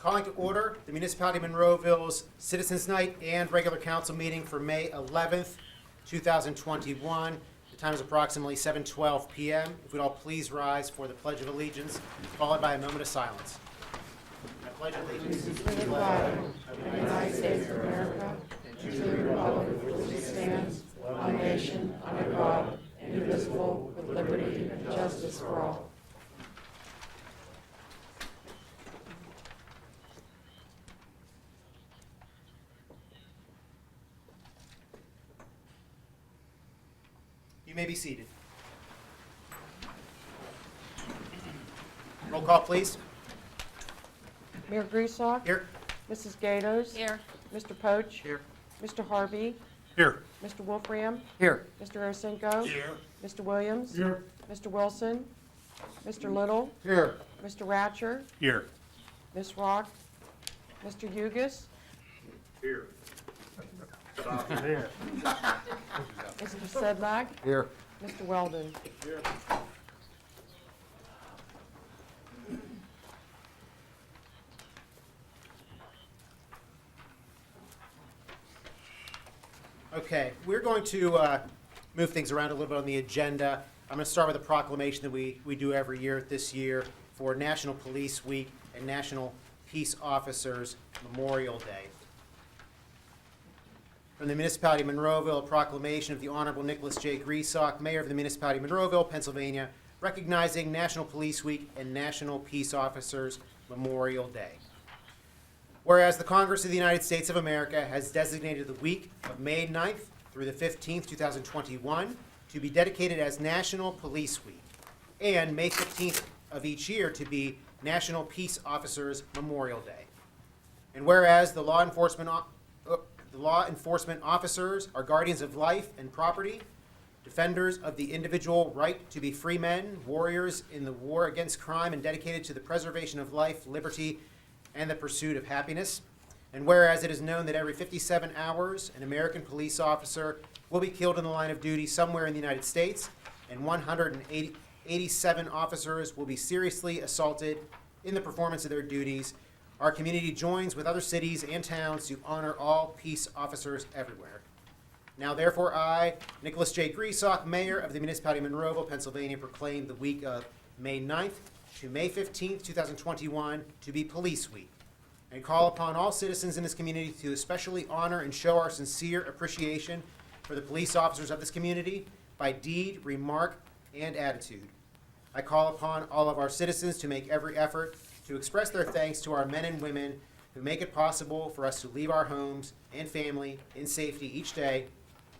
Calling to order the Municipality of Monroeville's Citizens Night and regular council meeting for May 11th, 2021. The time is approximately 7:12 p.m. If we'd all please rise for the Pledge of Allegiance, followed by a moment of silence. I pledge allegiance to the flag of the United States of America and to the republic for which it stands, one nation, under God, indivisible, with liberty and justice for all. You may be seated. Roll call, please. Mayor Grieslock? Here. Mrs. Gatos? Here. Mr. Poach? Here. Mr. Harvey? Here. Mr. Wolfram? Here. Mr. Osenko? Here. Mr. Williams? Here. Mr. Wilson? Mr. Little? Here. Mr. Ratcher? Here. Ms. Rock? Mr. Hugus? Here. Mr. Sedlak? Here. Mr. Weldon? Here. Okay, we're going to move things around a little bit on the agenda. I'm going to start with a proclamation that we do every year this year for National Police Week and National Peace Officers Memorial Day. From the Municipality of Monroeville, a proclamation of the Honorable Nicholas J. Grieslock, Mayor of the Municipality of Monroeville, Pennsylvania, recognizing National Police Week and National Peace Officers Memorial Day. Whereas the Congress of the United States of America has designated the week of May 9th through the 15th, 2021 to be dedicated as National Police Week, and May 15th of each year to be National Peace Officers Memorial Day. And whereas the law enforcement officers are guardians of life and property, defenders of the individual right to be free men, warriors in the war against crime, and dedicated to the preservation of life, liberty, and the pursuit of happiness. And whereas it is known that every 57 hours, an American police officer will be killed in the line of duty somewhere in the United States, and 187 officers will be seriously assaulted in the performance of their duties, our community joins with other cities and towns to honor all peace officers everywhere. Now, therefore, I, Nicholas J. Grieslock, Mayor of the Municipality of Monroeville, Pennsylvania, proclaim the week of May 9th to May 15th, 2021 to be Police Week, and call upon all citizens in this community to especially honor and show our sincere appreciation for the police officers of this community by deed, remark, and attitude. I call upon all of our citizens to make every effort to express their thanks to our men and women who make it possible for us to leave our homes and family in safety each day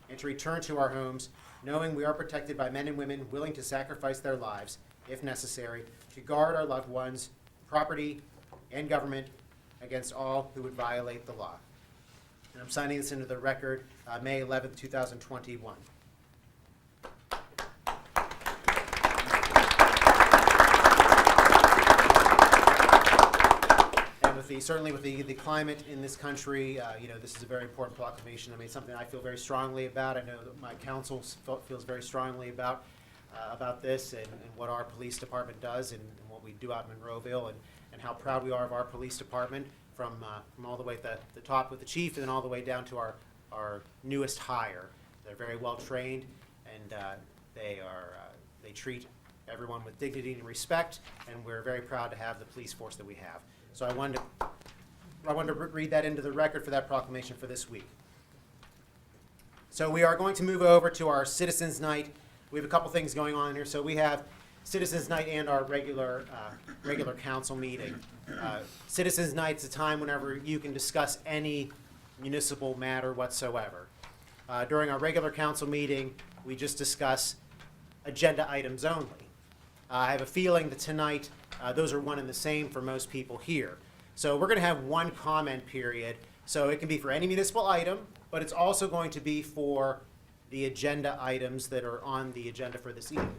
and to return to our homes knowing we are protected by men and women willing to sacrifice their lives, if necessary, to guard our loved ones, property, and government against all who would violate the law. And I'm signing this into the record, May 11th, 2021. Certainly with the climate in this country, this is a very important proclamation. I mean, something I feel very strongly about. I know that my council feels very strongly about this and what our police department does and what we do out in Monroeville and how proud we are of our police department from all the way at the top with the chief and then all the way down to our newest hire. They're very well trained and they treat everyone with dignity and respect, and we're very proud to have the police force that we have. So I wanted to read that into the record for that proclamation for this week. So we are going to move over to our Citizens Night. We have a couple things going on here. So we have Citizens Night and our regular council meeting. Citizens Night's a time whenever you can discuss any municipal matter whatsoever. During our regular council meeting, we just discuss agenda items only. I have a feeling that tonight those are one and the same for most people here. So we're going to have one comment period. So it can be for any municipal item, but it's also going to be for the agenda items that are on the agenda for this evening.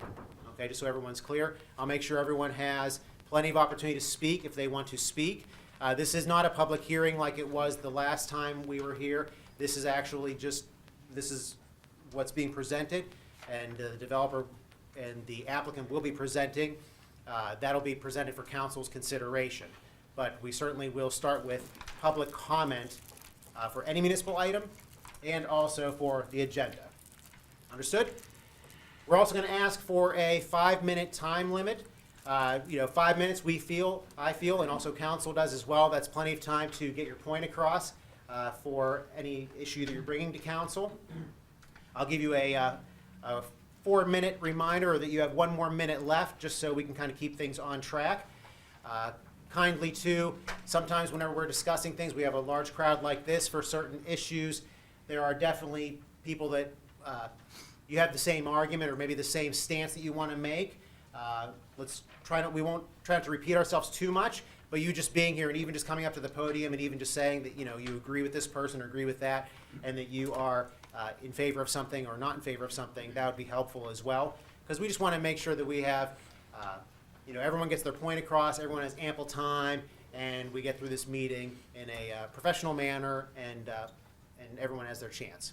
Okay, just so everyone's clear. I'll make sure everyone has plenty of opportunity to speak if they want to speak. This is not a public hearing like it was the last time we were here. This is actually this is what's being presented, and the developer and the applicant will be presenting. That'll be presented for council's consideration. but we certainly will start with public comment for any municipal item and also for the agenda. Understood? We're also going to ask for a 5-minute time limit. 5 minutes, I feel, and also council does as well. That's plenty of time to get your point across for any issue that you're bringing to council. I'll give you a 4-minute reminder that you have 1 more minute left, just so we can kind of keep things on track. Kindly, too, sometimes whenever we're discussing things, we have a large crowd like this for certain issues. There are definitely people that you have the same argument or maybe the same stance that you want to make. We won't try to repeat ourselves too much, but you just being here and even just coming up to the podium and even just saying that, you agree with this person or agree with that, and that you are in favor of something or not in favor of something, that would be helpful as well. Because we just want to make sure that we have, everyone gets their point across, everyone has ample time, and we get through this meeting in a professional manner, and everyone has their chance.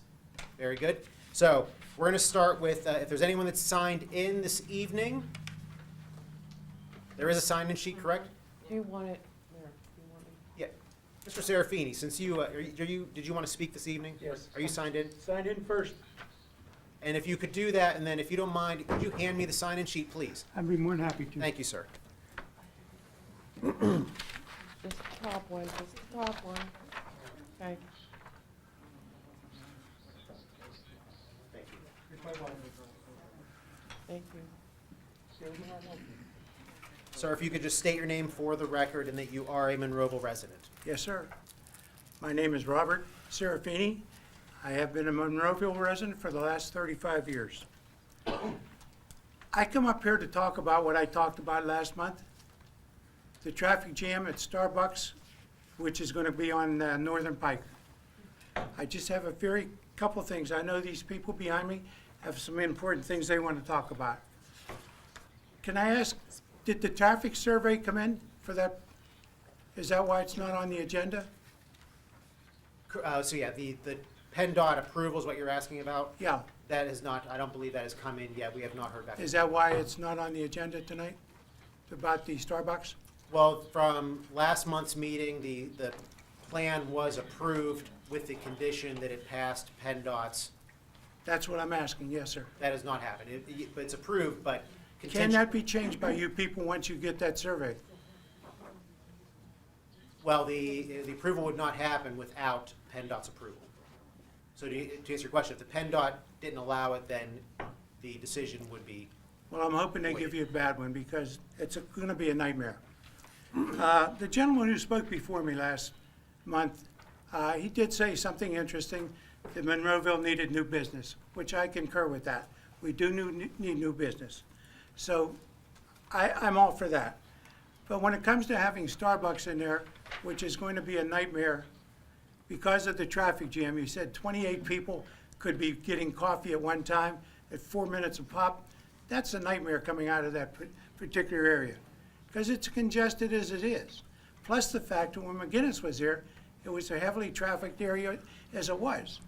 Very good. So we're going to start with, if there's anyone that's signed in this evening. There is a sign-in sheet, correct? Do you want it, there, do you want it? Yeah. Mr. Serafini, since did you want to speak this evening? Yes. Are you signed in? Signed in first. And if you could do that, and then if you don't mind, could you hand me the sign-in sheet, please? I'd be more than happy to. Thank you, sir. Just the top one, just the top one. Okay. Thank you. Thank you. Sir, if you could just state your name for the record and that you are a Monroeville resident. Yes, sir. My name is Robert Serafini. I have been a Monroeville resident for the last 35 years. I come up here to talk about what I talked about last month, the traffic jam at Starbucks, which is going to be on Northern Pike. I just have a couple things. I know these people behind me have some important things they want to talk about. Can I ask, did the traffic survey come in for that? Is that why it's not on the agenda? So yeah, the PennDOT approval is what you're asking about? Yeah. That is not, I don't believe that has come in yet. We have not heard back. Is that why it's not on the agenda tonight, about the Starbucks? Well, from last month's meeting, the plan was approved with the condition that it passed PennDOT's. That's what I'm asking, yes, sir. That has not happened. But it's approved, but Can contention. that be changed by you people once you get that survey? Well, the approval would not happen without PennDOT's approval. So to answer your question, if the PennDOT didn't allow it, then the decision would be. Well, I'm hoping they give you a bad one, because it's going to be a nightmare. The gentleman who spoke before me last month, he did say something interesting, that Monroeville needed new business, which I concur with that. We do need new business. So I'm all for that. But when it comes to having Starbucks in there, which is going to be a nightmare because of the traffic jam, you said 28 people could be getting coffee at one time at 4 minutes a pop. That's a nightmare coming out of that particular area, because it's congested as it is. Plus the fact that when McGinnis was there, it was a heavily trafficked area as it was.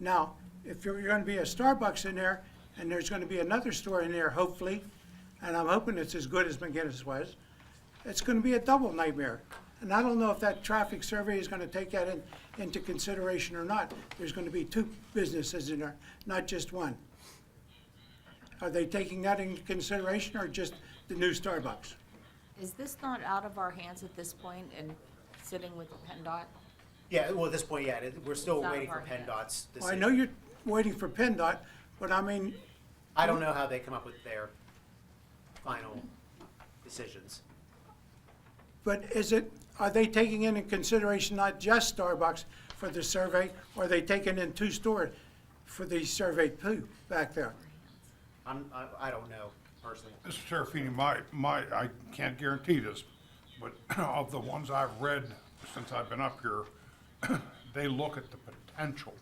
Now, if you're going to be a Starbucks in there, and there's going to be another store in there, hopefully, and I'm hoping it's as good as McGinnis was, it's going to be a double nightmare. And I don't know if that traffic survey is going to take that into consideration or not. There's going to be 2 businesses in there, not just one. Are they taking that into consideration, or just the new Starbucks? Is this not out of our hands at this point and sitting with the PennDOT? Yeah, well, at this point, yeah, we're still It's not waiting for part of it. PennDOT's Well, I decision. know you're waiting for PennDOT, but I mean, I don't know how they come up with their final decisions. but are they taking into consideration not just Starbucks for the survey, or are they taking in 2 stores for the survey too, back there? I don't know personally. Mr. Serafini, I can't guarantee this, but of the ones I've read since I've been up here, they look at the potential.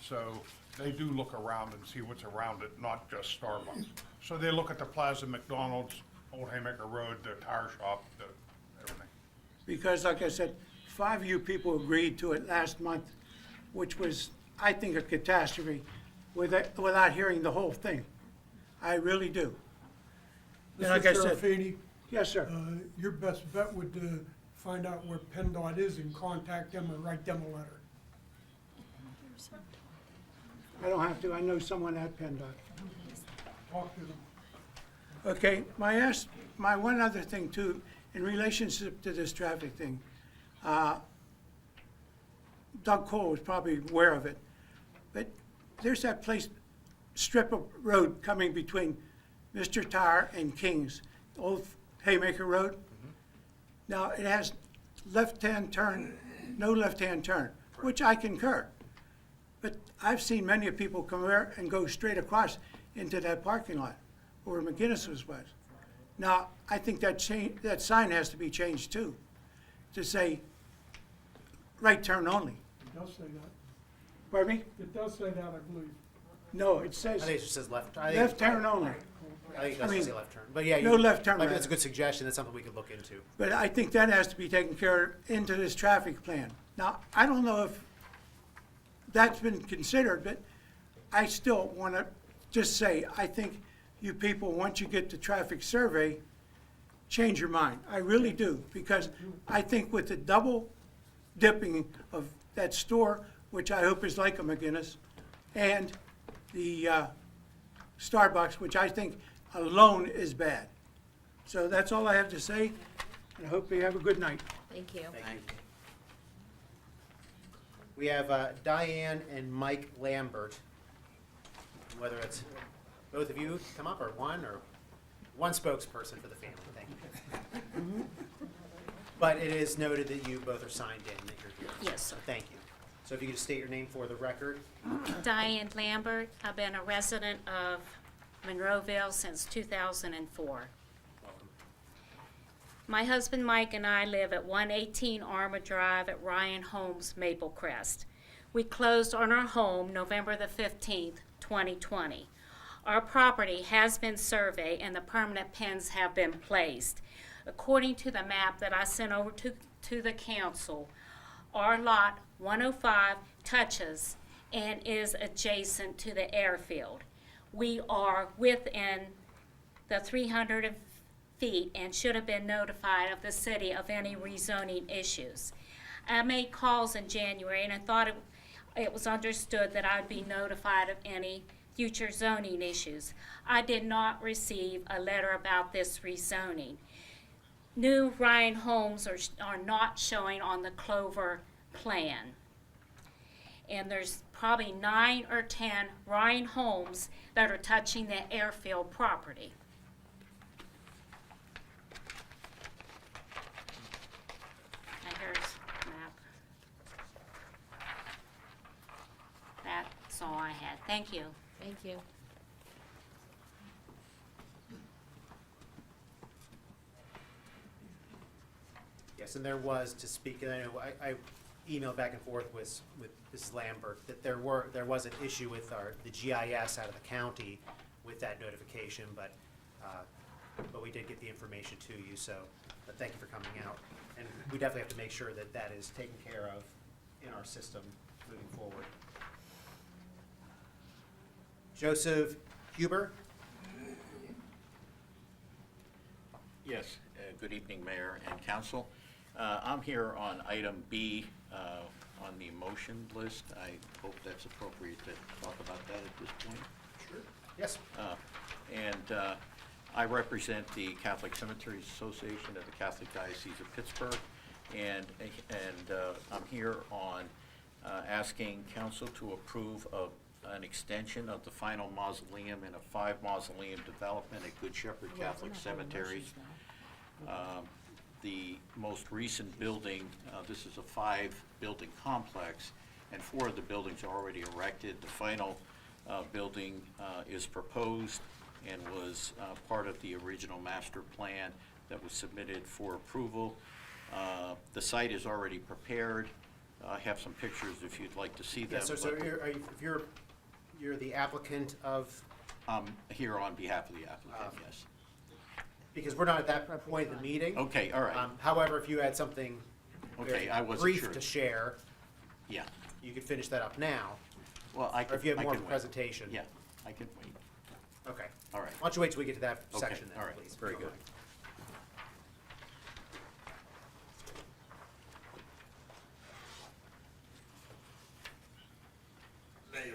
So they do look around and see what's around it, not just Starbucks. So they look at the Plaza, McDonald's, Old Haymaker Road, the tire shop, everything. Because like I said, 5 of you people agreed to it last month, which was, I think, a catastrophe without hearing the whole thing. I really do. And like I Mr. said- Serafini, Yes, sir. your best bet would find out where PennDOT is and contact them or write them a letter. I don't have to, I know someone at PennDOT. Talk to them. Okay, my one other thing too, in relationship to this traffic thing, Doug Cole was probably aware of it, but there's that strip of road coming between Mr. Tire and King's, old Haymaker Road. Now, it has left-hand turn, no left-hand turn, which I concur. But I've seen many people come there and go straight across into that parking lot where McGinnis's was. Now, I think that sign has to be changed too, to say right turn only. It does say that. Pardon me? It does say that, I believe. No, it I says think it just says left. I think- left turn only. I think it I does mean, say left turn, but yeah. no left turn I think that's a rather. good suggestion, that's something we could look into. But I think that has to be taken care of into this traffic plan. Now, I don't know if that's been considered, but I still want to just say, I think you people, once you get the traffic survey, change your mind. I really do, because I think with the double dipping of that store, which I hope is like a McGinnis, and the Starbucks, which I think alone is bad. So that's all I have to say, and I hope you have a good night. Thank you. Thank you. We have Diane and Mike Lambert. Whether it's both of you come up, or one spokesperson for the family, thank you. But it is noted that you both are signed in, that you're here. Yes, sir. Thank you. So if you could just state your name for the record. Diane Lambert. I've been a resident of Monroeville since 2004. Welcome. My husband Mike and I live at 118 Arma Drive at Ryan Homes, Maple Crest. We closed on our home November the 15th, 2020. Our property has been surveyed and the permanent pins have been placed. According to the map that I sent over to the council, our lot 105 touches and is adjacent to the airfield. We are within the 300 feet and should have been notified of the city of any rezoning issues. I made calls in January and I thought it was understood that I'd be notified of any future zoning issues. I did not receive a letter about this rezoning. New Ryan homes are not showing on the Clover plan. And there's probably 9 or 10 Ryan homes that are touching the airfield property. And here's the map. That's all I had. Thank you. Thank you. Yes, and there was, to speak, and I know I emailed back and forth with Mrs. Lambert, that there was an issue with the GIS out of the county with that notification, but we did get the information to you, so, but thank you for coming out. And we definitely have to make sure that that is taken care of in our system moving forward. Joseph Huber? Yes, good evening, Mayor and Council. I'm here on item B on the motion list. I hope that's appropriate to talk about that at this point. Sure. Yes. And I represent the Catholic Cemeteries Association of the Catholic Diocese of Pittsburgh, and I'm here on asking council to approve of an extension of the final mausoleum in a 5-mausoleum development at Good Shepherd Catholic Cemeteries. The most recent building, this is a 5-building complex, and 4 of the buildings are already erected. The final building is proposed and was part of the original master plan that was submitted for approval. The site is already prepared. I have some pictures if you'd like to see them. Yes, so you're the applicant of, Here on behalf of the applicant, yes. because we're not at that point in the meeting. Okay, all right. However, if you had something Okay, very I wasn't brief sure. to share, Yeah. you could finish that up now, Well, I or could. if you have I more of could a wait. presentation. Yeah, I can wait. Okay. All right. Why don't you wait till we get to that Okay, section then, all right, please? very if you good. don't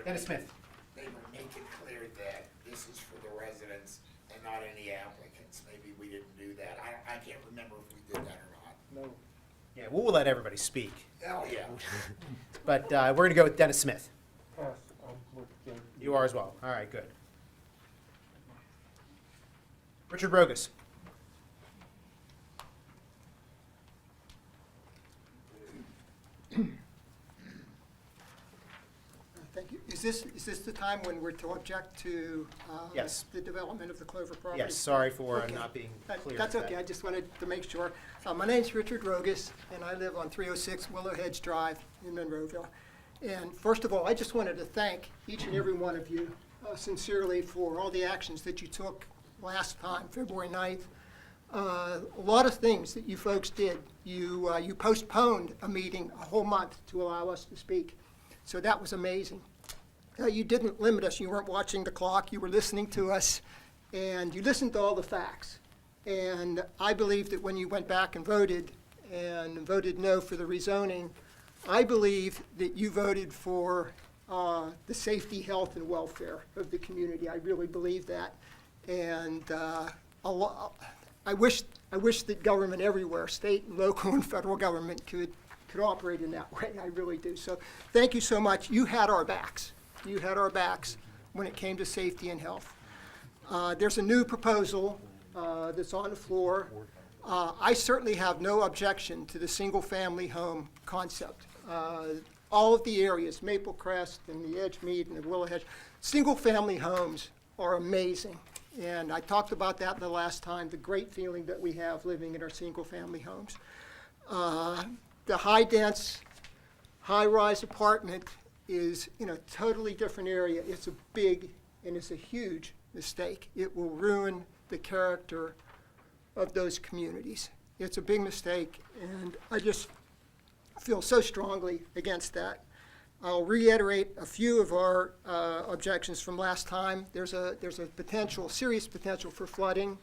clear. Dennis Smith. They would make it clear that this is for the residents and not any applicants. Maybe we didn't do that. I can't remember if we did that or not. Yeah, we'll let everybody speak. Oh, yeah. But we're going to go with Dennis Smith. You are as well. All right, good. Richard Rogas. Thank you. Is this the time when we're to object to Yes. the development of the Clover property? Yes, sorry for Okay. not being clear. That's with okay, I that. just wanted to make sure. My name's Richard Rogas, and I live on 306 Willow Hedge Drive in Monroeville. And first of all, I just wanted to thank each and every one of you sincerely for all the actions that you took last time, February 9th. A lot of things that you folks did. You postponed a meeting a whole month to allow us to speak. So that was amazing. You didn't limit us. You weren't watching the clock. You were listening to us, and you listened to all the facts. And I believe that when you went back and voted no for the rezoning, I believe that you voted for the safety, health, and welfare of the community. I really believe that. And I wish that government everywhere, state, local, and federal government could operate in that way. I really do. So thank you so much. You had our backs. You had our backs when it came to safety and health. There's a new proposal that's on the floor. I certainly have no objection to the single-family home concept. All of the areas, Maple Crest and the Edgemead and the Willow Hedge, single-family homes are amazing. And I talked about that the last time, the great feeling that we have living in our single-family homes. The high-dense, high-rise apartment is in a totally different area. It's a big and it's a huge mistake. It will ruin the character of those communities. It's a big mistake, and I just feel so strongly against that. I'll reiterate a few of our objections from last time. There's a potential, serious potential for flooding.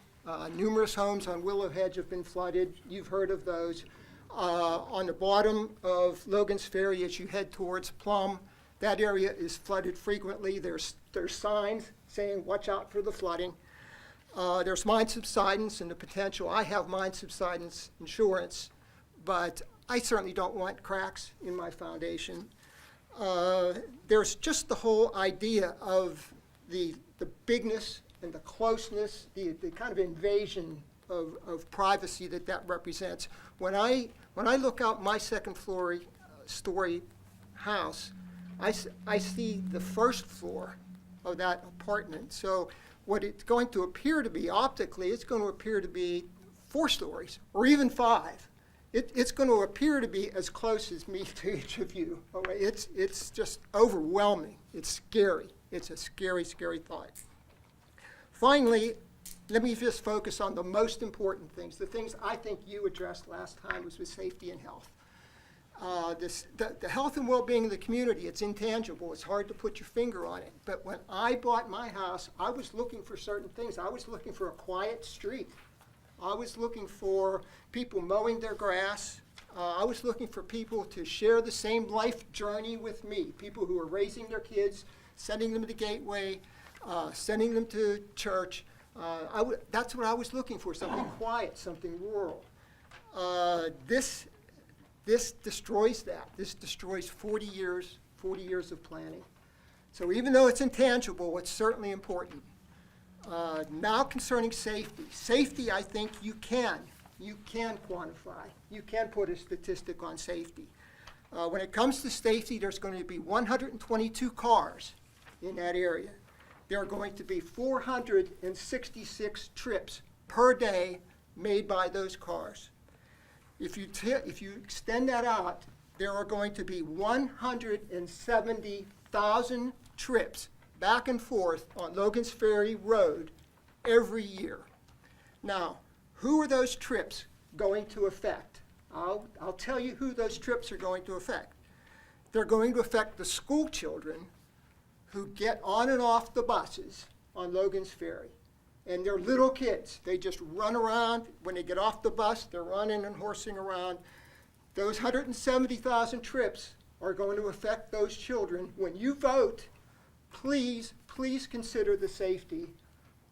Numerous homes on Willow Hedge have been flooded. You've heard of those. On the bottom of Logan's Ferry as you head towards Plum, that area is flooded frequently. There's signs saying, watch out for the flooding. There's mine subsidence and the potential. I have mine subsidence insurance, but I certainly don't want cracks in my foundation. There's just the whole idea of the bigness and the closeness, the kind of invasion of privacy that represents. When I look out my second story house, I see the first floor of that apartment. So what it's going to appear to be optically, it's going to appear to be 4 stories or even 5. It's going to appear to be as close as me to each of you. It's just overwhelming. It's scary. It's a scary, scary thought. Finally, let me just focus on the most important things. The things I think you addressed last time was with safety and health. The health and well-being of the community, it's intangible. It's hard to put your finger on it. But when I bought my house, I was looking for certain things. I was looking for a quiet street. I was looking for people mowing their grass. I was looking for people to share the same life journey with me, people who are raising their kids, sending them to Gateway, sending them to church. That's what I was looking for, something quiet, something rural. This destroys that. This destroys 40 years of planning. So even though it's intangible, it's certainly important. Now concerning safety. Safety, I think you can quantify. You can put a statistic on safety. When it comes to safety, there's going to be 122 cars in that area. There are going to be 466 trips per day made by those cars. If you extend that out, there are going to be 170,000 trips back and forth on Logan's Ferry Road every year. Now, who are those trips going to affect? I'll tell you who those trips are going to affect. They're going to affect the school children who get on and off the buses on Logan's Ferry. And they're little kids. They just run around. When they get off the bus, they're running and horsing around. Those 170,000 trips are going to affect those children. When you vote please, please consider the safety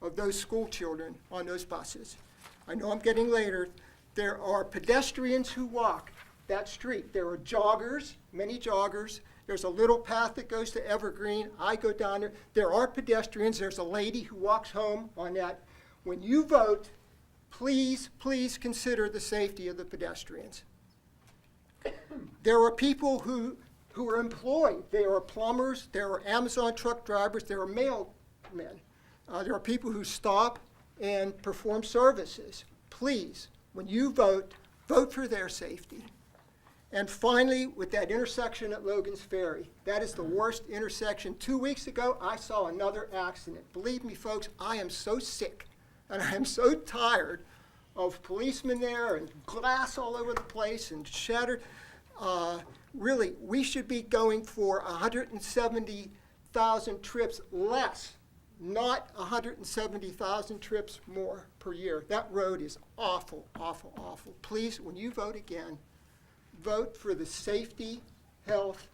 of those school children on those buses. I know I'm getting later. There are pedestrians who walk that street. There are joggers, many joggers. There's a little path that goes to Evergreen. I go down there. There are pedestrians. There's a lady who walks home on that. When you vote, please, please consider the safety of the pedestrians. There are people who are employed. There are plumbers. There are Amazon truck drivers. There are mailmen. There are people who stop and perform services. Please, when you vote, vote for their safety. And finally, with that intersection at Logan's Ferry, that is the worst intersection. 2 weeks ago, I saw another accident. Believe me, folks, I am so sick and I am so tired of policemen there and glass all over the place and shattered. Really, we should be going for 170,000 trips less, not 170,000 trips more per year. That road is awful, awful, awful. Please, when you vote again, vote for the safety, health,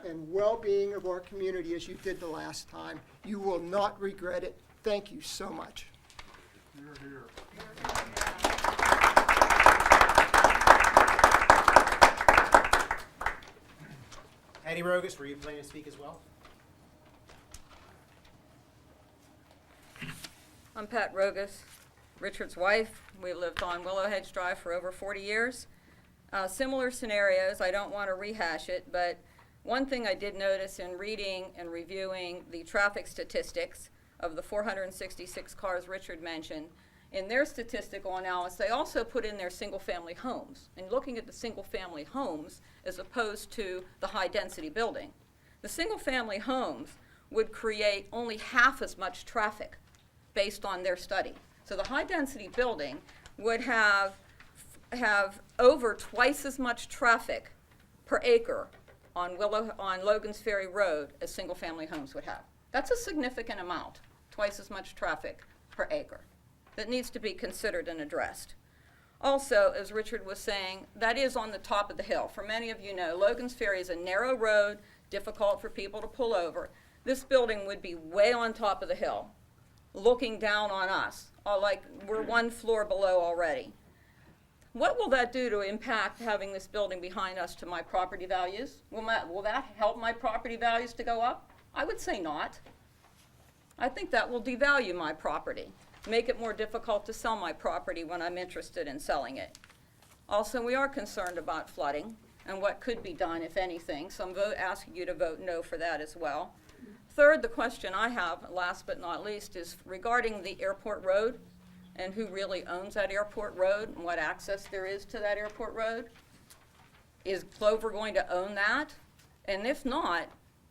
and well-being of our community as you did the last time. You will not regret it. Thank you so much. Here, here. Eddie Rogas, were you planning to speak as well? I'm Pat Rogas, Richard's wife. We lived on Willow Hedge Drive for over 40 years. Similar scenarios, I don't want to rehash it, but one thing I did notice in reading and reviewing the traffic statistics of the 466 cars Richard mentioned, in their statistical analysis, they also put in their single-family homes. And looking at the single-family homes as opposed to the high-density building, the single-family homes would create only half as much traffic based on their study. So the high-density building would have over twice as much traffic per acre on Logan's Ferry Road as single-family homes would have. That's a significant amount, twice as much traffic per acre, that needs to be considered and addressed. Also, as Richard was saying, that is on the top of the hill. For many of you know, Logan's Ferry is a narrow road, difficult for people to pull over. This building would be way on top of the hill, looking down on us, like we're one floor below already. What will that do to impact having this building behind us to my property values? Will that help my property values to go up? I would say not. I think that will devalue my property, make it more difficult to sell my property when I'm interested in selling it. Also, we are concerned about flooding and what could be done, if anything, so I'm asking you to vote no for that as well. Third, the question I have, last but not least, is regarding the airport road and who really owns that airport road and what access there is to that airport road. Is Clover going to own that? And if not,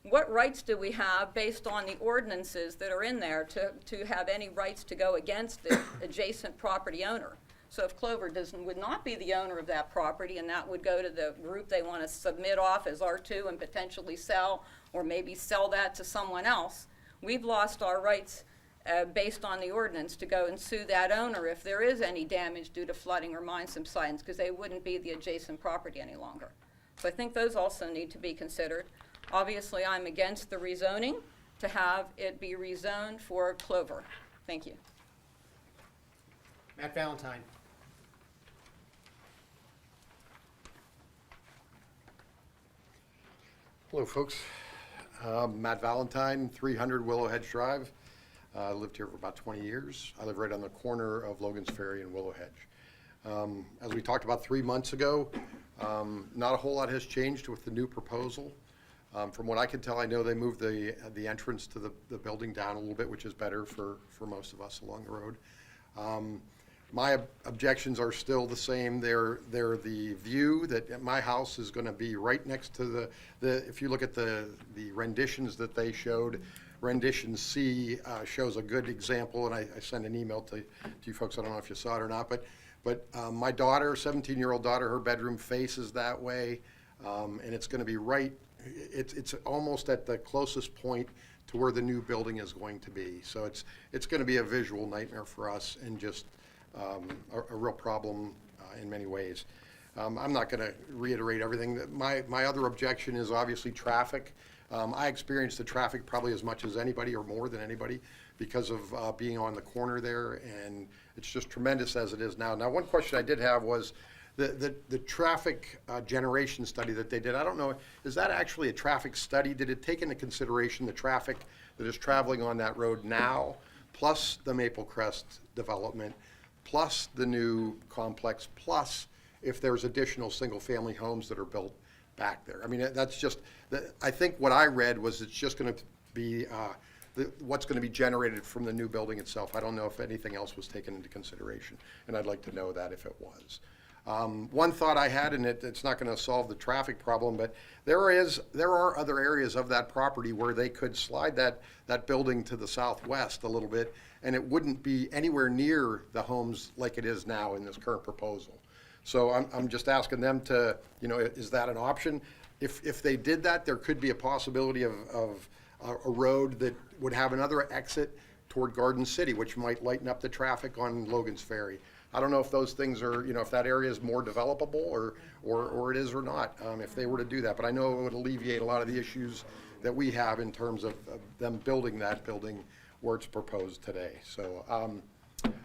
what rights do we have based on the ordinances that are in there to have any rights to go against the adjacent property owner? So if Clover would not be the owner of that property and that would go to the group they want to submit off as R2 and potentially sell, or maybe sell that to someone else, we've lost our rights based on the ordinance to go and sue that owner if there is any damage due to flooding or mine subsidence, because they wouldn't be the adjacent property any longer. So I think those also need to be considered. Obviously, I'm against the rezoning, to have it be rezoned for Clover. Thank you. Matt Valentine. Hello, folks. Matt Valentine, 300 Willow Hedge Drive. I lived here for about 20 years. I live right on the corner of Logan's Ferry and Willow Hedge. As we talked about 3 months ago, not a whole lot has changed with the new proposal. From what I can tell, I know they moved the entrance to the building down a little bit, which is better for most of us along the road. My objections are still the same. They're the view that my house is going to be right next to if you look at the renditions that they showed, rendition C shows a good example, and I sent an email to you folks. I don't know if you saw it or not, but my daughter, 17-year-old daughter, her bedroom faces that way, and it's going to be right. It's almost at the closest point to where the new building is going to be. So it's going to be a visual nightmare for us, and just a real problem in many ways. I'm not going to reiterate everything. My other objection is obviously traffic. I experience the traffic probably as much as anybody or more than anybody because of being on the corner there, and it's just tremendous as it is now. Now, one question I did have was the traffic generation study that they did. I don't know, is that actually a traffic study? Did it take into consideration the traffic that is traveling on that road now, plus the Maple Crest development, plus the new complex, plus if there's additional single-family homes that are built back there? I mean, that's just, I think what I read was it's just going to be what's going to be generated from the new building itself. I don't know if anything else was taken into consideration, and I'd like to know that if it was. One thought I had, and it's not going to solve the traffic problem, but there are other areas of that property where they could slide that building to the southwest a little bit, and it wouldn't be anywhere near the homes like it is now in this current proposal. So I'm just asking them to, is that an option? If they did that, there could be a possibility of a road that would have another exit toward Garden City, which might lighten up the traffic on Logan's Ferry. I don't know if those things are, if that area is more developable or it is or not, if they were to do that. But I know it would alleviate a lot of the issues that we have in terms of them building that building where it's proposed today. So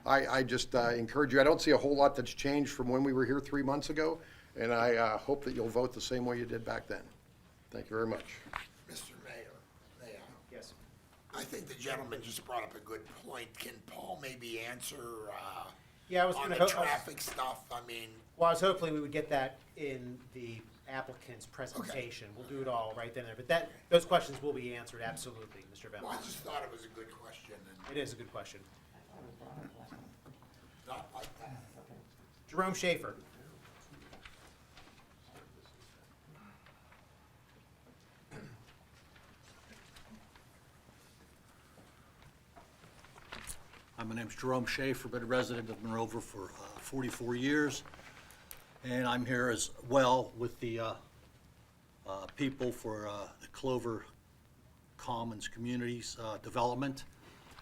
I just encourage you. I don't see a whole lot that's changed from when we were here 3 months ago, and I hope that you'll vote the same way you did back then. Thank you very much. Mr. Mayor, may I? Yes. I think the gentleman just brought up a good point. Can Paul maybe answer Yeah, I was on gonna the hope- traffic stuff? I mean, Well, I was hopefully we would get that in the applicant's presentation. We'll do it all right then and there. But those questions will be answered, absolutely, Mr. well, I Bennett. just thought it was a good question, and It is a good question. not like that. Jerome Schaefer. My name's Jerome Schaefer, been a resident of Monroeville for 44 years, and I'm here as well with the people for the Clover Commons Communities Development.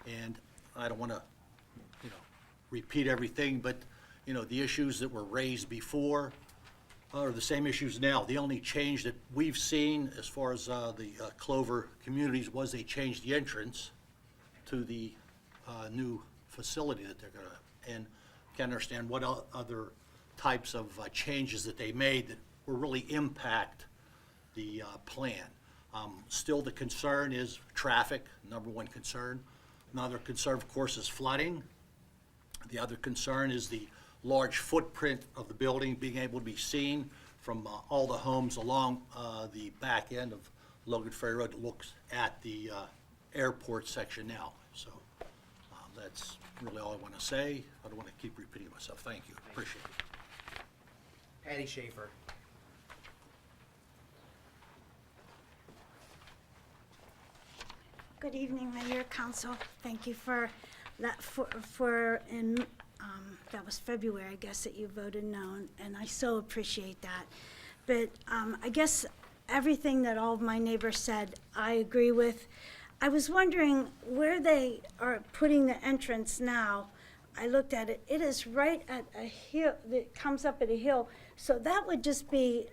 And I don't want to, repeat everything, but, the issues that were raised before are the same issues now. The only change that we've seen as far as the Clover Communities was they changed the entrance to the new facility that they're gonna, and can't understand what other types of changes that they made that will really impact the plan. Still, the concern is traffic, number one concern. Another concern, of course, is flooding. The other concern is the large footprint of the building being able to be seen from all the homes along the back end of Logan Ferry Road that looks at the airport section now. So that's really all I want to say. I don't want to keep repeating myself. Thank you. Appreciate it. Patty Schaefer. Good evening, Mayor, Council. Thank you for that, that was February, I guess, that you voted no, and I so appreciate that. But I guess everything that all of my neighbors said, I agree with. I was wondering where they are putting the entrance now. I looked at it. It is right at a hill, it comes up at a hill. So that would just be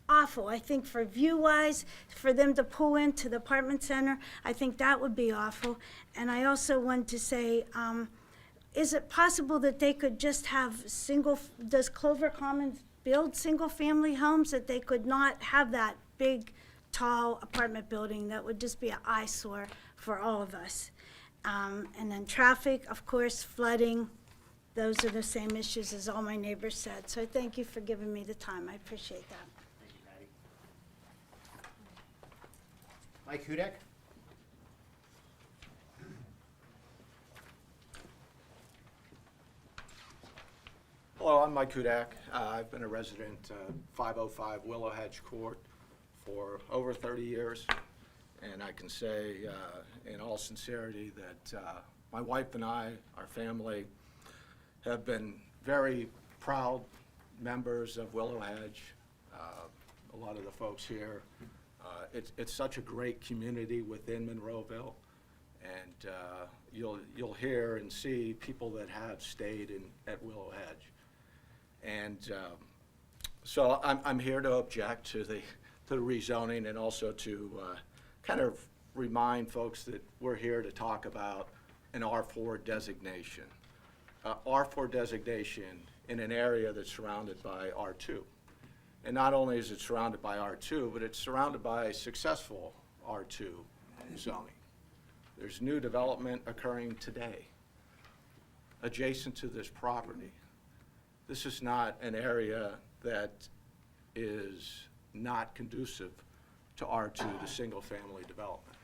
awful, I think, for view-wise, for them to pull into the apartment center. I think that would be awful. And I also wanted to say, is it possible that they could just have does Clover Commons build single-family homes, that they could not have that big, tall apartment building? That would just be an eyesore for all of us. And then traffic, of course, flooding, those are the same issues as all my neighbors said. So I thank you for giving me the time. I appreciate that. Thank you, Patty. Mike Hudek. Hello, I'm Mike Hudak. I've been a resident 505 Willow Hedge Court for over 30 years, and I can say in all sincerity that my wife and I, our family, have been very proud members of Willow Hedge. A lot of the folks here, it's such a great community within Monroeville, and you'll hear and see people that have stayed at Willow Hedge. And So I'm here to object to the rezoning and also to kind of remind folks that we're here to talk about an R4 designation. R4 designation in an area that's surrounded by R2. And not only is it surrounded by R2, but it's surrounded by successful R2 zoning. There's new development occurring today adjacent to this property. This is not an area that is not conducive to R2, to single-family development.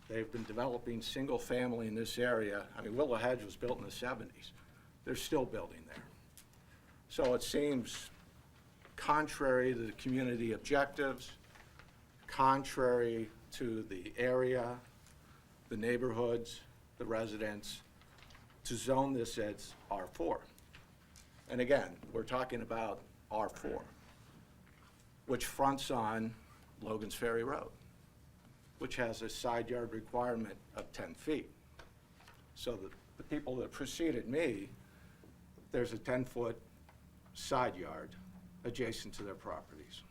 They've been developing single-family in this area. I mean, Willow Hedge was built in the 70s. They're still building there. So it seems contrary to the community objectives, contrary to the area, the neighborhoods, the residents, to zone this as R4. And again, we're talking about R4, which fronts on Logan's Ferry Road, which has a side yard requirement of 10 feet. So the people that preceded me, there's a 10-foot side yard adjacent to their properties.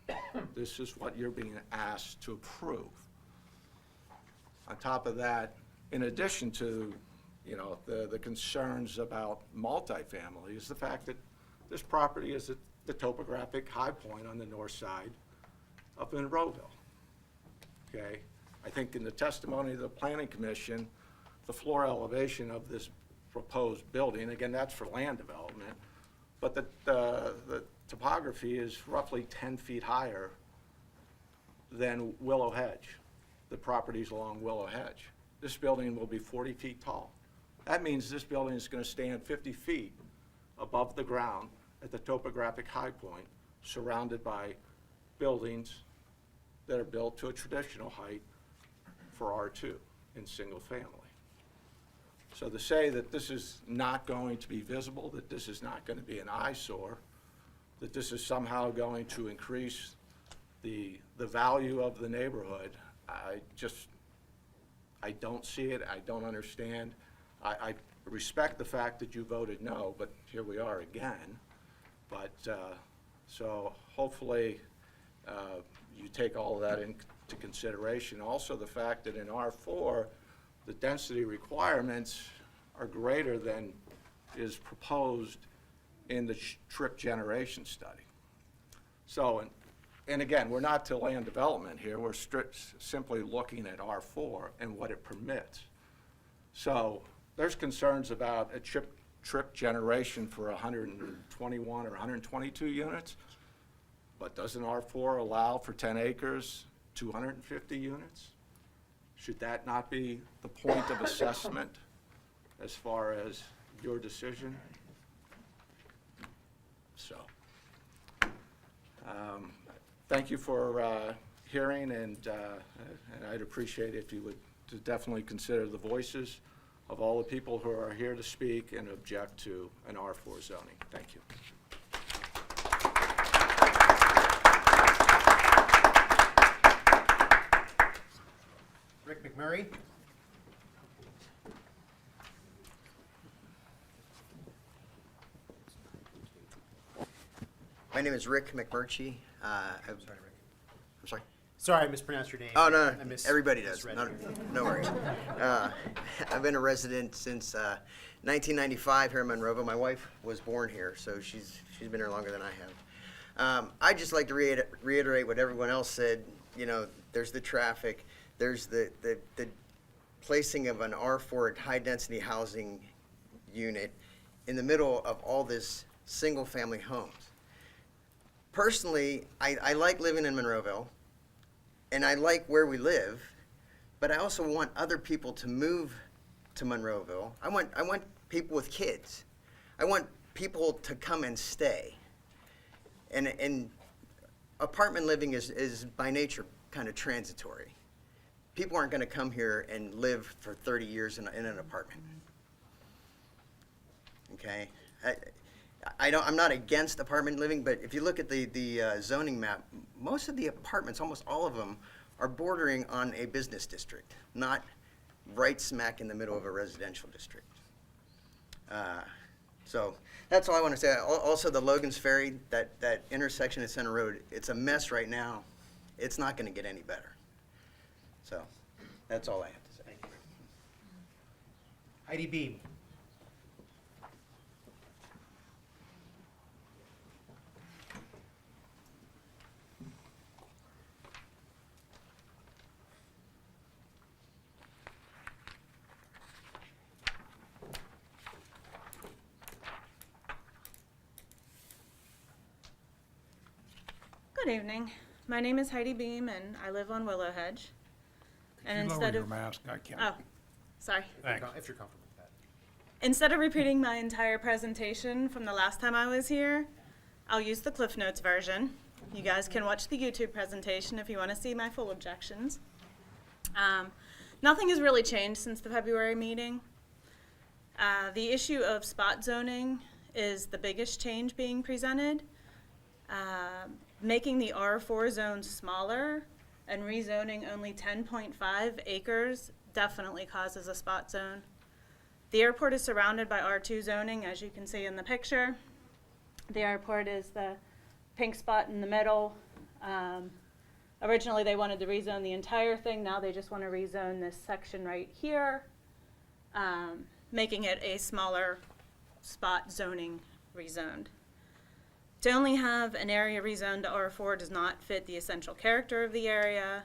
This is what you're being asked to approve. On top of that, in addition to, you know, the concerns about multifamily, is the fact that this property is at the topographic high point on the north side of Monroeville. Okay? I think in the testimony of the Planning Commission, the floor elevation of this proposed building, again, that's for land development, but the topography is roughly 10 feet higher than Willow Hedge, the properties along Willow Hedge. This building will be 40 feet tall. That means this building is going to stand 50 feet above the ground at the topographic high point, surrounded by buildings that are built to a traditional height for R2 in single family. So to say that this is not going to be visible, that this is not going to be an eyesore, that this is somehow going to increase the value of the neighborhood, I don't see it, I don't understand. I respect the fact that you voted no, but here we are again. But, so hopefully you take all of that into consideration. Also the fact that in R4, the density requirements are greater than is proposed in the trip generation study. So, and again, we're not to land development here, we're simply looking at R4 and what it permits. So there's concerns about a trip generation for 121 or 122 units, but doesn't R4 allow for 10 acres, 250 units? Should that not be the point of assessment as far as your decision? So, thank you for hearing, and I'd appreciate if you would to definitely consider the voices of all the people who are here to speak and object to an R4 zoning. Thank you. Rick McMurray? My name is Rick McMurchie. I'm sorry. Sorry, I mispronounced your name. Oh, no, I everybody does. misread No, it. no worries. I've been a resident since 1995 here in Monroeville. My wife was born here, so she's been here longer than I have. I'd just like to reiterate what everyone else said. You know, there's the traffic, there's the placing of an R4 high-density housing unit in the middle of all this single-family homes. Personally, I like living in Monroeville, and I like where we live, but I also want other people to move to Monroeville. I want people with kids. I want people to come and stay. And apartment living is by nature kind of transitory. People aren't going to come here and live for 30 years in an apartment. Okay? I'm not against apartment living, but if you look at the zoning map, most of the apartments, almost all of them, are bordering on a business district, not right smack in the middle of a residential district. So that's all I want to say. Also, the Logan's Ferry, that intersection at Center Road, it's a mess right now. It's not going to get any better. So that's all I have to say. Thank you. Heidi Beam. Good evening. My name is Heidi Beam, and I live on Willow Hedge. And If you lower instead your of mask, I can't. oh, sorry. Thanks. If you're comfortable with that. Instead of repeating my entire presentation from the last time I was here, I'll use the Cliff Notes version. You guys can watch the YouTube presentation if you want to see my full objections. Nothing has really changed since the February meeting. The issue of spot zoning is the biggest change being presented. Making the R4 zone smaller and rezoning only 10.5 acres definitely causes a spot zone. The airport is surrounded by R2 zoning, as you can see in the picture. The airport is the pink spot in the middle. Originally, they wanted to rezone the entire thing. Now they just want to rezone this section right here, making it a smaller spot zoning rezoned. To only have an area rezoned to R4 does not fit the essential character of the area,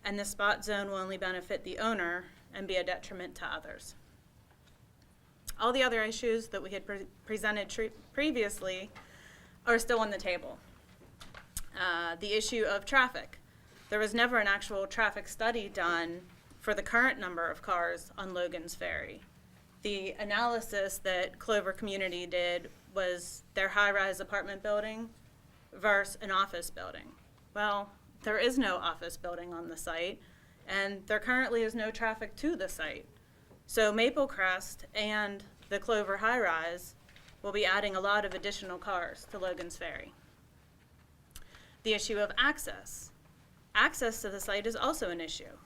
and the spot zone will only benefit the owner and be a detriment to others. All the other issues that we had presented previously are still on the table. The issue of traffic. There was never an actual traffic study done for the current number of cars on Logan's Ferry. The analysis that Clover Community did was their high-rise apartment building versus an office building. Well, there is no office building on the site, and there currently is no traffic to the site. So Maple Crest and the Clover high-rise will be adding a lot of additional cars to Logan's Ferry. The issue of access. Access to the site is also an issue.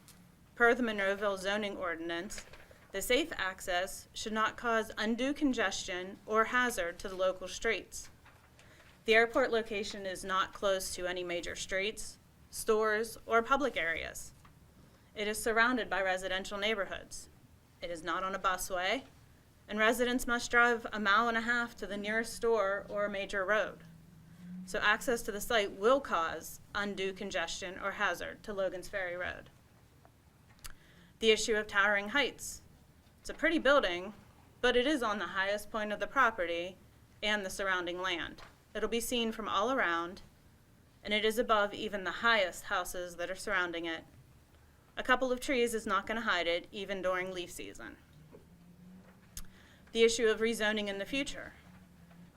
Per the Monroeville zoning ordinance, the safe access should not cause undue congestion or hazard to the local streets. The airport location is not close to any major streets, stores, or public areas. It is surrounded by residential neighborhoods. It is not on a busway, and residents must drive 1.5 miles to the nearest store or major road. So access to the site will cause undue congestion or hazard to Logan's Ferry Road. The issue of towering heights. It's a pretty building, but it is on the highest point of the property and the surrounding land. It'll be seen from all around, and it is above even the highest houses that are surrounding it. A couple of trees is not going to hide it, even during leaf season. The issue of rezoning in the future.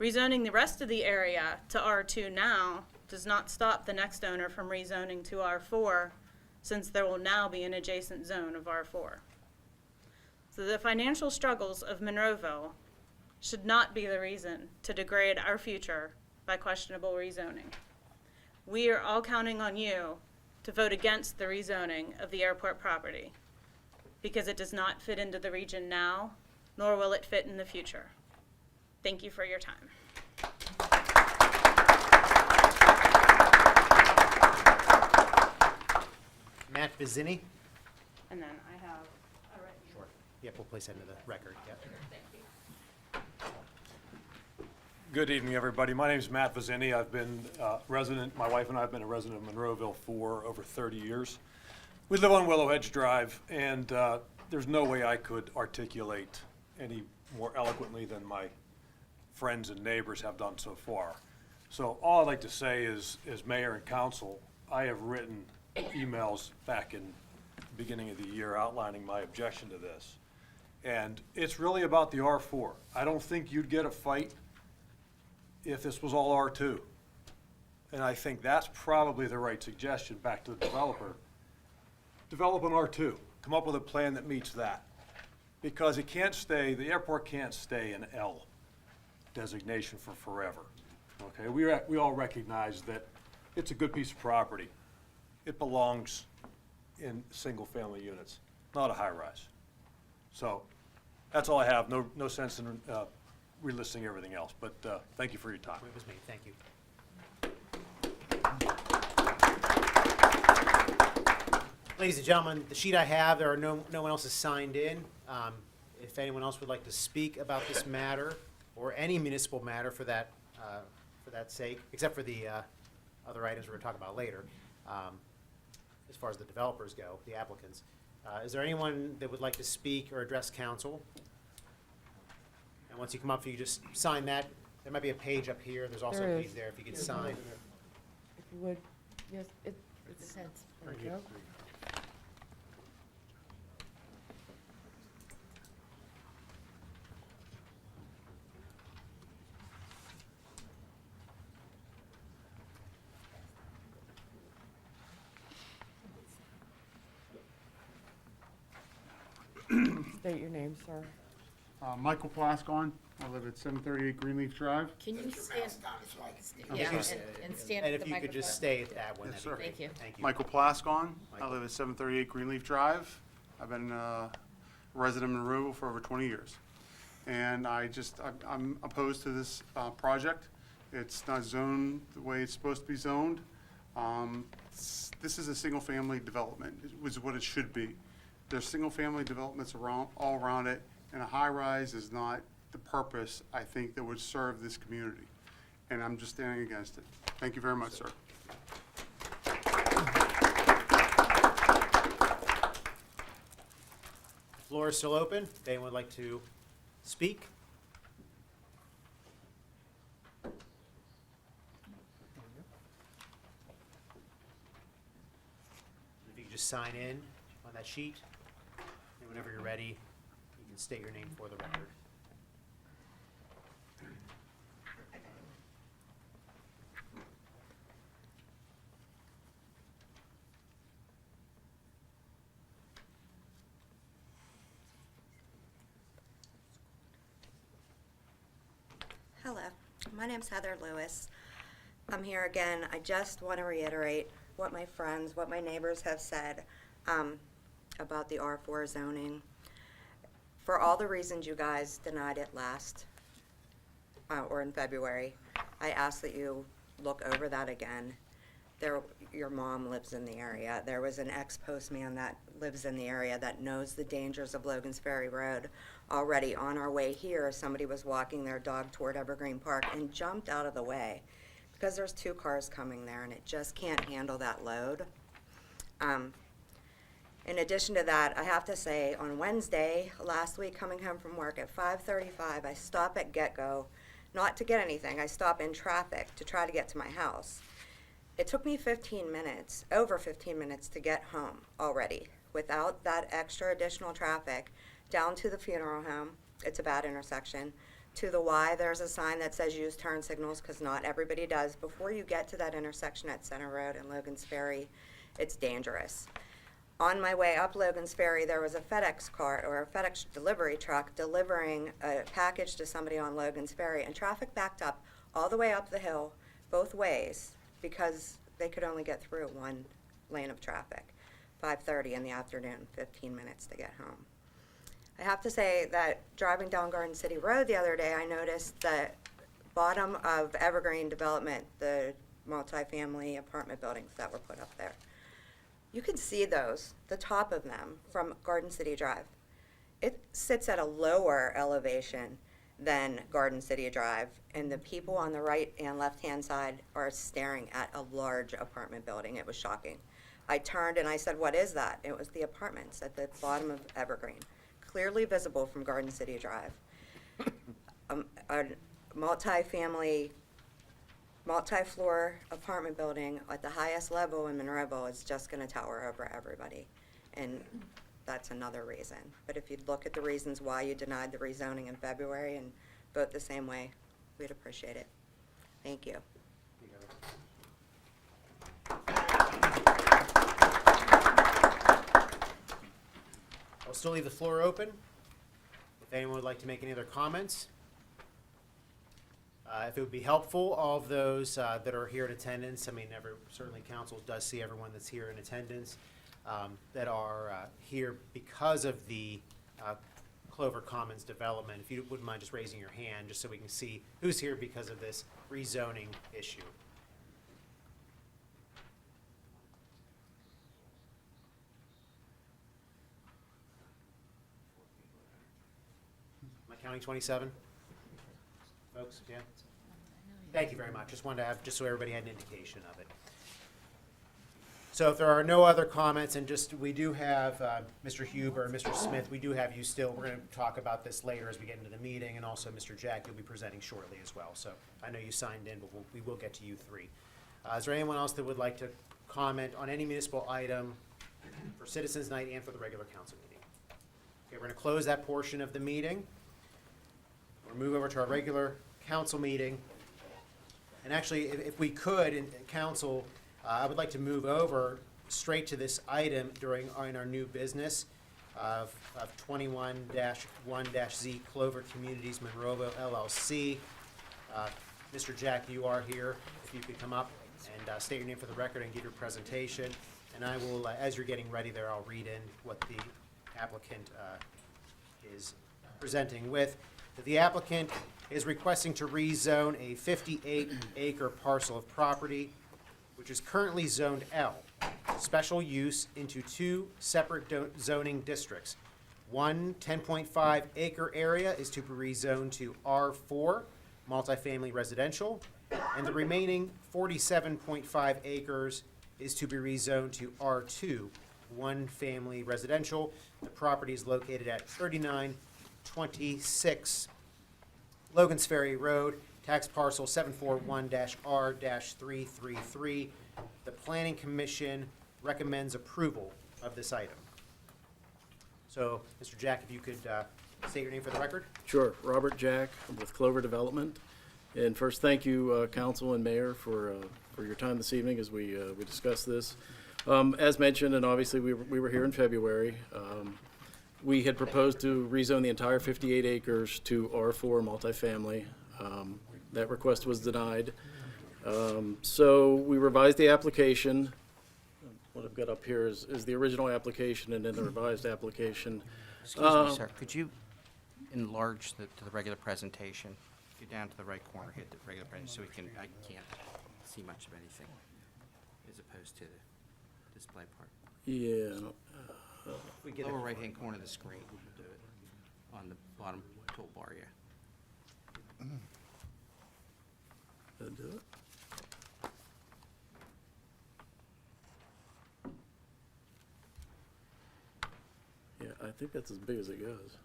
Rezoning the rest of the area to R2 now does not stop the next owner from rezoning to R4, since there will now be an adjacent zone of R4. So the financial struggles of Monroeville should not be the reason to degrade our future by questionable rezoning. We are all counting on you to vote against the rezoning of the airport property because it does not fit into the region now, nor will it fit in the future. Thank you for your time. Matt Vizzini. And then I have a written. Sure. Yep, we'll place that into the record. Yep. Thank you. Good evening, everybody. My name is Matt Vizzini. I've been a resident, my wife and I have been a resident of Monroeville for over 30 years. We live on Willow Edge Drive, and there's no way I could articulate any more eloquently than my friends and neighbors have done so far. So all I'd like to say is, as mayor and council, I have written emails back in the beginning of the year outlining my objection to this. And it's really about the R4. I don't think you'd get a fight if this was all R2. And I think that's probably the right suggestion back to the developer. Develop an R2. Come up with a plan that meets that. Because it can't stay, the airport can't stay an L designation for forever. Okay, we all recognize that it's a good piece of property. It belongs in single-family units, not a high-rise. So that's all I have. No sense in relisting everything else. But thank you for your time. It was me, thank you. Ladies and gentlemen, the sheet I have, there are no one else has signed in. If anyone else would like to speak about this matter, or any municipal matter for that sake, except for the other items we're going to talk about later, as far as the developers go, the applicants. Is there anyone that would like to speak or address council? And once you come up, if you just sign that, there might be a page up here. There's also There a is. page there if you could sign. If you would, yes, it's. There you go. State your name, sir. Michael Plascon. I live at 738 Greenleaf Drive. Can you stand? I'm Yeah, sorry. and stand And at if the you could just microphone. stay at that one, Yes, that'd be sir. great. Thank you. Thank you. Michael Plascon. I Michael. live at 738 Greenleaf Drive. I've been a resident in Monroeville for over 20 years. And I'm opposed to this project. It's not zoned the way it's supposed to be zoned. This is a single-family development, is what it should be. There's single-family developments all around it, and a high-rise is not the purpose, I think, that would serve this community. And I'm just standing against it. Thank you very much, sir. Floor is still open. If anyone would like to speak? If you could just sign in on that sheet, and whenever you're ready, you can state your name for the record. Hello, my name's Heather Lewis. I'm here again. I just want to reiterate what my friends, what my neighbors have said about the R4 zoning. For all the reasons you guys denied it last, or in February, I ask that you look over that again. Your mom lives in the area. There was an ex-postman that lives in the area that knows the dangers of Logan's Ferry Road. Already on our way here, somebody was walking their dog toward Evergreen Park and jumped out of the way because there's 2 cars coming there and it just can't handle that load. In addition to that, I have to say, on Wednesday, last week, coming home from work at 5:35, I stop at Get-Go, not to get anything. I stop in traffic to try to get to my house. It took me 15 minutes, over 15 minutes, to get home already without that extra additional traffic down to the funeral home. It's a bad intersection. To the Y, there's a sign that says use turn signals because not everybody does. Before you get to that intersection at Center Road and Logan's Ferry, it's dangerous. On my way up Logan's Ferry, there was a FedEx car or a FedEx delivery truck delivering a package to somebody on Logan's Ferry, and traffic backed up all the way up the hill both ways because they could only get through one lane of traffic. 5:30 in the afternoon, 15 minutes to get home. I have to say that driving down Garden City Road the other day, I noticed the bottom of Evergreen development, the multifamily apartment buildings that were put up there. You can see those, the top of them, from Garden City Drive. It sits at a lower elevation than Garden City Drive, and the people on the right and left-hand side are staring at a large apartment building. It was shocking. I turned and I said, "What is that?" It was the apartments at the bottom of Evergreen, clearly visible from Garden City Drive. A multi-family, multi-floor apartment building at the highest level in Monroeville is just going to tower over everybody, and that's another reason. But if you'd look at the reasons why you denied the rezoning in February and vote the same way, we'd appreciate it. Thank you. I'll still leave the floor open. If anyone would like to make any other comments. If it would be helpful, all of those that are here in attendance, I mean, certainly council does see everyone that's here in attendance, that are here because of the Clover Commons development. If you wouldn't mind just raising your hand, just so we can see who's here because of this rezoning issue. Am I counting 27? Folks, yeah? Thank you very much. Just wanted to have, just so everybody had an indication of it. So if there are no other comments, and just, we do have Mr. Huber and Mr. Smith, we do have you still. We're going to talk about this later as we get into the meeting, and also Mr. Jack, you'll be presenting shortly as well. So I know you signed in, but we will get to you three. Is there anyone else that would like to comment on any municipal item for Citizens Night and for the regular council meeting? Okay, we're going to close that portion of the meeting. We'll move over to our regular council meeting. And actually, if we could, in council, I would like to move over straight to this item in our new business of 21-1-Z Clover Communities Monroeville LLC. Mr. Jack, you are here. If you could come up and state your name for the record and give your presentation. And I will, as you're getting ready there, I'll read in what the applicant is presenting with. The applicant is requesting to rezone a 58-acre parcel of property, which is currently zoned L, special use, into two separate zoning districts. One 10.5 acre area is to be rezoned to R4, multifamily residential, and the remaining 47.5 acres is to be rezoned to R2, one family residential. The property is located at 3926 Logan's Ferry Road, tax parcel 741-R-333. The Planning Commission recommends approval of this item. So, Mr. Jack, if you could state your name for the record. Sure. Robert Jack with Clover Development. And first, thank you, Council and Mayor, for your time this evening as we discuss this. As mentioned, and obviously we were here in February, we had proposed to rezone the entire 58 acres to R4 multifamily. That request was denied. So we revised the application. What I've got up here is the original application and then the revised application. Excuse me, sir, could you enlarge to the regular presentation? Get down to the right corner, hit the regular presentation, so I can't see much of anything, as opposed to the display part. Yeah. Lower right-hand corner of the screen, we'll do it, on the bottom toolbar, yeah. That'll do it. Yeah, I think that's as big as it goes.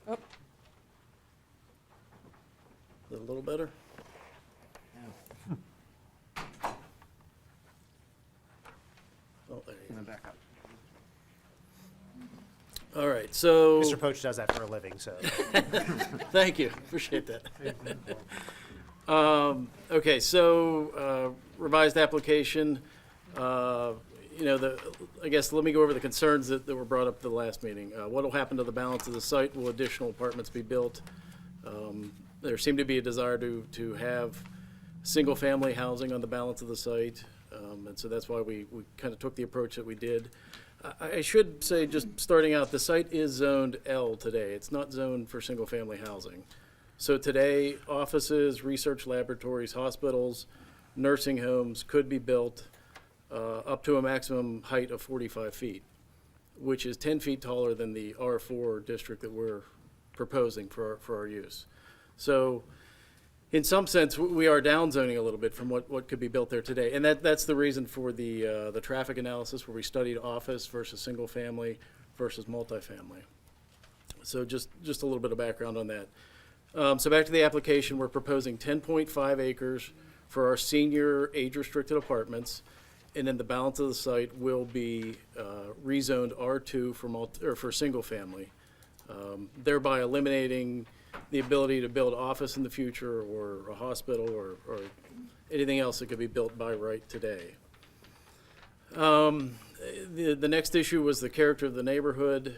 Oh. Is that a little better? Oh, there you go. Back up. All right, so. Mr. Poach does that for a living, so. Thank you, appreciate that. Okay, so revised application. I guess let me go over the concerns that were brought up at the last meeting. What will happen to the balance of the site? Will additional apartments be built? There seemed to be a desire to have single-family housing on the balance of the site, and so that's why we kind of took the approach that we did. I should say, just starting out, the site is zoned L today. It's not zoned for single-family housing. So today, offices, research laboratories, hospitals, nursing homes could be built up to a maximum height of 45 feet, which is 10 feet taller than the R4 district that we're proposing for our use. So in some sense, we are downzoning a little bit from what could be built there today. And that's the reason for the traffic analysis, where we studied office versus single family versus multifamily. So just a little bit of background on that. So back to the application, we're proposing 10.5 acres for our senior age-restricted apartments, and then the balance of the site will be rezoned R2 for single family, thereby eliminating the ability to build office in the future, or a hospital, or anything else that could be built by right today. The next issue was the character of the neighborhood.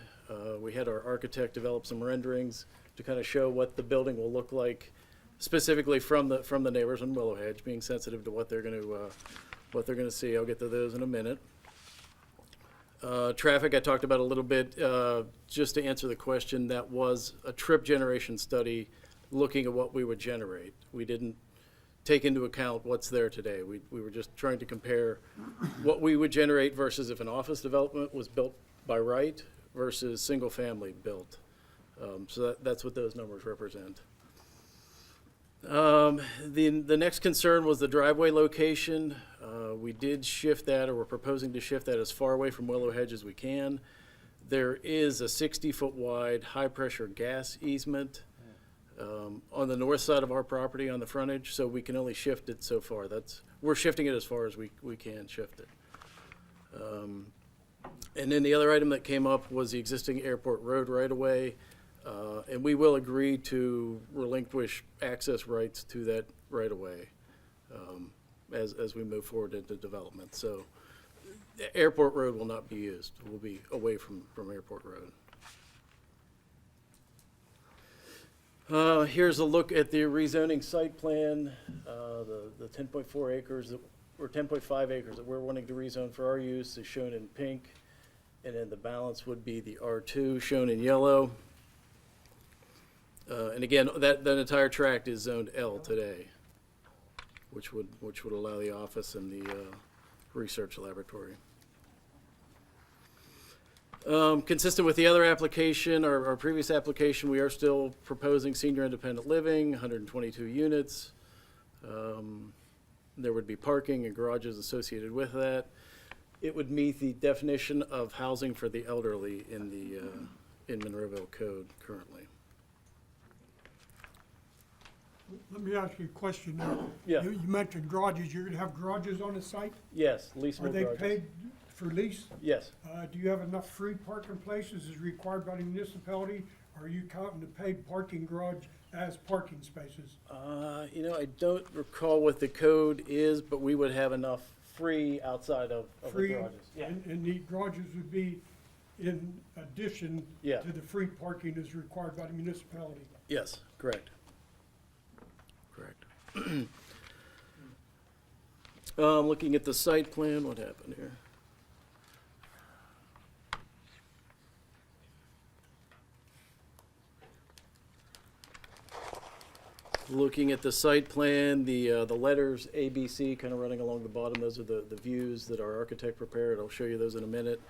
We had our architect develop some renderings to kind of show what the building will look like specifically from the neighbors on Willow Hedge, being sensitive to what they're going to see. I'll get to those in a minute. Traffic, I talked about a little bit. Just to answer the question, that was a trip generation study looking at what we would generate. We didn't take into account what's there today. We were just trying to compare what we would generate versus if an office development was built by right versus single-family built. So that's what those numbers represent. The next concern was the driveway location. We did shift that, or we're proposing to shift that as far away from Willow Hedge as we can. There is a 60-foot wide high-pressure gas easement on the north side of our property on the frontage, so we can only shift it so far. We're shifting it as far as we can shift it. And then the other item that came up was the existing airport road right-of-way, and we will agree to relinquish access rights to that right-of-way as we move forward into development. So the airport road will not be used. We'll be away from airport road. Here's a look at the rezoning site plan, the 10.4 acres, or 10.5 acres that we're wanting to rezone for our use is shown in pink, and then the balance would be the R2 shown in yellow. And again, that entire tract is zoned L today, which would allow the office and the research laboratory. Consistent with the other application, our previous application, we are still proposing senior independent living, 122 units. There would be parking and garages associated with that. It would meet the definition of housing for the elderly in Monroeville code currently. Let me ask you a question now. Yeah. You mentioned garages, you're gonna have garages on the site? Yes, leaseable Are they garages. paid for lease? Yes. Do you have enough free parking places as required by the municipality? Or are you counting the paid parking garage as parking spaces? I don't recall what the code is, but we would have enough free outside of the Free, garages. Yeah. and the garages would be in addition Yeah. to the free parking as required by the municipality? Yes, correct. Correct. Looking at the site plan, what happened here? Looking at the site plan, the letters A, B, C kind of running along the bottom, those are the views that our architect prepared. I'll show you those in a minute.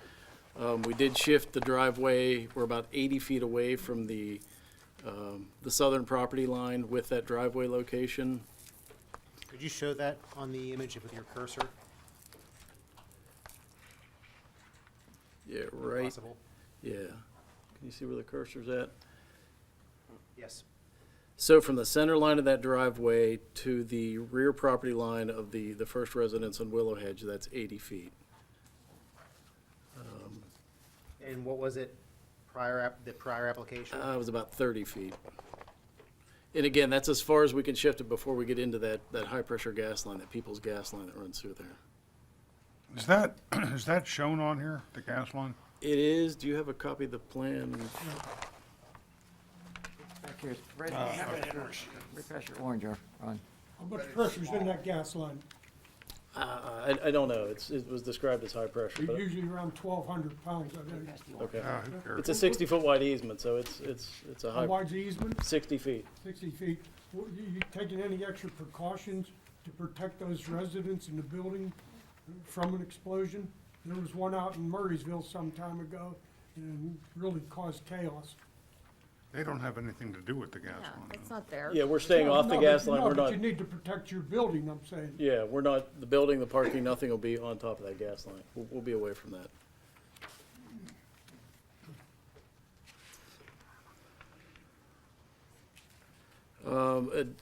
We did shift the driveway. We're about 80 feet away from the southern property line with that driveway location. Could you show that on the image with your cursor? Yeah, right. Possible? Yeah. Can you see where the cursor's at? Yes. So from the center line of that driveway to the rear property line of the first residence on Willow Hedge, that's 80 feet. And what was it the prior application? It was about 30 feet. And again, that's as far as we can shift it before we get into that high-pressure gas line, that People's gas line that runs through there. Is that shown on here, the gas line? It is. Do you have a copy of the plan? Back here, red, refresh your orange on. How much pressure's in that gas line? I don't know. It was described as high pressure. It's But usually around 1,200 pounds, I think. okay. who It's a 60-foot wide easement, so it's a high. How wide's the easement? 60 feet. 60 feet. You taking any extra precautions to protect those residents in the building from an explosion? There was one out in Murraysville some time ago and really caused chaos. They don't have anything to do with the gas Yeah, line. it's not there. Yeah, we're staying off the gas line. We're But not. you need to protect your building, I'm saying. Yeah, we're not, the building, the parking, nothing will be on top of that gas line. We'll be away from that.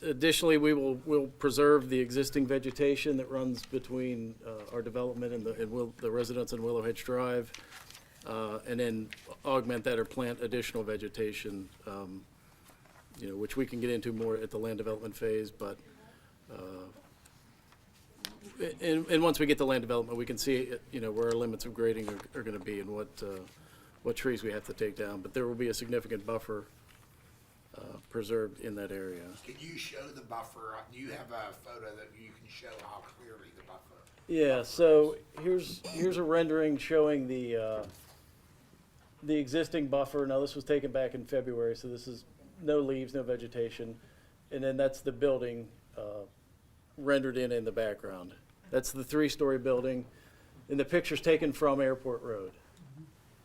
Additionally, we'll preserve the existing vegetation that runs between our development and the residents in Willow Hedge Drive, and then augment that or plant additional vegetation, which we can get into more at the land development phase, but and once we get to land development, we can see, where our limits of grading are gonna be and what trees we have to take down. But there will be a significant buffer preserved in that area. Can you show the buffer? Do you have a photo that you can show how clearly the buffer? Yeah, so here's a rendering showing the existing buffer. Now, this was taken back in February, so this is no leaves, no vegetation. And then that's the building rendered in the background. That's the 3-story building. And the picture's taken from Airport Road.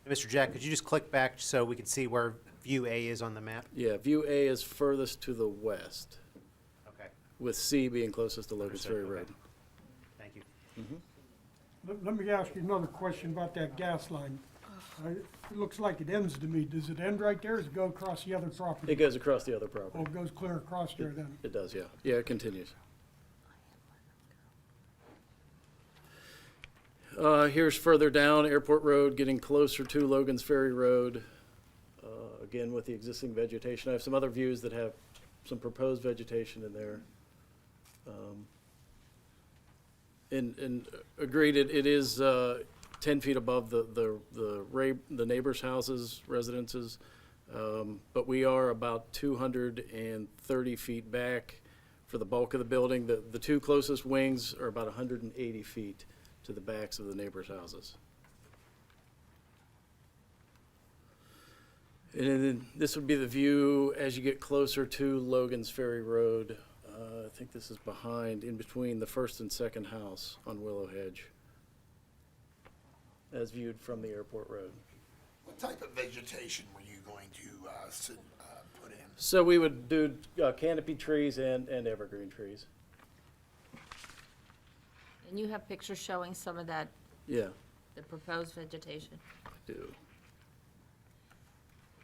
Mr. Jack, could you just click back so we can see where view A is on the map? Yeah, view A is furthest to the west, Okay, with C being closest to Locust Ferry Understood, Road. okay. Thank you. Let me ask you another question about that gas line. It looks like it ends to me. Does it end right there, or does it go across the other property? It goes across the other Oh, property. it goes clear across there then? It does, yeah. Yeah, it continues. Here's further down Airport Road, getting closer to Logan's Ferry Road. Again, with the existing vegetation. I have some other views that have some proposed vegetation in there. And agreed, it is 10 feet above the neighbors' houses, residences. But we are about 230 feet back for the bulk of the building. The two closest wings are about 180 feet to the backs of the neighbors' houses. And then this would be the view as you get closer to Logan's Ferry Road. I think this is behind, in between the first and second house on Willow Hedge, as viewed from the Airport Road. What type of vegetation were you going to put in? So we would do canopy trees and evergreen trees. And you have pictures showing some of that, Yeah, the proposed vegetation? I do.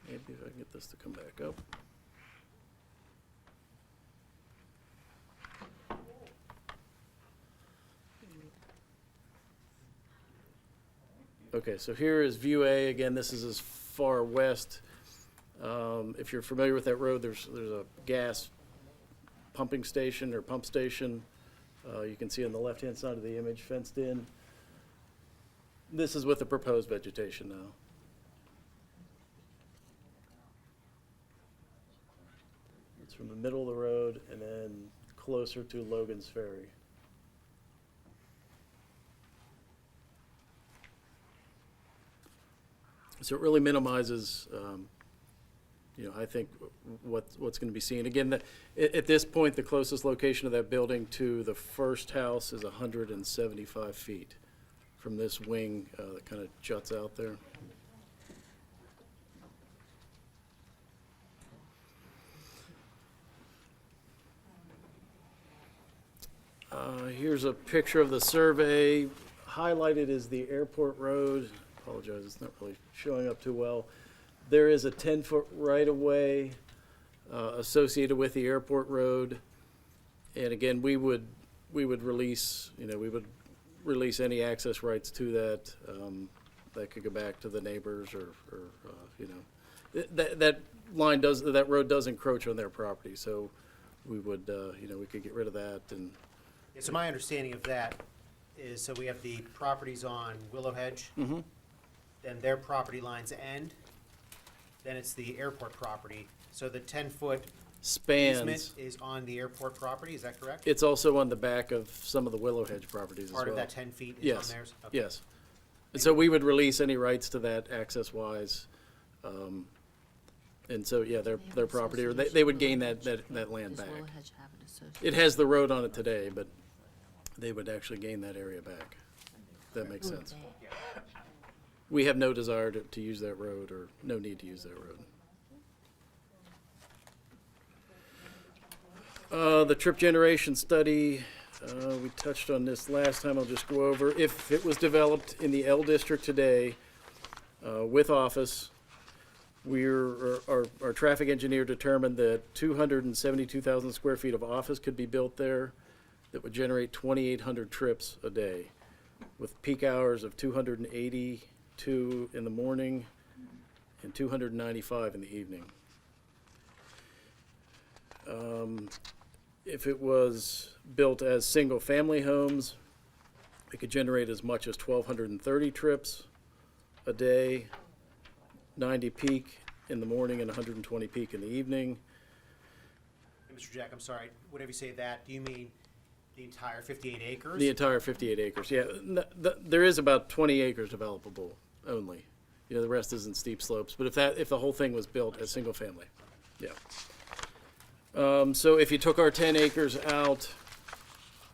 Maybe if I can get this to come back up. Okay, so here is view A. Again, this is as far west. If you're familiar with that road, there's a gas pumping station or pump station. You can see on the left-hand side of the image, fenced in. This is with the proposed vegetation now. It's from the middle of the road and then closer to Logan's Ferry. So it really minimizes, I think what's going to be seen. Again, at this point, the closest location of that building to the first house is 175 feet from this wing that kind of juts out there. Here's a picture of the survey. Highlighted is the Airport Road. Apologize, it's not really showing up too well. There is a 10-foot right-of-way associated with the Airport Road. And again, we would release, we would release any access rights to that. That could go back to the neighbors or that road does encroach on their property. So we would, we could get rid of that. And Yeah, so my understanding of that is, so we have the properties on Willow Hedge, Mhm. then their property lines end, then it's the airport property. So the 10-foot spans. easement is on the airport property, is that correct? It's also on the back of some of the Willow Hedge properties as well. Part of that 10 feet is Yes, on theirs? Okay. yes. And so we would release any rights to that access-wise. And so, yeah, their property, or they would gain that land Does back. Willow Hedge have an association? It has the road on it today, but they would actually gain that area back. If that makes sense. We have no desire to use that road, or no need to use that road. The trip generation study, we touched on this last time, I'll just go over. If it was developed in the L district today, with office, our traffic engineer determined that 272,000 square feet of office could be built there that would generate 2,800 trips a day, with peak hours of 282 in the morning and 295 in the evening. If it was built as single-family homes, it could generate as much as 1,230 trips a day, 90 peak in the morning and 120 peak in the evening. Mr. Jack, I'm sorry, whatever you say that, do you mean the entire 58 acres? The entire 58 acres, yeah. There is about 20 acres developable only. You know, the rest is in steep slopes, but if the whole thing was built as single family, yeah. So if you took our 10 acres out,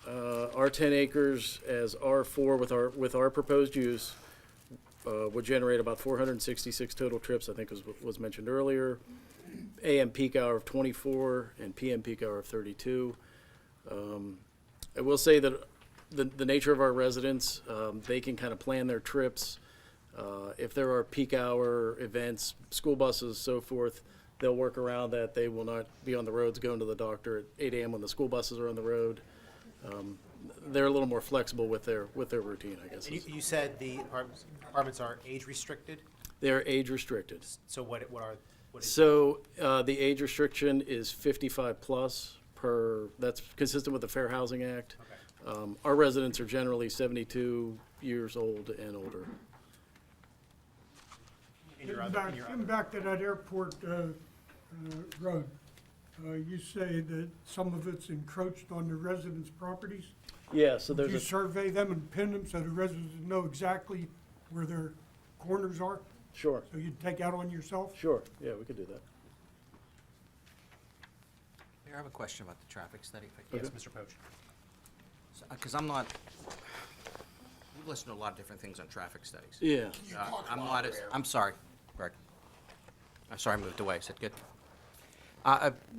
our 10 acres as R4 with our proposed use, would generate about 466 total trips, I think was mentioned earlier. AM peak hour of 24 and PM peak hour of 32. I will say that the nature of our residents, they can kind of plan their trips. If there are peak hour events, school buses, so forth, they'll work around that. They will not be on the roads going to the doctor at 8 a.m. when the school buses are on the road. They're a little more flexible with their routine, I guess. And you said the apartments are age restricted? They're age restricted. So what is? So the age restriction is 55 plus that's consistent with the Fair Housing Act. Okay. Our residents are generally 72 years old and older. Getting back to that airport road, you say that some of it's encroached on the residents' properties? Yeah, so Did there's you a, survey them and pin them so the residents know exactly where their corners are? sure, So you'd take out on yourself? sure, yeah, we could do that. Mayor, I have a question about the traffic study. if I can. Yes, Mr. Poach. Because I'm not, we listen to a lot of different things on traffic studies. Yeah. I'm not as, I'm sorry, Greg. I'm sorry I moved away. Is that good?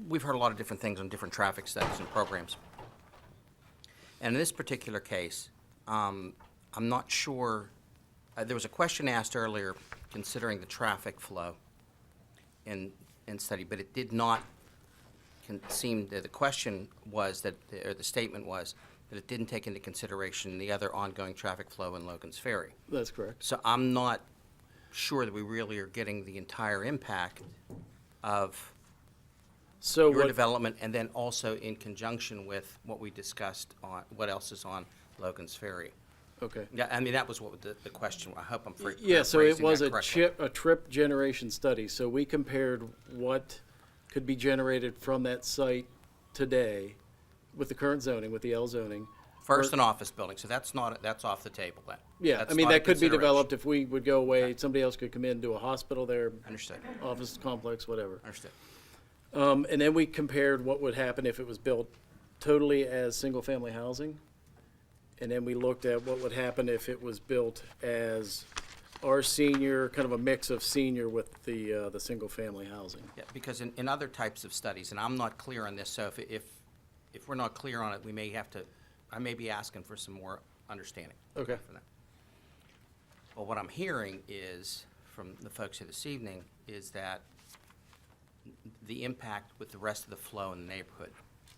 We've heard a lot of different things on different traffic studies and programs. And in this particular case, I'm not sure, there was a question asked earlier considering the traffic flow in study, but it did not seem that the question was that, or the statement was, that it didn't take into consideration the other ongoing traffic flow in Logan's Ferry. That's correct. So I'm not sure that we really are getting the entire impact of So your what, development, and then also in conjunction with what we discussed on, what else is on Logan's Ferry. okay. Yeah, I mean, that was what the question, I hope I'm Yeah, so it paraphrasing was that a correctly. trip generation study. So we compared what could be generated from that site today with the current zoning, with the L zoning. First, an office building, so that's not, that's off the table then. Yeah, That's I mean, not a that could be consideration. developed if we would go away, somebody else could come in, do a hospital there, Understood, office complex, whatever. understood. And then we compared what would happen if it was built totally as single-family housing. And then we looked at what would happen if it was built as our senior, kind of a mix of senior with the single-family housing. Yeah, because in other types of studies, and I'm not clear on this, so if we're not clear on it, we may have to, I may be asking for some more understanding. Okay. For that. Well, what I'm hearing is, from the folks here this evening, is that the impact with the rest of the flow in the neighborhood.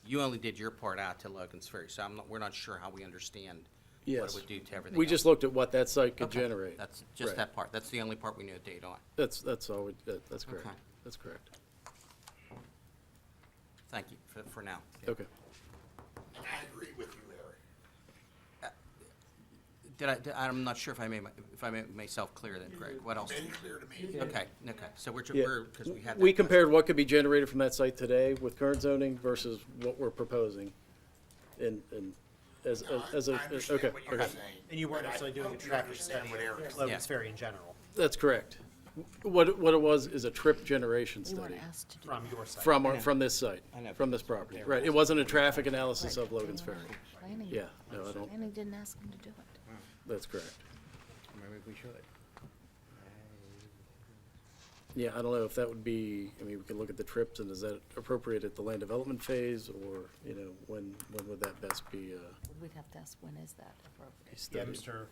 You only did your part out to Logan's Ferry, so we're not sure how we understand what Yes. it would do to everything We else. just looked at what that site could Okay. generate. That's just Right. that part. That's the only part we knew a date on. That's all, that's correct. Okay. That's correct. Thank you for now. Okay. And I agree with you, Larry. I'm not sure if I made myself clear then, Greg. What else? Made it clear to me. Okay, so we're, Yeah. because we had that. We compared what could be generated from that site today with current zoning versus what we're proposing. And as No, I a, understand okay, what you're okay. saying, And you weren't but I necessarily doing a hope you traffic understand study what of Eric's Logan's Yeah. Ferry in general, That's correct. What it was is a trip generation We weren't study asked to do from your site. from this site, I know. from this property. Right, it wasn't a traffic analysis of Logan's Ferry. Planning. Yeah, no, I don't, Planning didn't ask them to do it. that's correct. Maybe we should. Yeah, I don't know if that would be, I mean, we can look at the trips, and is that appropriate at the land development phase, or, you know, when would that best be, We'd have to ask, when is that appropriate? Yeah, studied?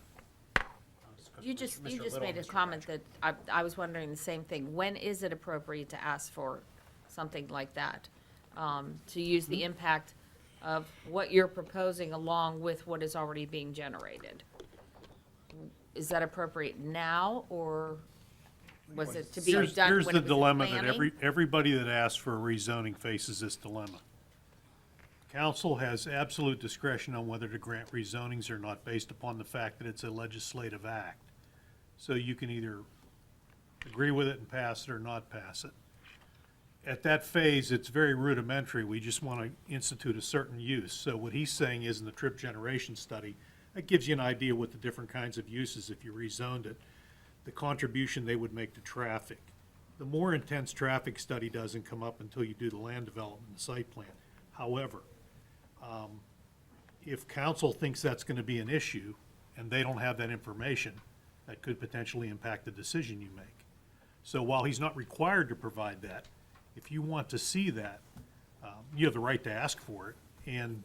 You just Mr. made Little, a Mr. comment that I was wondering the same thing. When is it appropriate to ask for something like that? To use the impact of what you're proposing along with what is already being generated? Is that appropriate now, or was it to be Here's done when the it was in dilemma that planning? everybody that asks for a rezoning faces this dilemma. Council has absolute discretion on whether to grant rezonings or not based upon the fact that it's a legislative act. So you can either agree with it and pass it or not pass it. at that phase, it's very rudimentary. We just want to institute a certain use. So what he's saying is in the trip generation study, that gives you an idea what the different kinds of uses, if you rezoned it, the contribution they would make to traffic. The more intense traffic study doesn't come up until you do the land development and site plan. However, if council thinks that's going to be an issue and they don't have that information, that could potentially impact the decision you make. So while he's not required to provide that, if you want to see that, you have the right to ask for it and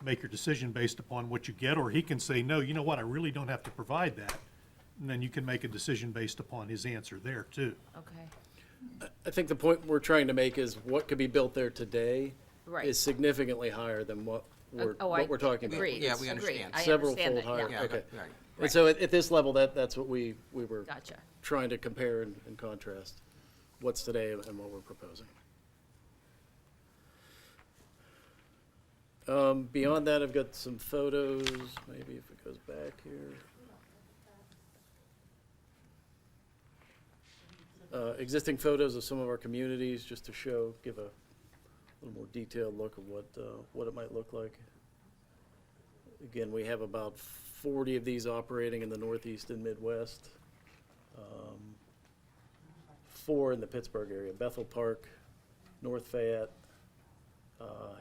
make your decision based upon what you get, or he can say, no, you know what, I really don't have to provide that. And then you can make a decision based upon his answer there too. Okay. I think the point we're trying to make is what could be built there today Right. is significantly higher than what we're talking about. Agreed. Yeah, we Agreed. understand. I Several understand fold that, higher, yeah. okay. Right. And so at this level, that's what we were Gotcha. trying to compare and contrast what's today and what we're proposing. Beyond that, I've got some photos, maybe if it goes back here. Existing photos of some of our communities, just to show, give a little more detailed look of what it might look like. Again, we have about 40 of these operating in the Northeast and Midwest. 4 in the Pittsburgh area, Bethel Park, North Fayette,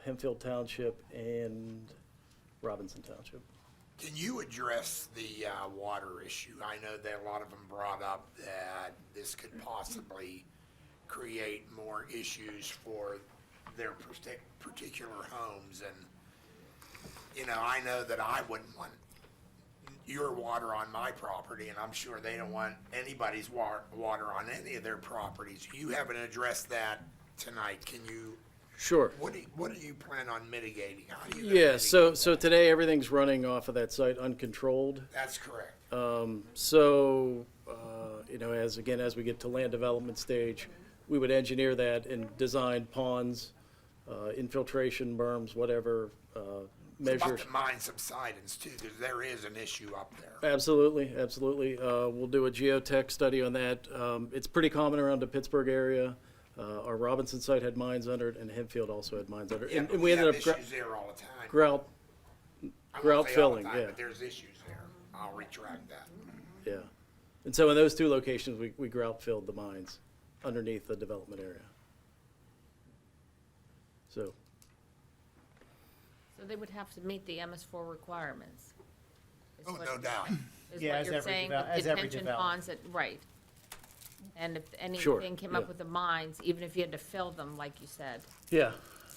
Hempfield Township, and Robinson Township. Can you address the water issue? I know that a lot of them brought up that this could possibly create more issues for their particular homes. And, you know, I know that I wouldn't want your water on my property, and I'm sure they don't want anybody's water on any of their properties. You haven't addressed that tonight. Can you? Sure. What do you plan on mitigating? How do you Yeah, mitigate so that? today everything's running off of that site uncontrolled. That's correct. You know, as we get to land development stage, we would engineer that and design ponds, infiltration berms, whatever, It's about measures. the mine subsidence too, because there is an issue up there. Absolutely, absolutely. We'll do a geotech study on that. It's pretty common around the Pittsburgh area. Our Robinson site had mines under it, and Hempfield also had mines under it. Yeah, And but we ended have up issues there all the time. grout I won't say all the filling, time, yeah. But there's issues there. I'll retract that. Yeah. And so in those 2 locations, we grout filled the mines underneath the development area. So, So they would have to meet the MS4 requirements. is Oh, what- no doubt. Is Yeah, what as you're every saying, devel- with as every detention development. ponds, right. And if Sure, anything came up yeah. with the mines, even if you had to fill them, like you said, yeah,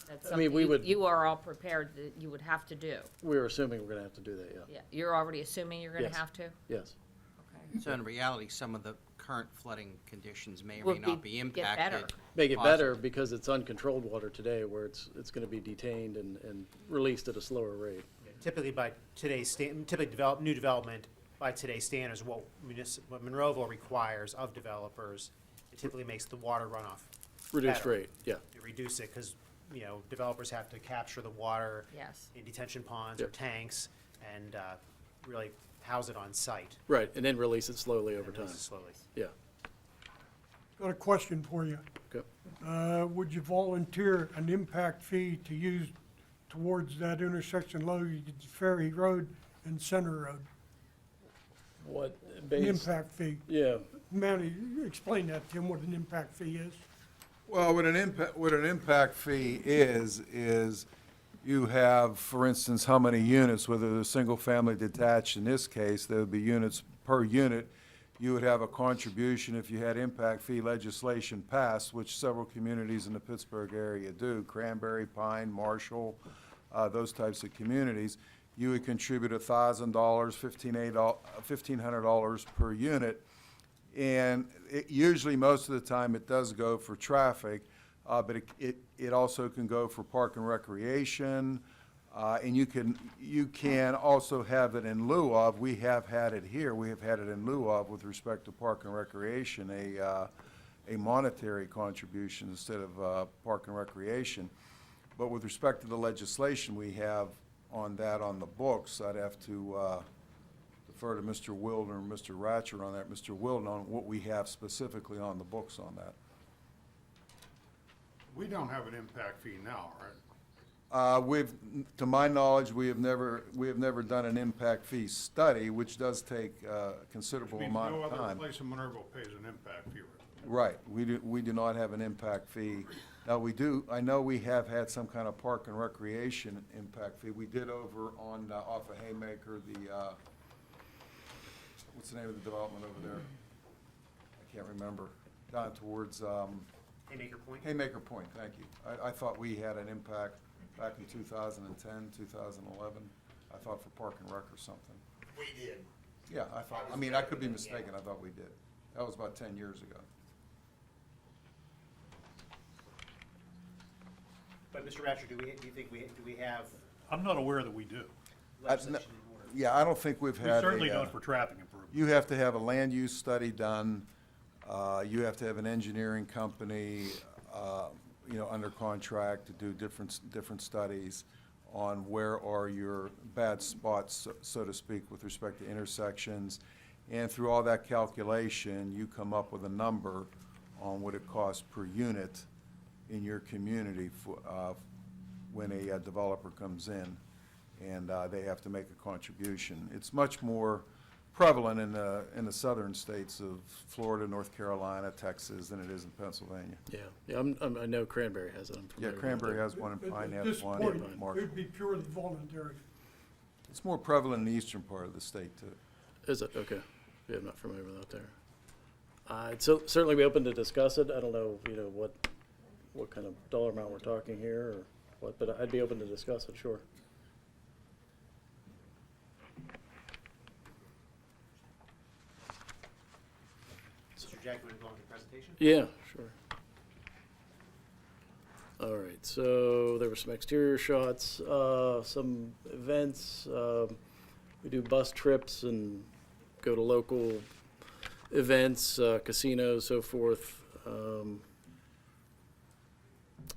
that's I mean, we something would- you are all prepared that you would have to do. we're assuming we're gonna have to do that, yeah. Yeah, you're already assuming you're gonna Yes. have to? Yes. Okay. So in reality, some of the current flooding conditions may or Will may not be get better. impacted. Make it better positively. because it's uncontrolled water today where it's gonna be detained and released at a slower rate. Typically by today's, new development, by today's standards, what Monroeville requires of developers, it typically makes the water runoff Reduced better. rate, yeah. You reduce it, because, you know, developers have to capture the water Yes. in detention ponds or Yep. tanks and really house it on site. Right, and then release it slowly over and time. release it slowly. Yeah. Got a question for you. Okay. Would you volunteer an impact fee to use towards that intersection, Logan Ferry Road and Center Road? What, An base? impact fee. Yeah. Manny, explain that, Tim, what an impact fee is. Well, what an impact fee is you have, for instance, how many units, whether they're single-family detached, in this case, there would be units per unit. You would have a contribution if you had impact fee legislation passed, which several communities in the Pittsburgh area do, Cranberry, Pine, Marshall, those types of communities. You would contribute $1,000, $1,500 per unit. And usually, most of the time, it does go for traffic, but it also can go for park and recreation. And you can also have it in lieu of, we have had it here, we have had it in lieu of, with respect to park and recreation, a monetary contribution instead of park and recreation. But with respect to the legislation we have on that on the books, I'd have to defer to Mr. Wilden or Mr. Ratcher on that. Mr. Wilden, on what we have specifically on the books on that. We don't have an impact fee now, right? To my knowledge, we have never done an impact fee study, which does take a considerable Means amount no of other time. place in Monroeville pays an impact fee, right? Right, we do not have an impact fee. Now, I know we have had some kind of park and recreation impact fee. We did over on, off of Haymaker, what's the name of the development over there? I can't remember. Down towards, Haymaker Point? Haymaker Point, thank you. I thought we had an impact back in 2010, 2011. I thought for Park and Rec or something. We did. Yeah, I mean, I could be mistaken, I thought we did. That was about 10 years ago. But Mr. Ratcher, do you think do we have I'm not aware that we do. legislation in order? Yeah, I don't think we've We had certainly don't for traffic improvement. You have to have a land use study done. You have to have an engineering company, under contract to do different studies on where are your bad spots, so to speak, with respect to intersections. And through all that calculation, you come up with a number on what it costs per unit in your community when a developer comes in and they have to make a contribution. It's much more prevalent in the southern states of Florida, North Carolina, Texas than it is in Pennsylvania. Yeah, I know Cranberry has it. I'm Yeah, familiar with Cranberry it. has one, and Pine At has this one, point, and Marshall. it'd be purely voluntary. It's more prevalent in the eastern part of the state, too. Is it? Okay. Yeah, I'm not familiar with that there. I'd certainly be open to discuss it. I don't know, what kind of dollar amount we're talking here or what, but I'd be open to discuss it, sure. Mr. Jack, you want to go on to the presentation? Yeah, sure. All right, so there were some exterior shots, some events. We do bus trips and go to local events, casinos, so forth.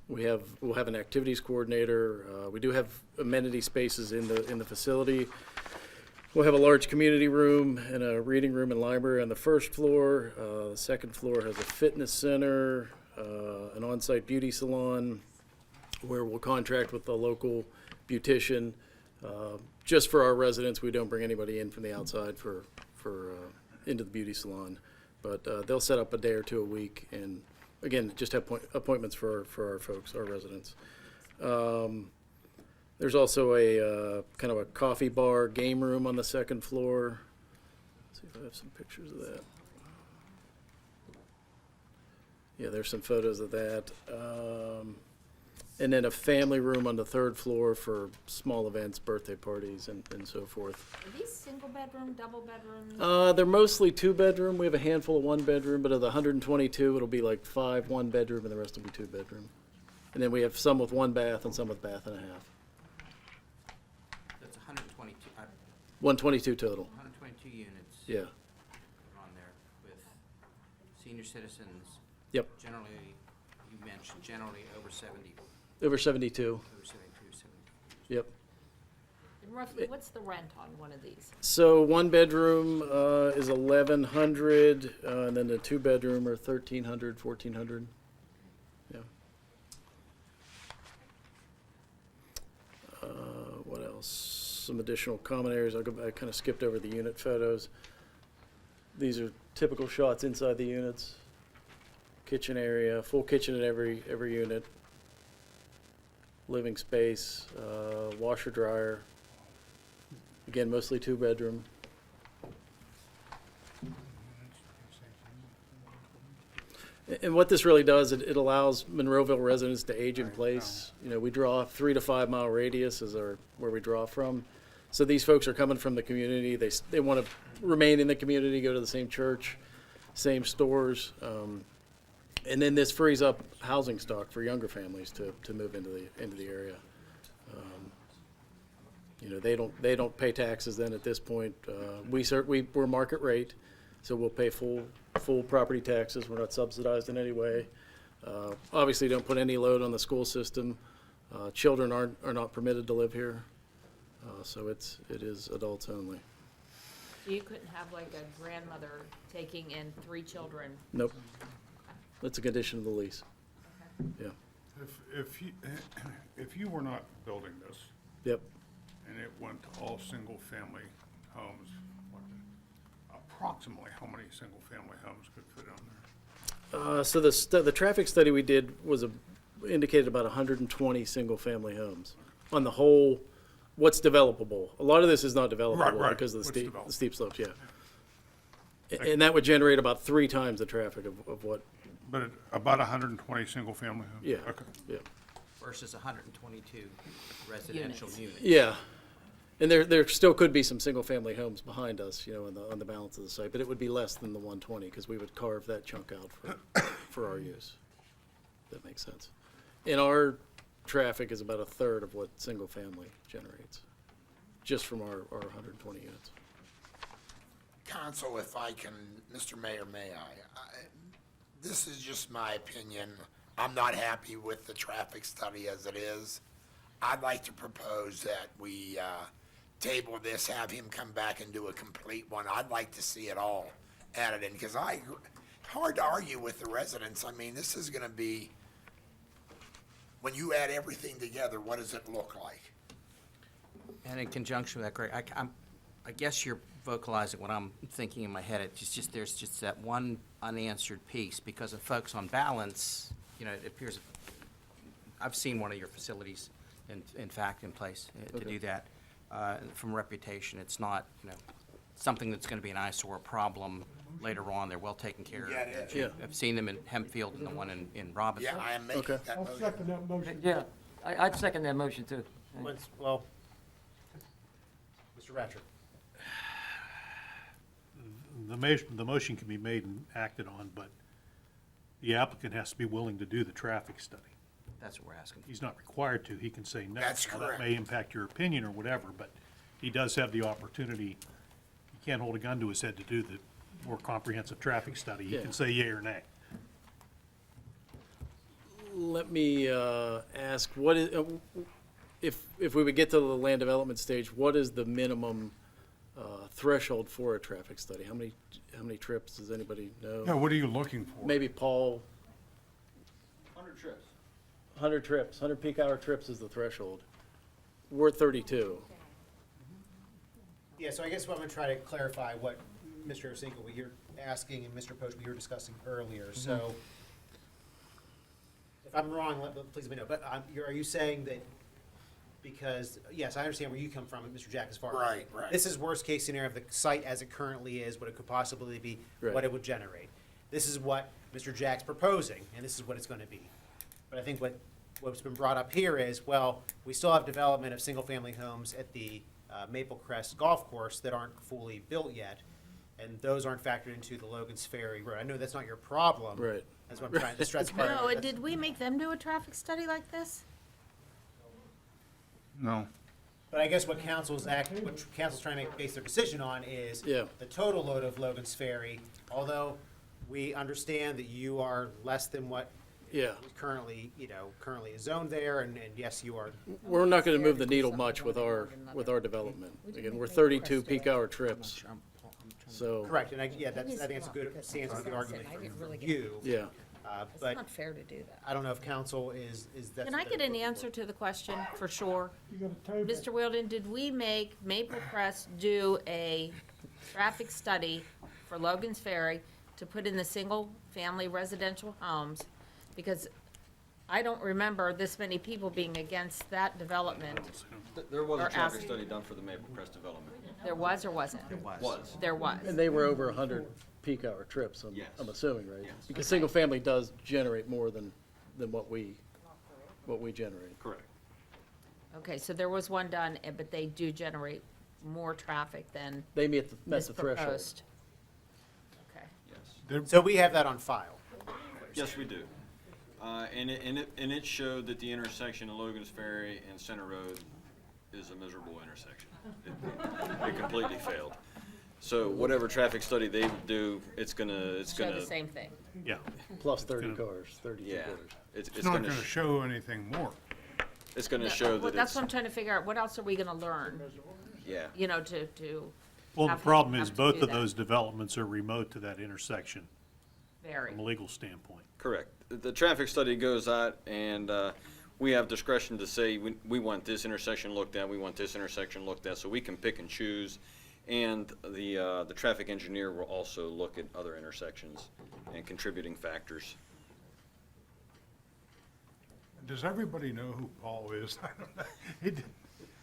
We'll have an activities coordinator. We do have amenity spaces in the facility. We'll have a large community room and a reading room and library on the first floor. The second floor has a fitness center, an on-site beauty salon, where we'll contract with the local beautician. Just for our residents, we don't bring anybody in from the outside for into the beauty salon. But they'll set up a day or two a week, and again, just have appointments for our folks, our residents. There's also a kind of a coffee bar, game room on the second floor. Let's see if I have some pictures of that. Yeah, there's some photos of that. And then a family room on the third floor for small events, birthday parties, and so forth. Are these single bedroom, double bedroom? They're mostly two bedroom. We have a handful of one bedroom, but of the 122, it'll be like 5 one bedroom and the rest will be two bedroom. And then we have some with one bath and some with bath and a half. That's 122, 122 total. 122 units. Yeah. On there with senior citizens. Yep. Generally, you mentioned generally over 70. Over 72. Over 72, 70. Yep. And roughly, what's the rent on one of these? So one bedroom is 1,100, and then the two bedroom are 1,300, 1,400. Yeah. What else? Some additional common areas. I kind of skipped over the unit photos. These are typical shots inside the units. Kitchen area, full kitchen in every unit. Living space, washer dryer. Again, mostly two bedroom. And what this really does, it allows Monroeville residents to age in place. We draw 3 to 5 mile radius is where we draw from. So these folks are coming from the community. They want to remain in the community, go to the same church, same stores. And then this frees up housing stock for younger families to move into the area. They don't pay taxes then at this point. We're market rate, so we'll pay full property taxes. We're not subsidized in any way. Obviously, don't put any load on the school system. Children are not permitted to live here, so it is adults only. So you couldn't have like a grandmother taking in 3 children? Nope. That's a condition of the lease. Okay. Yeah. If you were not building this Yep. and it went to all single-family homes, approximately how many single-family homes could fit on there? So the traffic study we did was indicated about 120 single-family homes on the whole, what's developable. A lot of this is not developable Right. because of What's the steep slopes, yeah. And that would generate about 3 times the traffic of what, But about 120 single-family homes? yeah, Okay. yeah. Versus 122 residential units. Yeah, and there still could be some single-family homes behind us, you know, on the balance of the site, but it would be less than the 120, because we would carve that chunk out for our use. That makes sense. And our traffic is about a third of what single-family generates, just from our 120 units. Council, if I can, Mr. Mayor, may I? This is just my opinion. I'm not happy with the traffic study as it is. I'd like to propose that we table this, have him come back and do a complete one. I'd like to see it all added in, because hard to argue with the residents. I mean, this is gonna be, when you add everything together, what does it look like? And in conjunction with that, Greg, I guess you're vocalizing what I'm thinking in my head. It's just, there's just that one unanswered piece, because of folks on balance, you know, it appears, I've seen one of your facilities, in fact, in place to do that. From reputation, it's not, you know, something that's gonna be an eyesore problem later on. They're well taken care of. Yeah, it is. Yeah. I've seen them in Hempfield and the one in Robinson. Yeah, I am making Okay. that I'll motion. second that motion. Yeah, I'd second that motion too. Well, Mr. Ratcher. The motion can be made and acted on, but the applicant has to be willing to do the traffic study. That's what we're asking. He's not required to, he can say no. That's Now, correct. That may impact your opinion or whatever, but he does have the opportunity, he can't hold a gun to his head to do the more comprehensive traffic study. He Yeah. can say yea or nay. Let me ask, what is, if we would get to the land development stage, what is the minimum threshold for a traffic study? How many trips, does anybody know? Yeah, what are you looking for? Maybe Paul, 100 trips. 100 trips, 100 peak hour trips is the threshold. We're at 32. Yeah, so I guess what I'm gonna try to clarify what Mr. Osinko, what you're asking, and Mr. Poach, we were discussing earlier, so. If I'm wrong, please let me know, but are you saying that, because, yes, I understand where you come from, Mr. Jack, as far as. Right, right. This is worst-case scenario of the site as it currently is, what it could possibly be, Right. what it would generate. This is what Mr. Jack's proposing, and this is what it's gonna be. But I think what's been brought up here is, well, we still have development of single-family homes at the Maple Crest Golf Course that aren't fully built yet, and those aren't factored into the Logan's Ferry Road. I know that's not your problem. Right. That's what I'm trying to stress. Part of No, it. did we make them do a traffic study like this? No. But I guess what council's trying to base their decision on is Yeah. the total load of Logan's Ferry, although we understand that you are less than what Yeah. currently is zoned there, and yes, you are. We're not gonna move the needle much with our development. Again, we're 32 peak hour trips, so, Correct, and I think it's a good stance of the argument from you. yeah. It's But not fair to do that. I don't know if council is that. Can I get an answer to the question for sure? You got a table. Mr. Wilden, did we make Maple Crest do a traffic study for Logan's Ferry to put in the single-family residential homes? Because I don't remember this many people being against that development. There was Or a traffic ask- study done for the Maple Crest development. There was or wasn't? Was. There was. And they were over 100 peak hour trips, Yes. I'm assuming, right? Yes. Because single family does generate more than what we generate. Correct. Okay, so there was one done, but they do generate more traffic than They met this the threshold. proposed. Okay. Yes. So we have that on file. Yes, we do. And it showed that the intersection of Logan's Ferry and Center Road is a miserable intersection. It completely failed. So whatever traffic study they do, it's gonna. Show the same thing. Yeah. Plus 30 cars, 32 Yeah. cars. It's not gonna show anything more. It's gonna No, show well, that that's it's, what I'm trying to figure out. What else are we gonna learn? yeah. You know, to Well, the have- problem have is to both do of that. those developments are remote to that intersection. vary. from a legal standpoint. Correct. The traffic study goes out, and we have discretion to say, we want this intersection looked at, we want this intersection looked at, so we can pick and choose. And the traffic engineer will also look at other intersections and contributing factors. Does everybody know who Paul is? I don't know.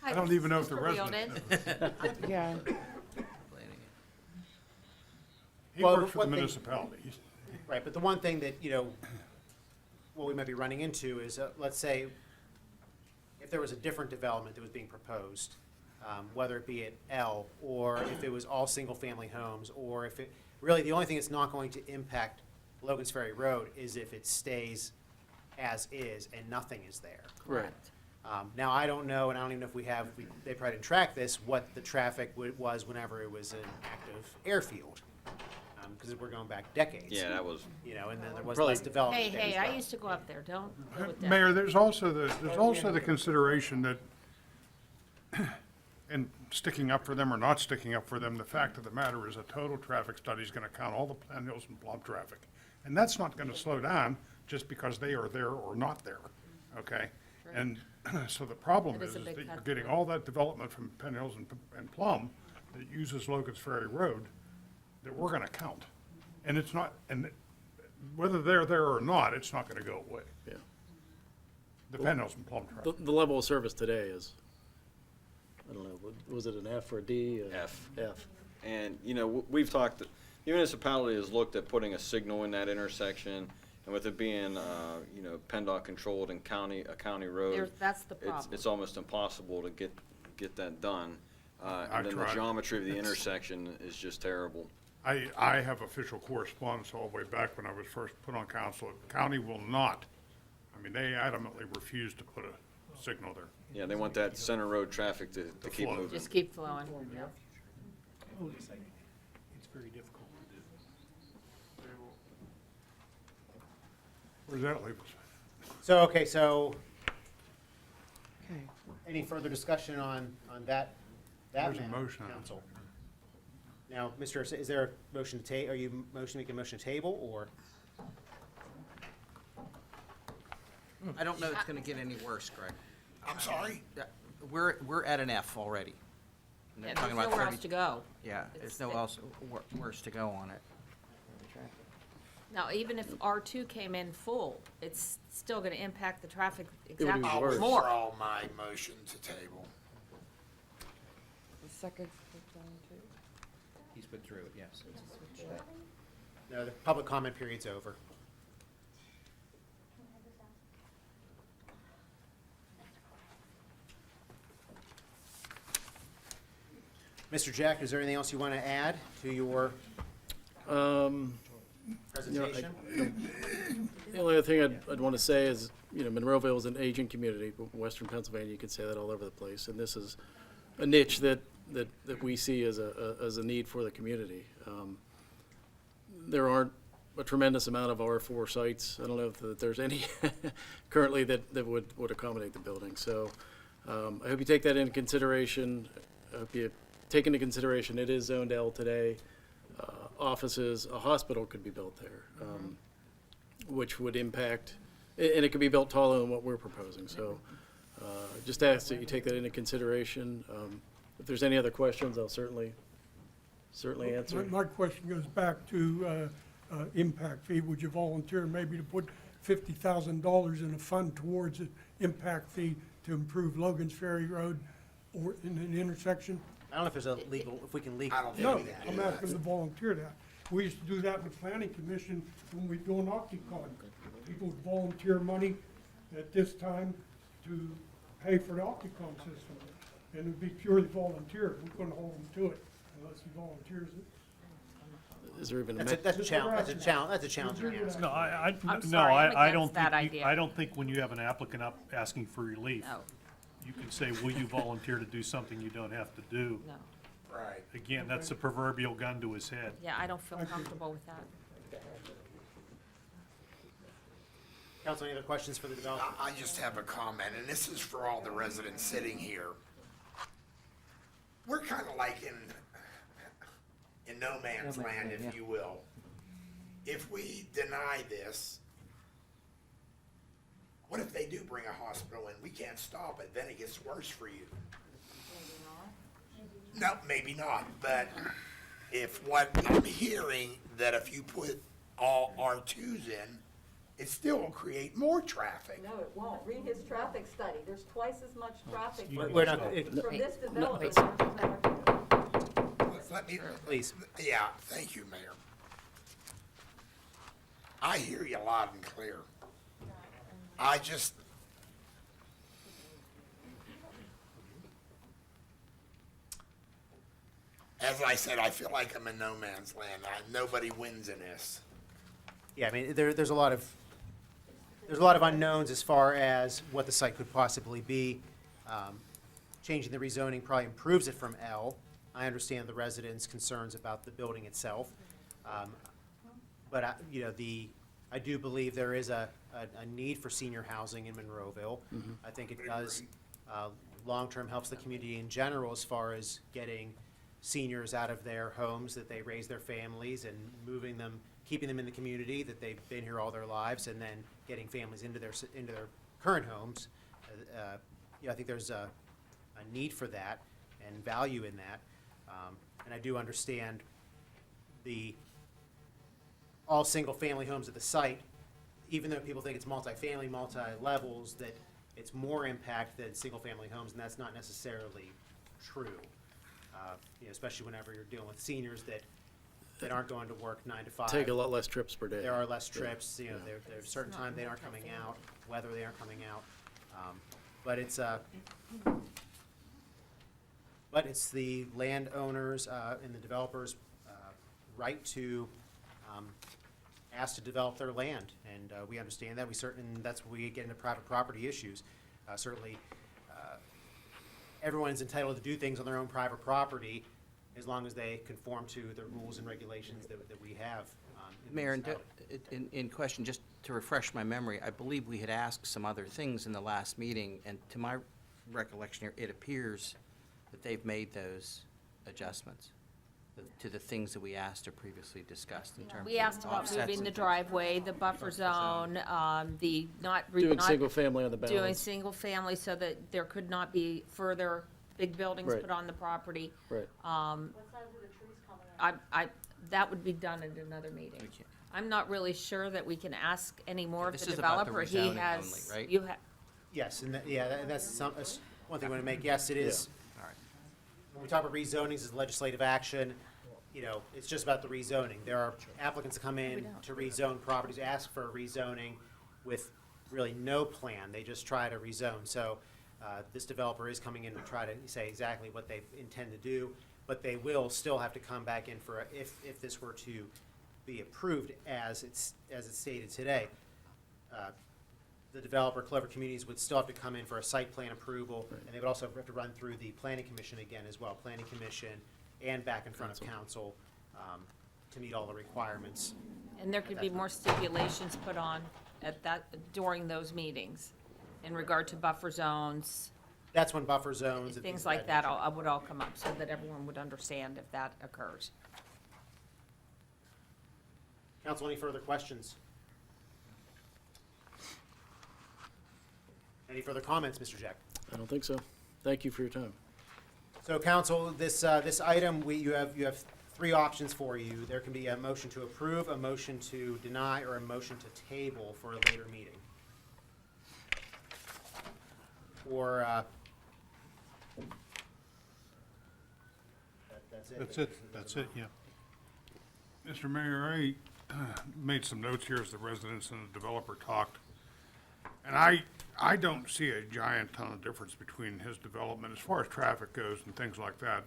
I don't even know if the Mr. residents Wheeldon. know. Yeah. He Well, works for the one thing- municipality. Right, but the one thing that, what we might be running into is, let's say, if there was a different development that was being proposed, whether it be at L, or if it was all single-family homes, or if it, really, the only thing that's not going to impact Logan's Ferry Road is if it stays as is and nothing is there. Correct. Now, I don't know, and I don't even know if they probably didn't track this, what the traffic was whenever it was an active airfield, because we're going back decades. Yeah, that was. And then there was Probably- less development Hey, there hey, as I well. used to go up there, don't go with that. Mayor, there's also the consideration that, in sticking up for them or not sticking up for them, the fact of the matter is a total traffic study is gonna count all the Plant Hills and Plum traffic. And that's not gonna slow down just because they are there or not there, okay? And so the problem It is is a big that you're cut getting through. all that development from Penn Hills and Plum that uses Logan's Ferry Road that we're gonna count. And it's not, and whether they're there or not, it's not gonna go away. Yeah. The Penn Hills and Plum traffic. The level of service today is, I don't know, was it an F or a D? F. F. And, we've talked, the municipality has looked at putting a signal in that intersection, and with it being, PennDOT controlled and a county road. That's the problem. It's almost impossible to get that done. And then the tried. geometry of the intersection is just terrible. I have official correspondence all the way back when I was first put on council. The county will not, they adamantly refuse to put a signal there. Yeah, they want that center road traffic to keep flow. moving. Just keep flowing. Yeah. It's very difficult to do. Where's that leave us? So, Okay. any further discussion on that There's a matter, motion on it. council? Now, is there a motion to are you making a motion to table, or? I don't know it's gonna get any worse, Greg. I'm sorry? Yeah, we're at an F already. And they're Yeah, talking there's about nowhere else to go. Yeah, there's no else worse to go on it. Now, even if R2 came in full, it's still gonna impact the traffic would be exactly I'll worse. more. withdraw my motion to table. The second. He's withdrew it, yes. No, the public comment period's over. Mr. Jack, is there anything else you want to add to your presentation? The only other thing I'd want to say is, Monroeville is an aging community, but Western Pennsylvania, you can say that all over the place. And this is a niche that we see as a need for the community. There aren't a tremendous amount of R4 sites. I don't know if there's any currently that would accommodate the building. So I hope you take that into consideration. I hope you take into consideration it is zoned L today. Offices, a hospital could be built there, which would impact, and it could be built taller than what we're proposing. So just ask that you take that into consideration. If there's any other questions, I'll certainly answer. My question goes back to impact fee. Would you volunteer maybe to put $50,000 in a fund towards an impact fee to improve Logan's Ferry Road or in an intersection? I don't know if there's if we can legally do No, that. I'm asking to volunteer that. We used to do that in the planning commission when we do an OptiCon. People would volunteer money at this time to pay for the OptiCon system. And it'd be purely volunteer. We couldn't hold them to it unless he volunteers it. Is there even a That's a challenge, that's a challenge. No, I'm sorry, I'm I don't against that think, idea. I don't think when you have an applicant up asking for relief, No, you can say, will you volunteer to do something you don't have to do? no. Right. Again, that's the proverbial gun to his head. Yeah, I don't feel comfortable with that. Council, any other questions for the developer? I just have a comment, and this is for all the residents sitting here. We're kind of like in no man's land, if you will. if we deny this, what if they do bring a hospital in? We can't stop it, then it gets worse for you. No, maybe not, but if what I'm hearing, that if you put all R2s in, it still will create more traffic. No, it won't. Read his traffic study. There's twice as much traffic We're not- from this development. Let me, Please. yeah, thank you, Mayor. I hear you loud and clear. I just, as I said, I feel like I'm in no man's land. Nobody wins in this. Yeah, I mean, there's a lot of unknowns as far as what the site could possibly be. Changing the rezoning probably improves it from L. I understand the residents' concerns about the building itself. But I do believe there is a need for senior housing in Monroeville. I think it does, long-term helps the community in general as far as getting seniors out of their homes, that they raise their families, and moving them, keeping them in the community, that they've been here all their lives, and then getting families into their current homes. I think there's a need for that and value in that. And I do understand all single-family homes at the site, even though people think it's multifamily, multi-levels, that it's more impact than single-family homes, and that's not necessarily true. Especially whenever you're dealing with seniors that aren't going to work 9 to 5. Take a lot less trips per day. There are less trips, there's certain time they aren't coming out, whether they aren't coming out. But it's the landowners and the developers' right to ask to develop their land, and we understand that. That's where we get into private property issues. Certainly, everyone's entitled to do things on their own private property as long as they conform to the rules and regulations that we have. Mayor, in question, just to refresh my memory, I believe we had asked some other things in the last meeting, and to my recollection here, it appears that they've made those adjustments to the things that we asked or previously discussed in terms of We asked about offsets moving the and- driveway, the buffer zone, the Doing not single family on the doing balance. single family so that there could not be further big buildings Right. put on the property. Right. That would be done at another meeting. I'm not really sure that we can ask any more of This the is about the developer. He rezoning has, only, right? you have, Yes, and that's one thing I want to make. Yes, it is. All right. When we talk about rezonings as legislative action, it's just about the rezoning. There are applicants that come in to rezone properties, ask for a rezoning with really no plan. They just try to rezone. So this developer is coming in to try to say exactly what they intend to do, but they will still have to come back in for, if this were to be approved as it's stated today, the developer, Clover Communities, would still have to come in for a site plan approval, and they would also have to run through the planning commission again as well, planning commission and back in front of council, to meet all the requirements. and there could be more stipulations put on during those meetings in regard to buffer zones, That's when buffer zones and things like that would all come up so that everyone would understand if that occurs. Council, any further questions? Any further comments, Mr. Jack? I don't think so. Thank you for your time. So, council, this item, you have three options for you. There can be a motion to approve, a motion to deny, or a motion to table for a later meeting. Or, that's it. That's it, yeah. Mr. Mayor, I made some notes here as the residents and the developer talked. And I don't see a giant ton of difference between his development as far as traffic goes and things like that,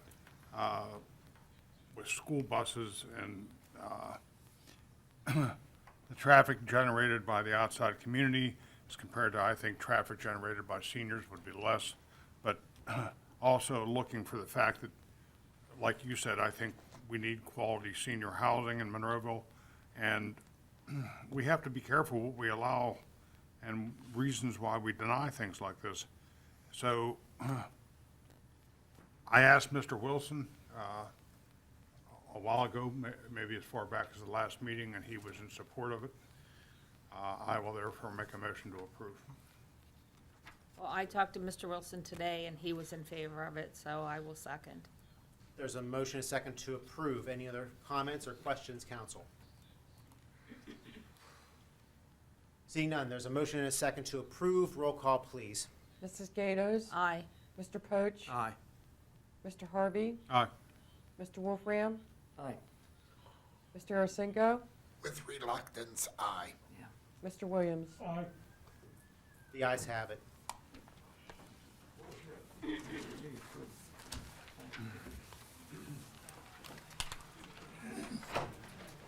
with school buses and the traffic generated by the outside community as compared to, I think, traffic generated by seniors would be less. But also looking for the fact that, like you said, I think we need quality senior housing in Monroeville, and we have to be careful what we allow and reasons why we deny things like this. So I asked Mr. Wilson a while ago, maybe as far back as the last meeting, and he was in support of it. I will therefore make a motion to approve. Well, I talked to Mr. Wilson today, and he was in favor of it, so I will second. There's a motion, a second to approve. Any other comments or questions, council? Seeing none, there's a motion and a second to approve. Roll call, please. Mrs. Gatos? Aye. Mr. Poach? Aye. Mr. Harvey? Aye. Mr. Wolfram? Aye. Mr. Arcinigo? With reluctance, aye. Mr. Williams? Aye. The ayes have it.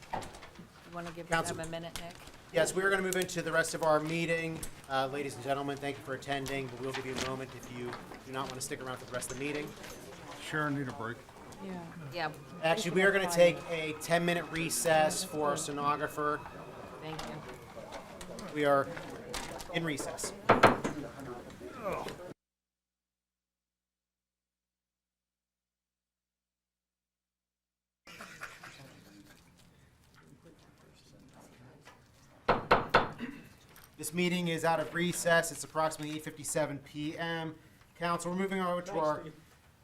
You want to give Counsel- them a minute, Nick? Yes, we are going to move into the rest of our meeting. Ladies and gentlemen, thank you for attending, but we'll give you a moment if you do not want to stick around for the rest of the meeting. Sharon, need a break? Yeah. Yeah, Actually, we are going to take a 10-minute recess for our stenographer. thank you. We are in recess. This meeting is out of recess. It's approximately 8:57 PM. Council, we're moving over to our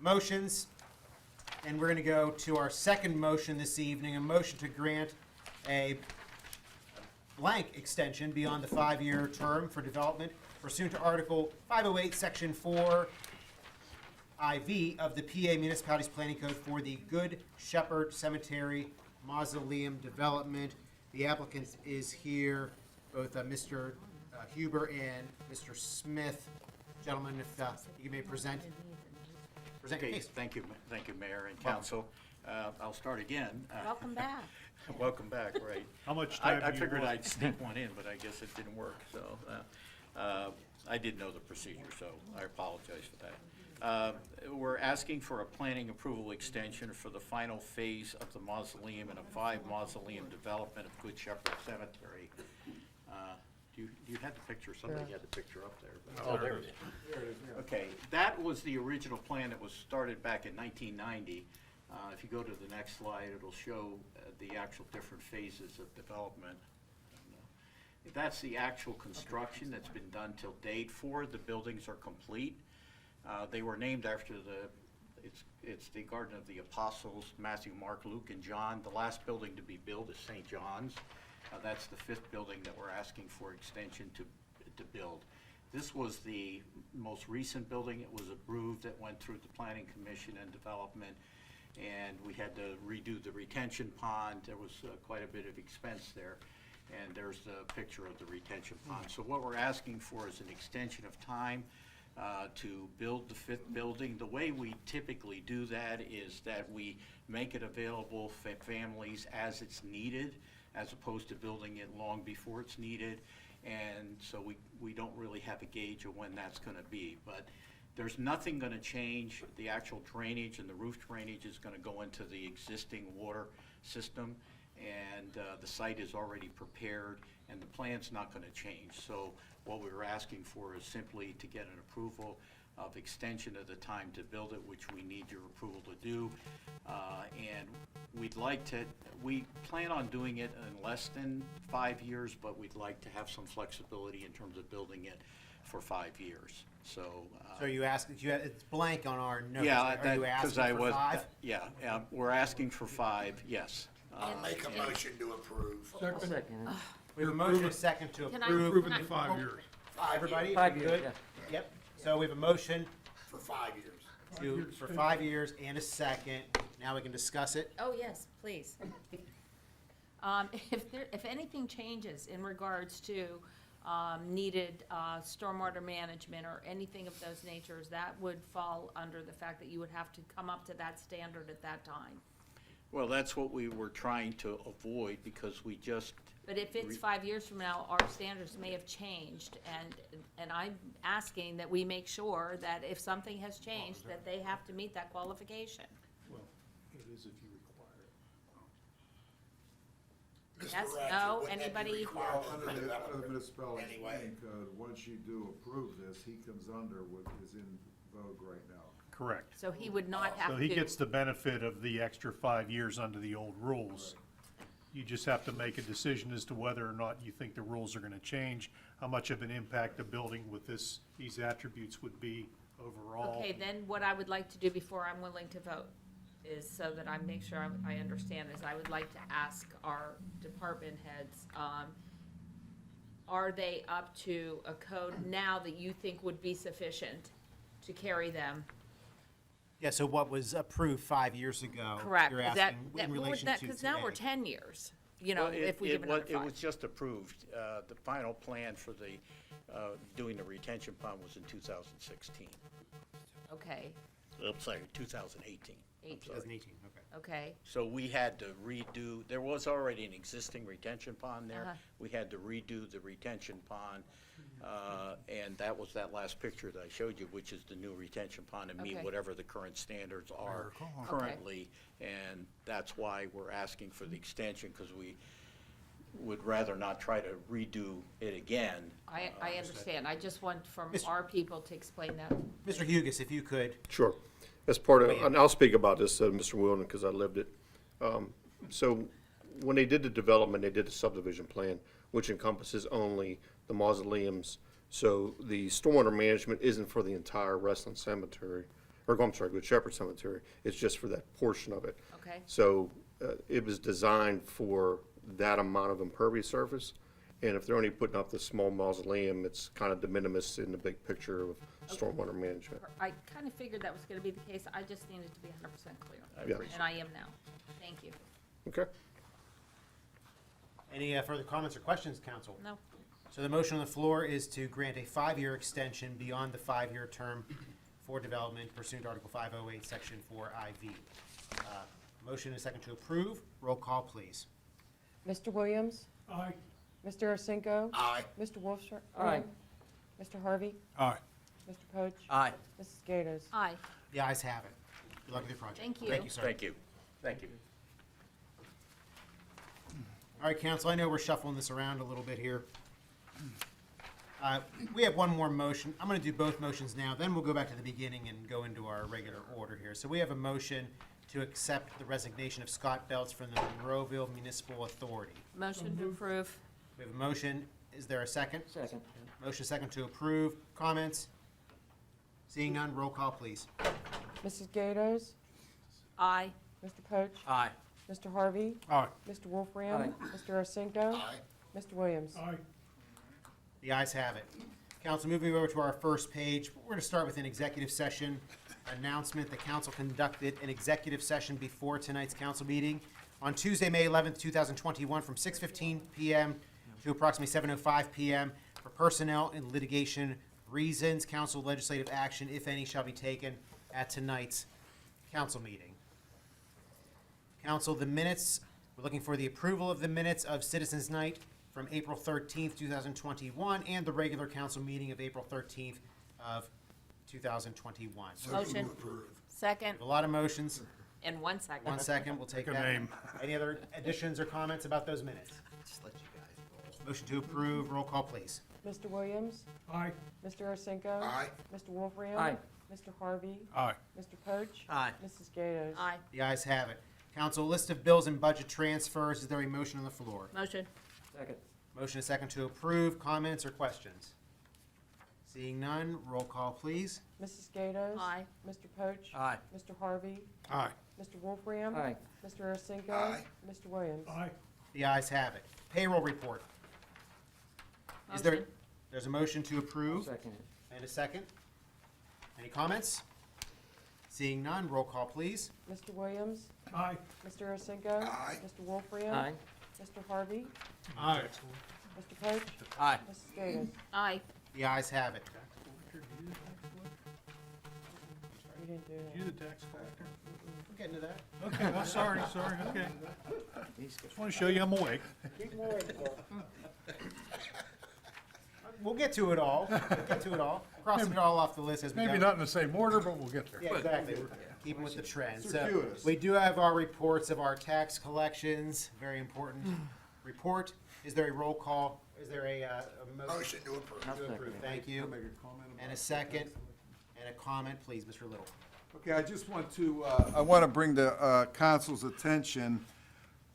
motions, and we're going to go to our second motion this evening, a motion to grant a blank extension beyond the 5-year term for development pursuant to Article 508, Section 4 IV of the PA Municipalities Planning Code for the Good Shepherd Cemetery Mausoleum Development. The applicant is here, both Mr. Huber and Mr. Smith. Gentlemen, if you may present your Okay, case. thank you, Mayor and Council. I'll start again. Welcome back. Welcome back, right. How much time I do you figured want? I'd sneak one in, but I guess it didn't work, so I didn't know the procedure, so I apologize for that. We're asking for a planning approval extension for the final phase of the mausoleum and a 5 mausoleum development of Good Shepherd Cemetery. Do you have the picture? Somebody had the picture up there. but- Oh, there it is. Okay, that was the original plan that was started back in 1990. If you go to the next slide, it'll show the actual different phases of development. That's the actual construction that's been done till date. 4 of the buildings are complete. They were named after it's the Garden of the Apostles, Matthew, Mark, Luke, and John. The last building to be built is St. John's. That's the 5th building that we're asking for extension to build. This was the most recent building. It was approved, that went through the Planning Commission and Development, and we had to redo the retention pond. There was quite a bit of expense there, and there's the picture of the retention pond. So what we're asking for is an extension of time to build the 5th building. The way we typically do that is that we make it available for families as it's needed, as opposed to building it long before it's needed. And so we don't really have a gauge of when that's gonna be. But there's nothing gonna change. The actual drainage and the roof drainage is gonna go into the existing water system. And the site is already prepared, and the plan's not gonna change. So what we were asking for is simply to get an approval of extension of the time to build it, which we need your approval to do. And we plan on doing it in less than 5 years, but we'd like to have some flexibility in terms of building it for 5 years. So. So you ask, it's blank on our notes. Yeah, Are you asking for 5? Yeah, we're asking for 5, yes. I'll make a motion to approve. Second. We have a motion and a second to Can I- approve. Approving the 5 years. Everybody? 5 years, Good? yeah. Yep. So we have a motion For 5 years. for 5 years and a second. Now we can discuss it. Oh, yes, please. If anything changes in regards to needed stormwater management or anything of those natures, that would fall under the fact that you would have to come up to that standard at that time. Well, that's what we were trying to avoid, because we just. But if it's 5 years from now, our standards may have changed, and I'm asking that we make sure that if something has changed, that they have to meet that qualification. Well, it is if you require it. Mr. Yes, Radford, no, wouldn't that be anybody? required Well, for the under the development municipality anyway? planning code, once you do approve this, he comes under what is in vogue right now. Correct. So he would not have So to. he gets the benefit of the extra 5 years under the old rules. You just have to make a decision as to whether or not you think the rules are gonna change, how much of an impact a building with these attributes would be overall. Okay, then what I would like to do before I'm willing to vote is, so that I make sure I understand, is I would like to ask our department heads, are they up to a code now that you think would be sufficient to carry them? Yeah, so what was approved 5 years ago? Correct. You're Is that- asking that- in well, relation that- to Cause now we're today. 10 years, you know, Well, if we give another 5. It was just approved. The final plan for the, doing the retention pond was in 2016. Okay, I'm sorry, 2018. I'm 18. sorry. 2018, okay. Okay, So we had to redo, there was already an existing retention pond there. Uh-huh. We had to redo the retention pond, and that was that last picture that I showed you, which is the new retention pond, and meet Okay. whatever the current standards are Okay. currently. And that's why we're asking for the extension, because we would rather not try to redo it again. I understand. I just want from Mr. our people to explain that. Mr. Hugus, if you could, Sure. As part of, Go ahead. and I'll speak about this, Mr. Wilden, because I lived it. So when they did the development, they did the subdivision plan, which encompasses only the mausoleums. So the stormwater management isn't for the entire Westland Cemetery, or I'm sorry, Good Shepherd Cemetery. It's just for that portion of it. Okay. So it was designed for that amount of impervious surface. And if they're only putting up the small mausoleum, it's kind of de minimis in the big picture of stormwater management. I kind of figured that was gonna be the case. I just needed to be 100% clear. Yeah. And I am now. Thank you. Okay? any further comments or questions, council? No. So the motion on the floor is to grant a 5-year extension beyond the 5-year term for development pursuant to Article 508, Section 4IV. Motion and a second to approve. Roll call, please. Mr. Williams? Aye. Mr. Arsenko? Aye. Mr. Wolfstr? Aye. Mr. Harvey? Aye. Mr. Poach? Aye. Mrs. Gatos? Aye. The ayes have it. Good luck with your project. Thank you. Thank you, sir. Thank you. Thank you. All right, council, I know we're shuffling this around a little bit here. We have one more motion. I'm going to do both motions now, then we'll go back to the beginning and go into our regular order here. So we have a motion to accept the resignation of Scott Belts from the Monroeville Municipal Authority. Motion to approve. We have a motion. Is there a second? Second. Motion second to approve. Comments? Seeing none, roll call, please. Mrs. Gatos? Aye. Mr. Poach? Aye. Mr. Harvey? Aye. Mr. Wolfram? Aye. Mr. Arsenko? Aye. Mr. Williams? Aye. The ayes have it. Council, moving over to our first page, we're going to start with an executive session announcement. The council conducted an executive session before tonight's council meeting on Tuesday, May 11th, 2021, from 6:15 PM to approximately 7:05 PM for personnel and litigation reasons. Council legislative action, if any, shall be taken at tonight's council meeting. Council, the minutes, we're looking for the approval of the minutes of Citizens Night from April 13th, 2021, and the regular council meeting of April 13th of 2021. Motion. Second. A lot of motions. And 1 second. 1 second, we'll take Pick a that. name. Any other additions or comments about those minutes? Motion to approve, roll call, please. Mr. Williams? Aye. Mr. Arsenko? Aye. Mr. Wolfram? Aye. Mr. Harvey? Aye. Mr. Poach? Aye. Mrs. Gatos? Aye. The ayes have it. Council, list of bills and budget transfers. Is there a motion on the floor? Motion. Second. Motion is second to approve. Comments or questions? Seeing none, roll call, please. Mrs. Gatos? Aye. Mr. Poach? Aye. Mr. Harvey? Aye. Mr. Wolfram? Aye. Mr. Arsenko? Aye. Mr. Williams? Aye. The ayes have it. Payroll report. Is there, Motion. there's a motion to approve Second. and a second? Any comments? Seeing none, roll call, please. Mr. Williams? Aye. Mr. Arsenko? Aye. Mr. Wolfram? Aye. Mr. Harvey? Aye. Mr. Poach? Aye. Mrs. Gatos? Aye. The ayes have it. You didn't do You that. the tax collector? We'll get into that. Okay, well, sorry, okay. Just want to show you I'm awake. We'll get to it all. We'll get to it all. Crossing it all off the list as we go. Maybe not in the same order, but we'll get there. Yeah, exactly. We're keeping with the trend. So we do have our reports of our tax collections. Very important report. Is there a roll call? Is there a motion? Motion to approve. To approve. Thank you. And a second and a comment, please, Mr. Little. Okay, I just want to, I want to bring to council's attention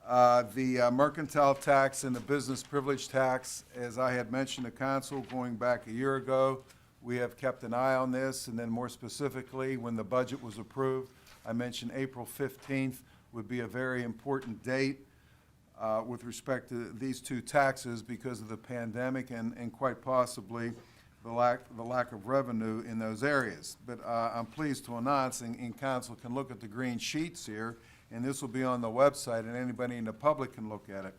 the mercantile tax and the business privilege tax. As I had mentioned to council going back a year ago, we have kept an eye on this, and then more specifically, when the budget was approved, I mentioned April 15th would be a very important date with respect to these two taxes because of the pandemic and quite possibly the lack of revenue in those areas. But I'm pleased to announce, and council can look at the green sheets here, and this will be on the website, and anybody in the public can look at it.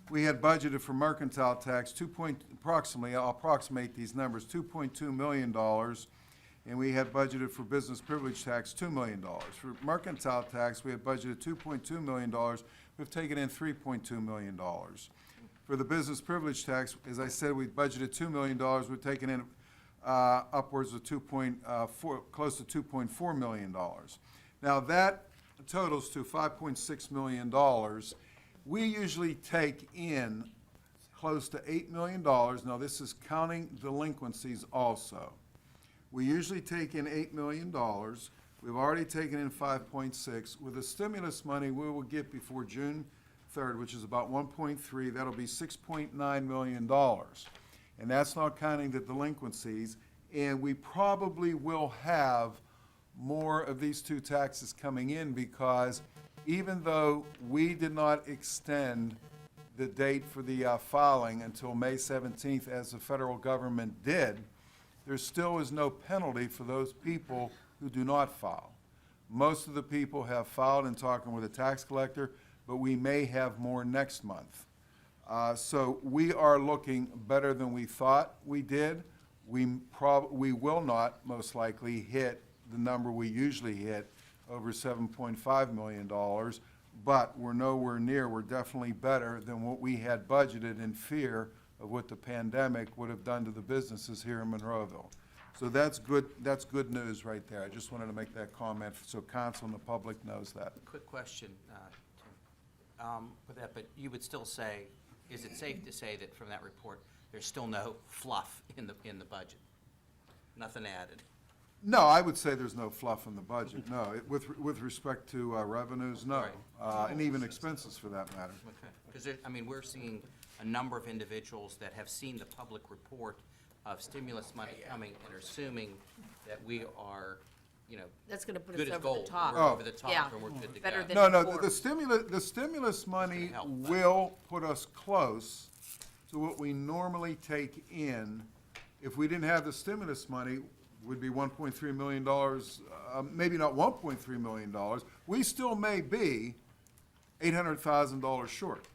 We had budgeted for mercantile tax I'll approximate these numbers, $2.2 million, and we had budgeted for business privilege tax $2 million. For mercantile tax, we had budgeted $2.2 million. We've taken in $3.2 million. For the business privilege tax, as I said, we budgeted $2 million. We've taken in upwards of close to $2.4 million. Now that totals to $5.6 million. We usually take in close to $8 million. Now this is counting delinquencies also. We usually take in $8 million. We've already taken in 5.6. With the stimulus money we will get before June 3rd, which is about 1.3, that'll be $6.9 million. And that's not counting the delinquencies. And we probably will have more of these two taxes coming in because even though we did not extend the date for the filing until May 17th, as the federal government did, there still is no penalty for those people who do not file. Most of the people have filed in talking with a tax collector, but we may have more next month. So we are looking better than we thought we did. We will not most likely hit the number we usually hit, over $7.5 million, but we're nowhere near. We're definitely better than what we had budgeted in fear of what the pandemic would have done to the businesses here in Monroeville. So that's good news right there. I just wanted to make that comment so council and the public knows that. Quick question, Tim, with that, but you would still say, is it safe to say that from that report, there's still no fluff in the budget? Nothing added? No, I would say there's no fluff in the budget, no. With respect to revenues, no. And even expenses for that matter. Okay, because I mean, we're seeing a number of individuals that have seen the public report of stimulus money coming and are assuming that we are, you know, That's gonna put good us as over the gold. top. We're over the Yeah. top and we're good to Better go. than No, before. the stimulus money will put us close to what we normally take in. If we didn't have the stimulus money, would be $1.3 million, maybe not $1.3 million. We still may be $800,000 short.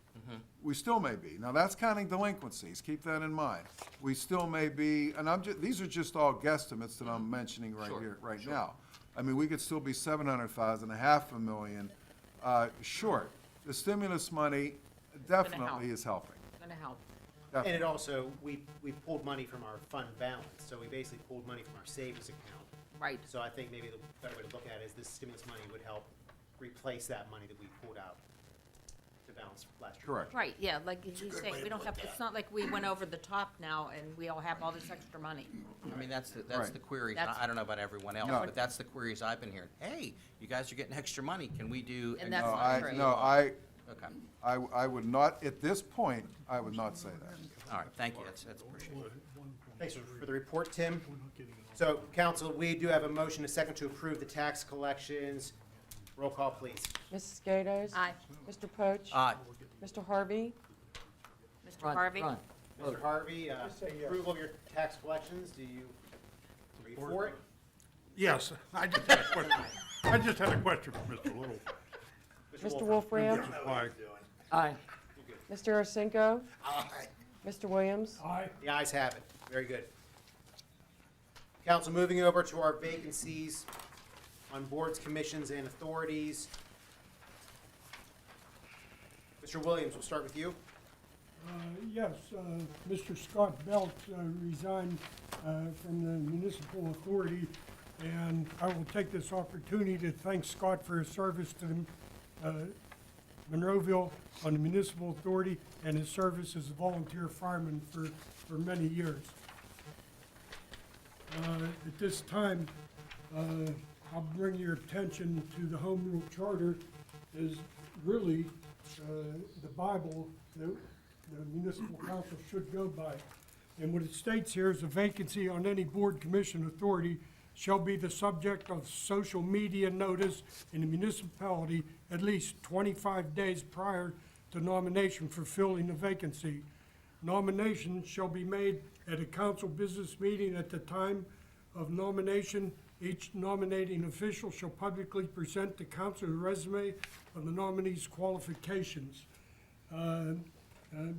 We still may be. Now, that's counting delinquencies. Keep that in mind. We still may be, and these are just all guesstimates that I'm mentioning right here, right now. I mean, we could still be 700,000, $500,000 short. The stimulus money definitely is helping. Gonna help. And it also, we pulled money from our fund balance, so we basically pulled money from our savings account. Right. So I think maybe the better way to look at it is this stimulus money would help replace that money that we pulled out to balance last year. Correct. Right, yeah, like he's saying, we don't have, it's not like we went over the top now and we all have all this extra money. I mean, that's the Right. queries. That's- I don't know about everyone else, No. but that's the queries I've been hearing. Hey, you guys are getting extra money. Can we do? And that's No, not true. Okay. I would not, at this point, I would not say that. All right. Thank you. That's appreciated. Thanks for the report, Tim. So, council, we do have a motion, a second to approve the tax collections. Roll call, please. Mrs. Gatos? Aye. Mr. Poach? Aye. Mr. Harvey? Mr. Harvey? Mr. Harvey, approval of your tax collections, are you for it? Yes, I just had a question. I just had a question for Mr. Little. Mr. Wolfram? Why? Aye. Mr. Arsenko? Aye. Mr. Williams? Aye. The ayes have it. Very good. Council, moving over to our vacancies on boards, commissions, and authorities. Mr. Williams, we'll start with you. Yes, Mr. Scott Belt resigned from the municipal authority, and I will take this opportunity to thank Scott for his service to the Monroeville on the municipal authority and his service as a volunteer fireman for many years. At this time, I'll bring your attention to the Home Rule Charter is really the Bible that the municipal council should go by. And what it states here is a vacancy on any board, commission, authority shall be the subject of social media notice in the municipality at least 25 days prior to nomination for filling the vacancy. Nomination shall be made at a council business meeting at the time of nomination. Each nominating official shall publicly present the council a resume of the nominee's qualifications.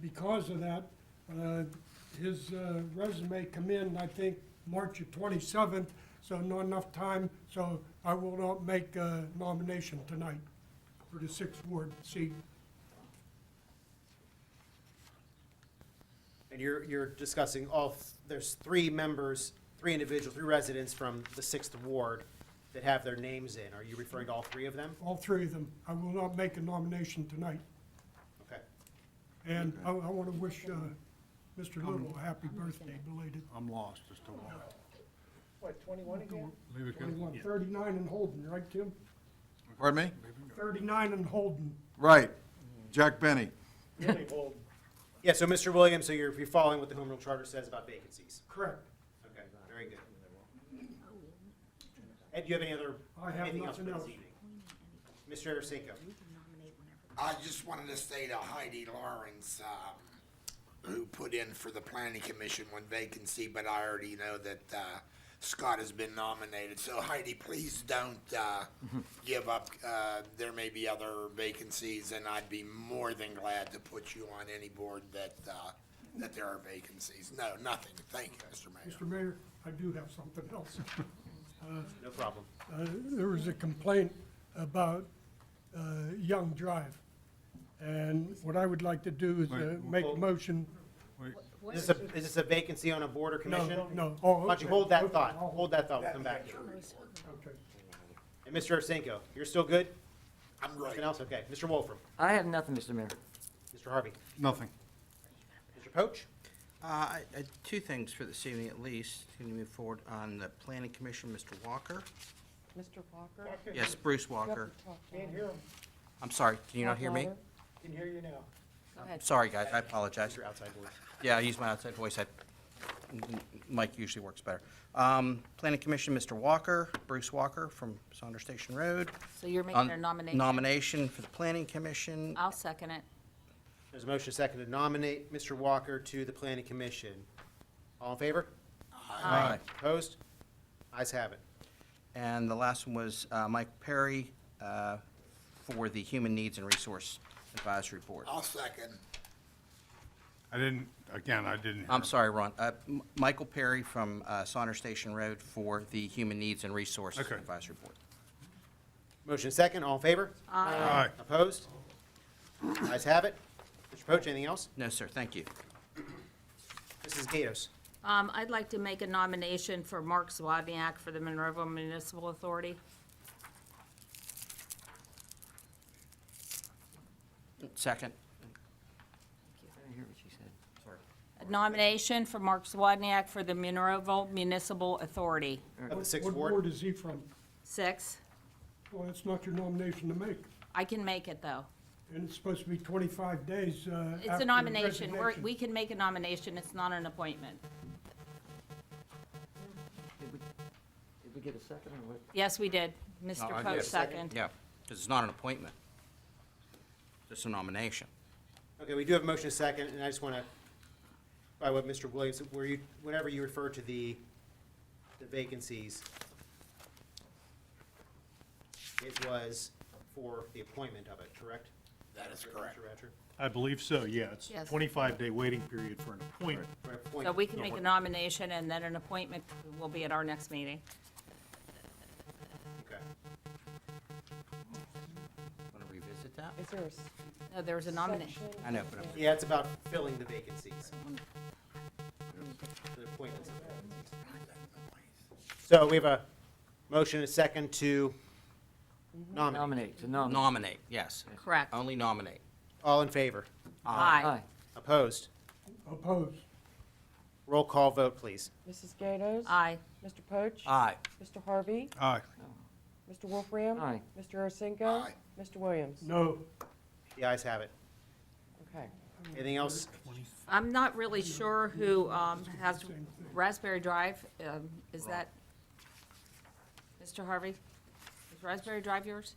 Because of that, his resume come in, I think, March of 27th, so not enough time, so I will not make a nomination tonight for the 6th Ward seat. And you're discussing there's 3 members, 3 individuals, 3 residents from the 6th Ward that have their names in. Are you referring to all 3 of them? All 3 of them. I will not make a nomination tonight. Okay. And I want to wish Mr. Little a happy birthday belated. I'm lost as to why. What, 21 again? Leave it go. 21, 39 and Holden, right, Tim? Pardon me? 39 and Holden. Right, Jack Benny. Really Holden. Yeah, so Mr. Williams, so you're following what the Home Rule Charter says about vacancies? Correct. Okay, very good. And do you have any other, I have anything else for nothing this else. evening? Mr. Arasenko? I just wanted to say to Heidi Lawrence, who put in for the planning commission one vacancy, but I already know that Scott has been nominated. So Heidi, please don't give up. There may be other vacancies, and I'd be more than glad to put you on any board that there are vacancies. No, nothing. Thank you, Mr. Mayor. Mr. Mayor, I do have something else. No problem. There was a complaint about Young Drive. And what I would like to do is make a motion. Is this a vacancy on a board or commission? No. Why don't you hold that thought? Hold that thought. We'll come back to you. Okay. And Mr. Arasenko, you're still good? I'm great. Nothing else? Okay. Mr. Wolfram? I have nothing, Mr. Mayor. Mr. Harvey? Nothing. Mr. Poach? 2 things for this evening at least. Can you move forward on the planning commission, Mr. Walker? Mr. Walker? Yes, Bruce Walker. Can't hear him. I'm sorry, can you not hear me? Can hear you now. Go ahead. Sorry, guys, I apologize. Your outside voice. Yeah, I use my outside voice. Mike usually works better. Planning Commission, Mr. Walker, Bruce Walker from Saunders Station Road. So you're making On a nomination? Nomination for the Planning Commission. I'll second it. There's a motion second to nominate Mr. Walker to the planning commission. All in favor? Aye. Opposed? Ayes have it. And the last one was Mike Perry for the Human Needs and Resource Advisory Board. I'll second. I didn't hear. I'm sorry, Ron. Michael Perry from Saunders Station Road for the Human Needs and Resource Okay. Advisory Board. Motion second, all in favor? Aye. Opposed? Ayes have it. Mr. Poach, anything else? No, sir, thank you. Mrs. Gatos? I'd like to make a nomination for Mark Zwadniak for the Monroeville Municipal Authority. Second. I didn't hear what you said. Sorry. A nomination for Mark Zwadniak for the Monroeville Municipal Authority. Of the sixth What ward? ward is he from? 6. Well, that's not your nomination to make. I can make it, though. And it's supposed to be 25 days It's after a his nomination. resignation. We can make a nomination. It's not an appointment. Did we get a second or what? Yes, we did. No, Mr. I Poach, did. second. Yeah, because it's not an appointment. It's a nomination. Okay, we do have a motion second, and I just want to, by what Mr. Williams, whenever you refer to the vacancies, it was for the appointment of it, correct? That is correct. Mr. Ratcher? I believe so, yeah. It's Yes. 25-day waiting period for an appointment. For an So appointment. we can make a nomination, and then an appointment will be at our next meeting. Okay. Want to revisit that? Is there No, there was a nomination. I know, but Yeah, it's about filling the vacancies. The appointments of vacancies. So we have a motion, a second to nominate. Nominate, to nominate. nominate, yes. Correct. Only nominate. All in favor? Aye. Opposed? Opposed? Roll call vote, please. Mrs. Gatos? Aye. Mr. Poach? Aye. Mr. Harvey? Aye. Mr. Wolfram? Aye. Mr. Arsenko? Mr. Williams? No. The ayes have it. Okay. Anything else? I'm not really sure who has Raspberry Drive. Is that, Mr. Harvey? Is Raspberry Drive yours?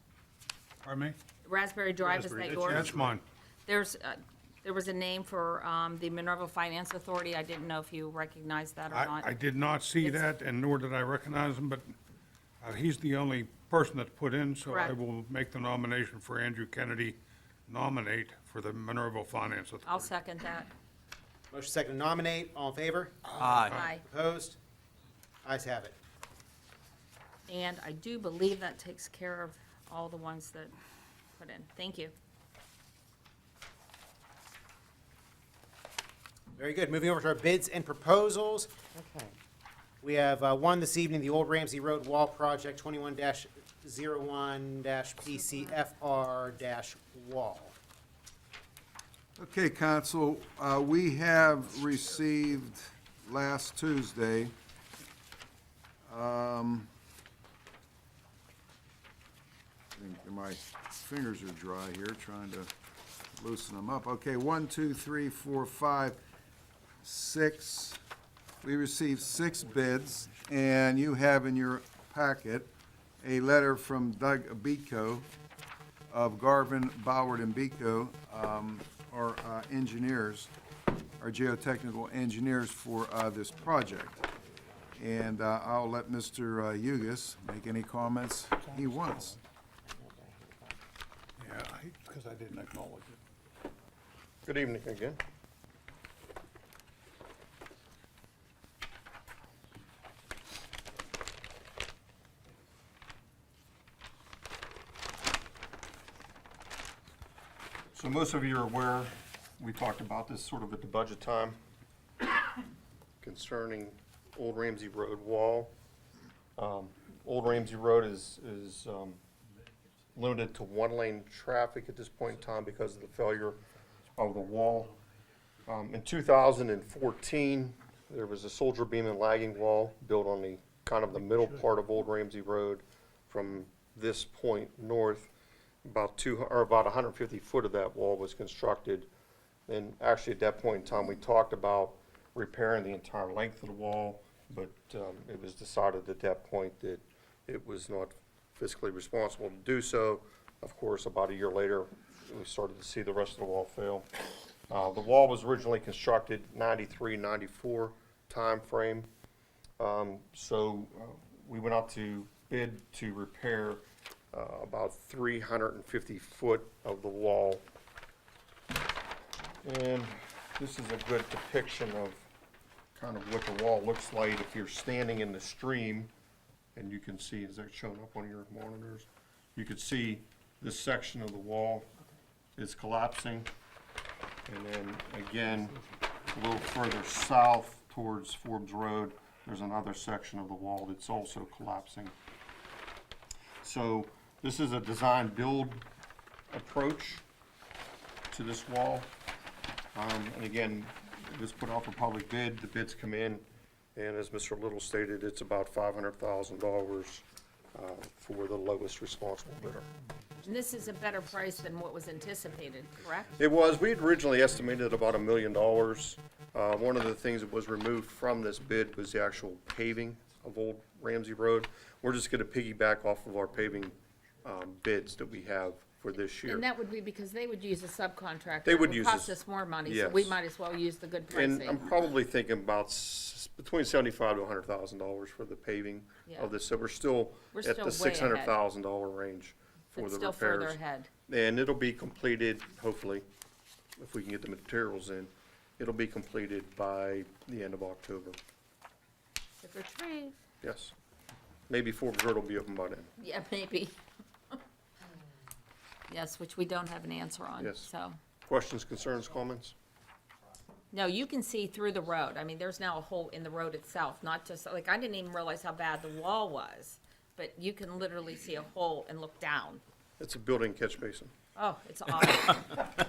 Pardon me? Raspberry Drive, is that yours? That's mine. There was a name for the Monroeville Finance Authority. I didn't know if you recognized that or not. I did not see It's- that, and nor did I recognize him, but he's the only person that's put in, so I Correct. will make the nomination for Andrew Kennedy, nominate for the Monroeville Finance Authority. I'll second that. Motion second to nominate. All in favor? Aye. Opposed? Ayes have it. And I do believe that takes care of all the ones that put in. Thank you. Very good. Moving over to our bids and proposals. Okay. We have one this evening, the Old Ramsey Road Wall Project, 21-01-PCFR-wall. Okay, Council, we have received last Tuesday, I think my fingers are dry here, trying to loosen them up. Okay, 1, 2, 3, 4, 5, 6. We received 6 bids, and you have in your packet a letter from Doug Abico of Garvin, Ballard, and Beco, our engineers, our geotechnical engineers for this project. And I'll let Mr. Hugus make any comments he wants. Yeah, because I didn't acknowledge it. Good evening again. So most of you are aware, we talked about this sort of at the budget time concerning Old Ramsey Road wall. Old Ramsey Road is limited to one-lane traffic at this point in time because of the failure of the wall. In 2014, there was a soldier beam and lagging wall built on the kind of the middle part of Old Ramsey Road from this point north. About 150 foot of that wall was constructed. And actually, at that point in time, we talked about repairing the entire length of the wall, but it was decided at that point that it was not fiscally responsible to do so. Of course, about a year later, we started to see the rest of the wall fail. The wall was originally constructed 93, 94 timeframe. So we went out to bid to repair about 350 foot of the wall. And this is a good depiction of kind of what the wall looks like if you're standing in the stream. And you can see, is that showing up on your monitors? You can see this section of the wall is collapsing. And then again, a little further south towards Forbes Road, there's another section of the wall that's also collapsing. So this is a design build approach to this wall. And again, it was put out for public bid, the bids come in, and as Mr. Little stated, it's about $500,000 for the lowest responsible bidder. And this is a better price than what was anticipated, correct? It was, we had originally estimated about $1 million. One of the things that was removed from this bid was the actual paving of Old Ramsey Road. We're just gonna piggyback off of our paving bids that we have for this year. And that would be because they would use a subcontractor. They would It use cost this- us more money, so we yes. might as well use the good And I'm pricing. probably thinking about between $75,000 to $100,000 for the paving Yeah. of this, so we're still We're at still the way ahead. $600,000 range for It's the still repairs. further ahead. And it'll be completed, hopefully, if we can get the materials in, it'll be completed by the end of October. Trick or treat. Yes. Maybe Forbes Road will be open by then. Yeah, maybe. Yes, which we don't have an answer on, Yes. so. Questions, concerns, comments? No, you can see through the road. I mean, there's now a hole in the road itself, not just, like, I didn't even realize how bad the wall was. But you can literally see a hole and look down. It's a building catch basin. Oh, it's awesome.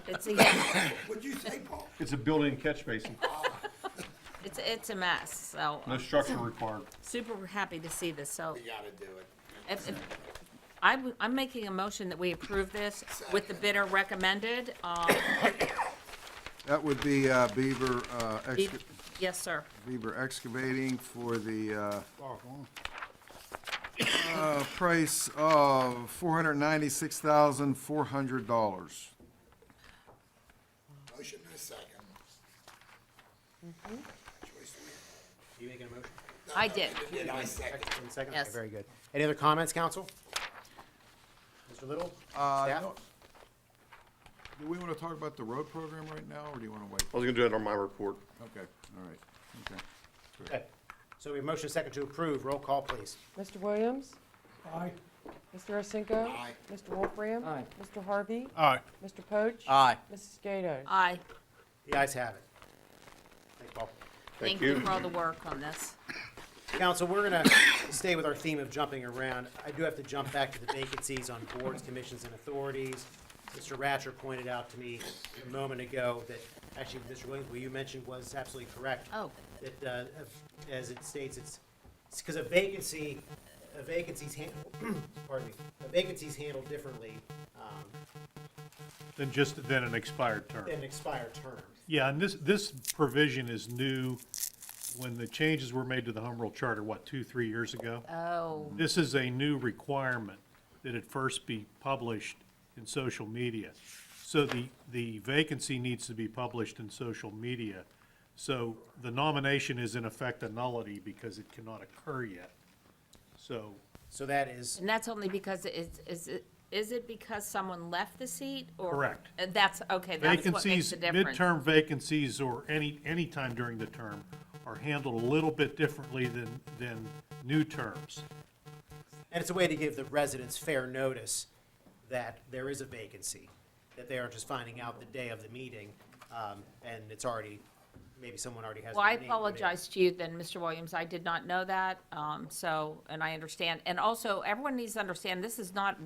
It's, yeah, What'd you say, Paul? It's a building catch basin. it's a mess, so. No structure required. Super happy to see this, so. We gotta do it. If I'm making a motion that we approve this with the bidder recommended. That would be Beaver, Yes, sir. Beaver Excavating for the price of $496,400. Motion and a second. You making a motion? I did. Did I second? Second? Yes. Okay, very good. Any other comments, council? Mr. Little? Staff? No. Do we want to talk about the road program right now, or do you want to wait? I was gonna do it on my report. Okay, all right, okay. Okay. So we have motion second to approve. Roll call, please. Mr. Williams? Aye. Mr. Arcinigo? Aye. Mr. Wolfram? Aye. Mr. Harvey? Aye. Mr. Poach? Aye. Mrs. Gatos? Aye. The ayes have it. Thanks, Paul. Thank you for all the work on this. Council, we're going to stay with our theme of jumping around. I do have to jump back to the vacancies on boards, commissions, and authorities. Mr. Ratcher pointed out to me a moment ago that, actually, Mr. Williams, what you mentioned was absolutely correct. Oh. That, as it states, it's because a vacancy's handled, pardon me, a vacancy's handled differently Than an expired term. than expired terms. Yeah, and this provision is new. When the changes were made to the Home Rule Charter, 2-3 years ago? Oh. This is a new requirement that it first be published in social media. So the vacancy needs to be published in social media. So the nomination is in effect a nullity because it cannot occur yet. So, So that is, And that's only because is it because someone left the seat or? Correct. That's, okay, that's what makes vacancies, the difference. midterm vacancies or any time during the term are handled a little bit differently than new terms. and it's a way to give the residents fair notice that there is a vacancy, that they aren't just finding out the day of the meeting, and it's already, maybe someone already has. Well, I their name. apologize to you then, Mr. Williams. I did not know that, and I understand. And also, everyone needs to understand, this is not,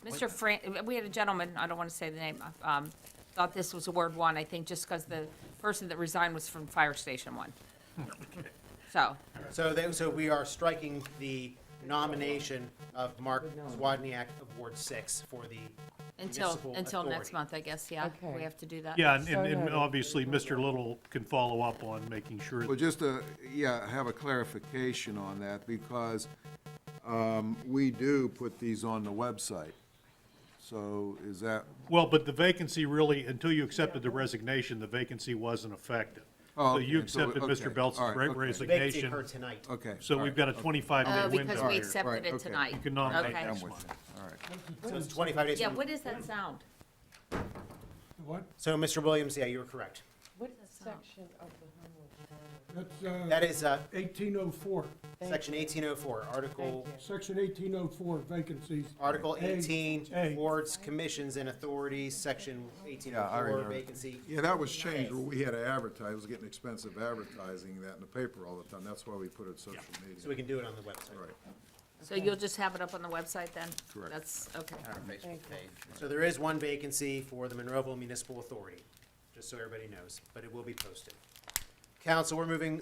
Mr. we had a gentleman, I don't want to say the name, thought this was a Ward 1, I think, just because the person that resigned was from Fire Station 1. So, So we are striking the nomination of Mark Zwadniak of Ward 6 for the until municipal next authority. month, I guess, yeah, Okay. we have to do that. Yeah, and obviously, Mr. Little can follow up on making sure. Well, just to, have a clarification on that, because we do put these on the website. So is that, Well, but the vacancy really, until you accepted the resignation, the vacancy wasn't effective. Oh, So you okay, so, accepted Mr. okay, Beltz's all right, okay. The vacancy resignation, occurred tonight. okay. so all we've right, got a okay. 25-day window Because we here. accepted Right, it okay. tonight. You can nominate Okay. I'm next with month. you, all right. So it's 25 days. Yeah, what is that sound? What? So, Mr. Williams, yeah, you were correct. What section of the Home Rule That is 1804, Section 1804, Article, Thank Section 1804, vacancies. Article A, 18, A. boards, commissions, and authorities, Section Yeah, I 1804, remember. vacancy. Yeah, that was changed, where we had to advertise, it was getting expensive advertising that in the paper all the time, that's why we put it social media. So we can do it on the website. Right. So you'll just have it up on the website then? Correct. That's, okay. Thank you. So there is one vacancy for the Monroeville Municipal Authority, just so everybody knows, but it will be posted. Council, we're moving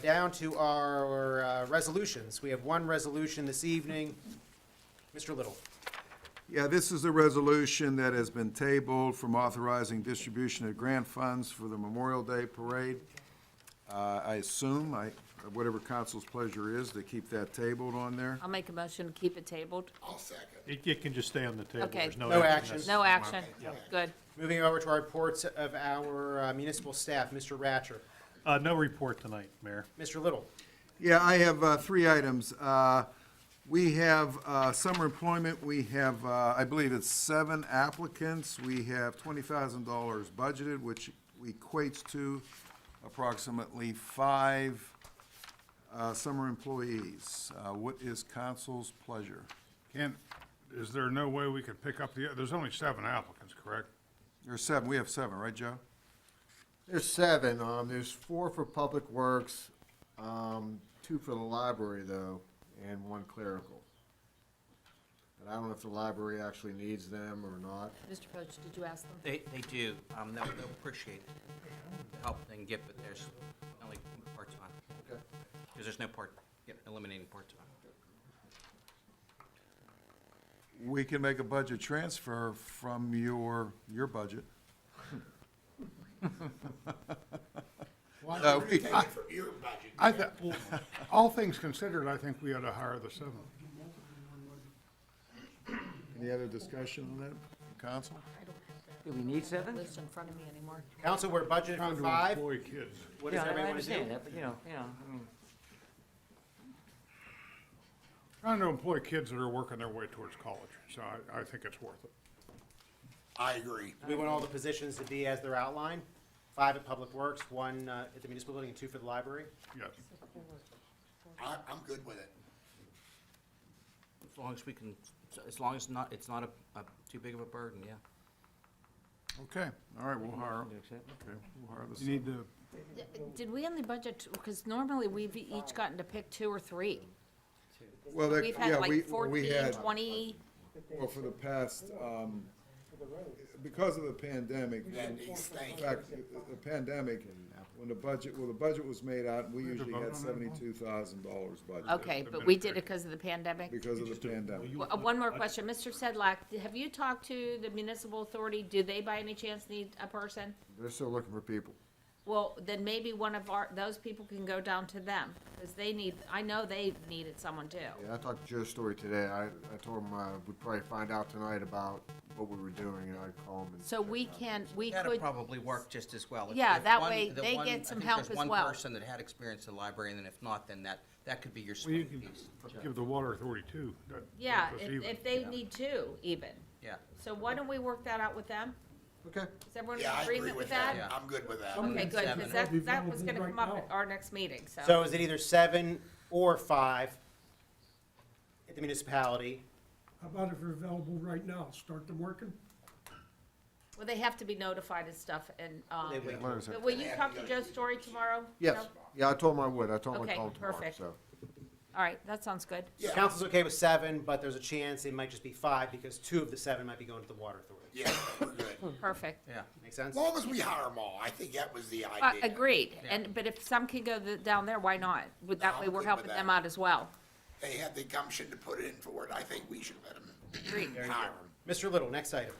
down to our resolutions. We have one resolution this evening. Mr. Little. Yeah, this is a resolution that has been tabled from authorizing distribution of grant funds for the Memorial Day Parade. I assume, whatever council's pleasure is, to keep that tabled on there. I'll make a motion to keep it tabled. I'll second. It can just stay on the table. Okay. There's No action. necessary. No action. Good. Moving over to our reports of our municipal staff. Mr. Ratcher. No report tonight, Mayor. Mr. Little. Yeah, I have 3 items. We have summer employment, we have, I believe it's 7 applicants. We have $20,000 budgeted, which equates to approximately 5 summer employees. What is council's pleasure? Is there no way we could pick up there's only 7 applicants, correct? There's 7, we have 7, right, Joe? There's 7. There's 4 for Public Works, 2 for the library though, and 1 clerical. And I don't know if the library actually needs them or not. Mr. Poach, did you ask them? They do, they'll appreciate it, the help they can get, but there's only part-time. Okay. Because there's no eliminating part-time. we can make a budget transfer from your budget. No, we- Take it from your budget. All things considered, I think we ought to hire the 7. Any other discussion on that, council? Do we need 7? List in front of me anymore. Council, we're budgeted Trying for to 5. employ kids. What does Yeah, I everybody want to do? understand that, but you know, I mean, Trying to employ kids that are working their way towards college, so I think it's worth it. I agree. We want all the positions to be as they're outlined. 5 at Public Works, 1 at the municipal building, and 2 for the library. Yes. I'm good with it. As long as we can, as long as not, it's not a too big of a burden, yeah. Okay, all right, we'll hire, you accept? okay, we'll hire the You need to, Did we only budget, because normally we've each gotten to pick 2 or 3. Well, that, We've yeah, had we like 14, had, 20. well, for the past, because of the pandemic, That needs thinking. in fact, the pandemic, when the budget was made out, we usually had $72,000 budgeted. Okay, but we did it because of the pandemic? Because of the pandemic. One more question. Mr. Sedlak, have you talked to the municipal authority? Do they by any chance need a person? They're still looking for people. Well, then maybe one of those people can go down to them, because they need, I know they needed someone too. Yeah, I talked to Joe Story today. I told him we'd probably find out tonight about what we were doing, and I'd call him and. So we That'd could, probably work just as well. If- Yeah, if that one- way the they one- get some I think help there's as one well. person that had experience in the library, and then if not, then that could be your well, you swing can piece. give the water authority 2. yeah, That's even. if they need 2 even. Yeah. So why don't we work that out with them? Okay. Is everyone in Yeah, I agree agreement with with that. that? I'm good with that. Okay, good, Seven. because That'd be that was gonna available come up right at now. our next meeting, so. So is it either 7 or 5 at the municipality? How about if they're available right now, start them working? Well, they have to be notified and stuff, and, They wait. What is it? but will you talk to Joe Story tomorrow? Yes, Joe? yeah, I told him I would. I told him I'd Okay, call him tomorrow, perfect. so. All right, that sounds good. So council's okay with 7, but there's a chance it might just be 5 because 2 of the 7 might be going to the water authority. Yeah, we're good. Perfect. Yeah. Make sense? As long as we hire them all, I think that was the idea. Agreed, but if some can go down there, why not? That I'm way we're good helping with them that. out as well. They had the gumption to put in for it. I think we should let them Agreed. hire them. Mr. Little, next item.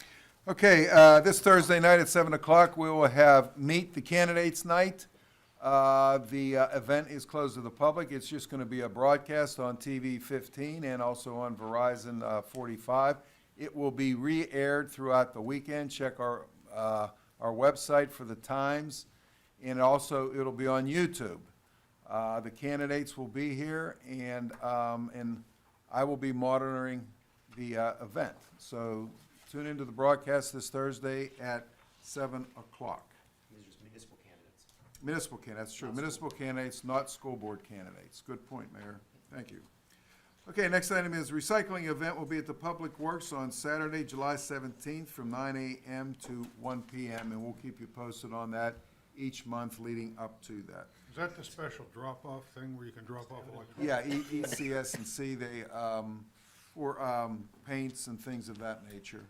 Okay, this Thursday night at 7 o'clock, we will have Meet the Candidates Night. The event is closed to the public. It's just going to be a broadcast on TV 15 and also on Verizon 45. It will be re-aired throughout the weekend. Check our website for the times, and also it'll be on YouTube. The candidates will be here, and I will be monitoring the event. So tune into the broadcast this Thursday at 7 o'clock. These are just municipal candidates. Municipal candidates, true. Municipal candidates, not school board candidates. Good point, Mayor. Thank you. Okay, next item is recycling event will be at the Public Works on Saturday, July 17th from 9 a.m. to 1 p.m. And we'll keep you posted on that each month leading up to that. Is that the special drop-off thing where you can drop off electronics? Yeah, ECS and C, they, for paints and things of that nature.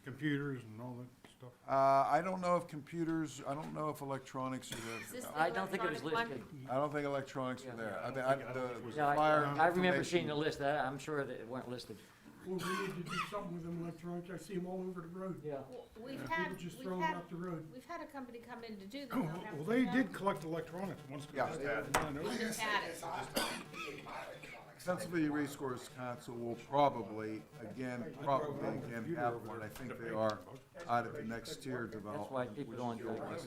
Computers and all that stuff? I don't know if computers, I don't know if electronics are Is this there. the I don't think it was electronic one? listed. I don't think electronics are there. I mean, the Yeah, flyer I remember information- seeing the list. I'm sure that it weren't listed. Well, we need to do something with them electronics. I see them all over the road. Yeah. Well, People just throw them out the road. we've had a company come in to do that. Oh, Don't have well, to they do did that. collect electronics once. Yeah. Just had it. I know. We just had it. Pennsylvania Resource Council will probably again have one. I think they are out at the next tier development. That's why people don't enjoy this.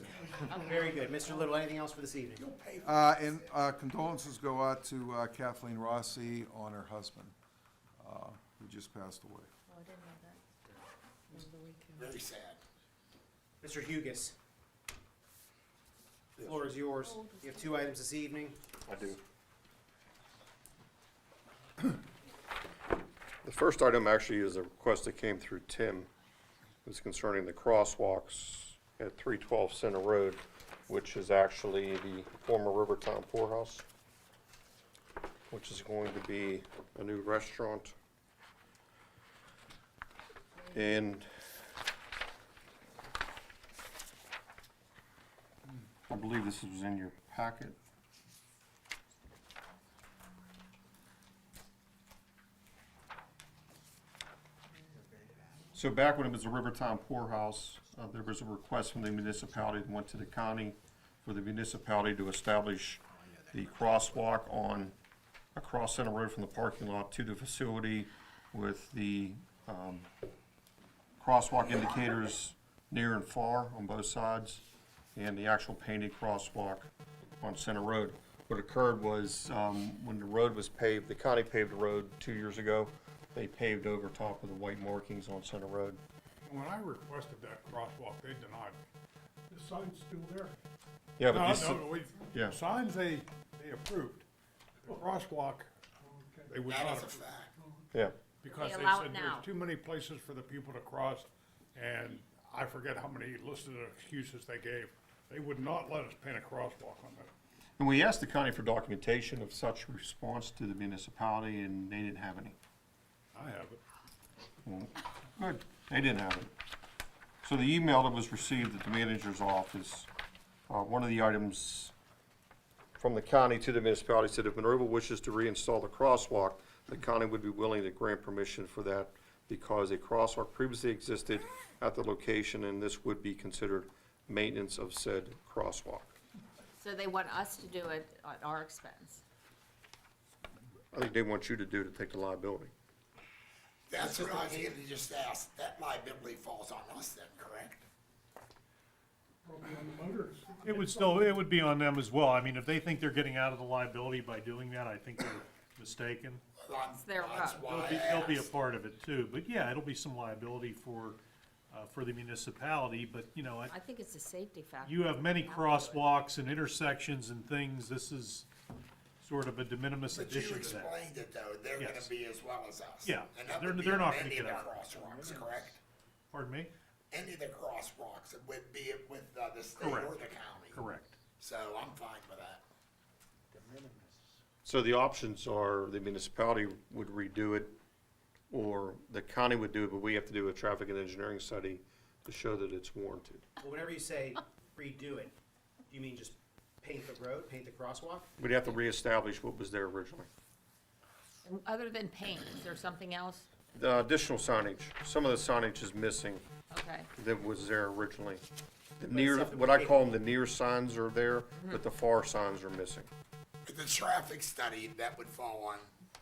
Very good. Mr. Little, anything else for this evening? And condolences go out to Kathleen Rossi on her husband, who just passed away. Oh, I didn't know that. Over the weekend. Very sad. Mr. Hugus. The floor is yours. You have 2 items this evening. I do. The first item actually is a request that came through Tim. It's concerning the crosswalks at 312 Center Road, which is actually the former Rivertown Poorhouse, which is going to be a new restaurant. And I believe this was in your packet. So back when it was the Rivertown Poorhouse, there was a request from the municipality that went to the county for the municipality to establish the crosswalk across Center Road from the parking lot to the facility with the crosswalk indicators near and far on both sides, and the actual painted crosswalk on Center Road. What occurred was, when the road was paved, the county paved the road 2 years ago. They paved over top of the white markings on Center Road. When I requested that crosswalk, they denied me. The sign's still there. Yeah, but No, these, no, yeah. signs they approved. The crosswalk, they would That not is a approve. fact. Yeah. Because They they allow said it now. there's too many places for the people to cross, and I forget how many listed excuses they gave. They would not let us paint a crosswalk on that. And we asked the county for documentation of such response to the municipality, and they didn't have any. I have it. Well, good, they didn't have it. So the email that was received at the manager's office, one of the items from the county to the municipality said if Monroeville wishes to reinstall the crosswalk, the county would be willing to grant permission for that because a crosswalk previously existed at the location, and this would be considered maintenance of said crosswalk. So they want us to do it at our expense. I think they want you to do to take the liability. That's what I was going to just ask. That liability falls on us then, correct? Probably on the motorists. It would be on them as well. I mean, if they think they're getting out of the liability by doing that, I think they're mistaken. It's their That's road. why They'll be a asked. part of it too, but yeah, it'll be some liability for the municipality, but you know, I think it's a safety factor. you have many crosswalks and intersections and things. This is sort of a de minimis But you addition to that. explained it though, they're going Yes. to be as well as us. Yeah, And that they're- would be they're on not gonna any of get the out. crosswalks, correct? Pardon me? Any of the crosswalks, it would be with the state Correct. or the county. Correct. So I'm fine with that. So the options are the municipality would redo it, or the county would do it, but we have to do a traffic and engineering study to show that it's warranted. Well, whenever you say redo it, do you mean just paint the road, paint the crosswalk? We'd have to reestablish what was there originally. And other than paint, is there something else? The additional signage, some of the signage is missing Okay. that was there originally. The But near, stuff that what we I paid- call them, the near signs are there, but the far signs are missing. With the traffic study, that would fall on,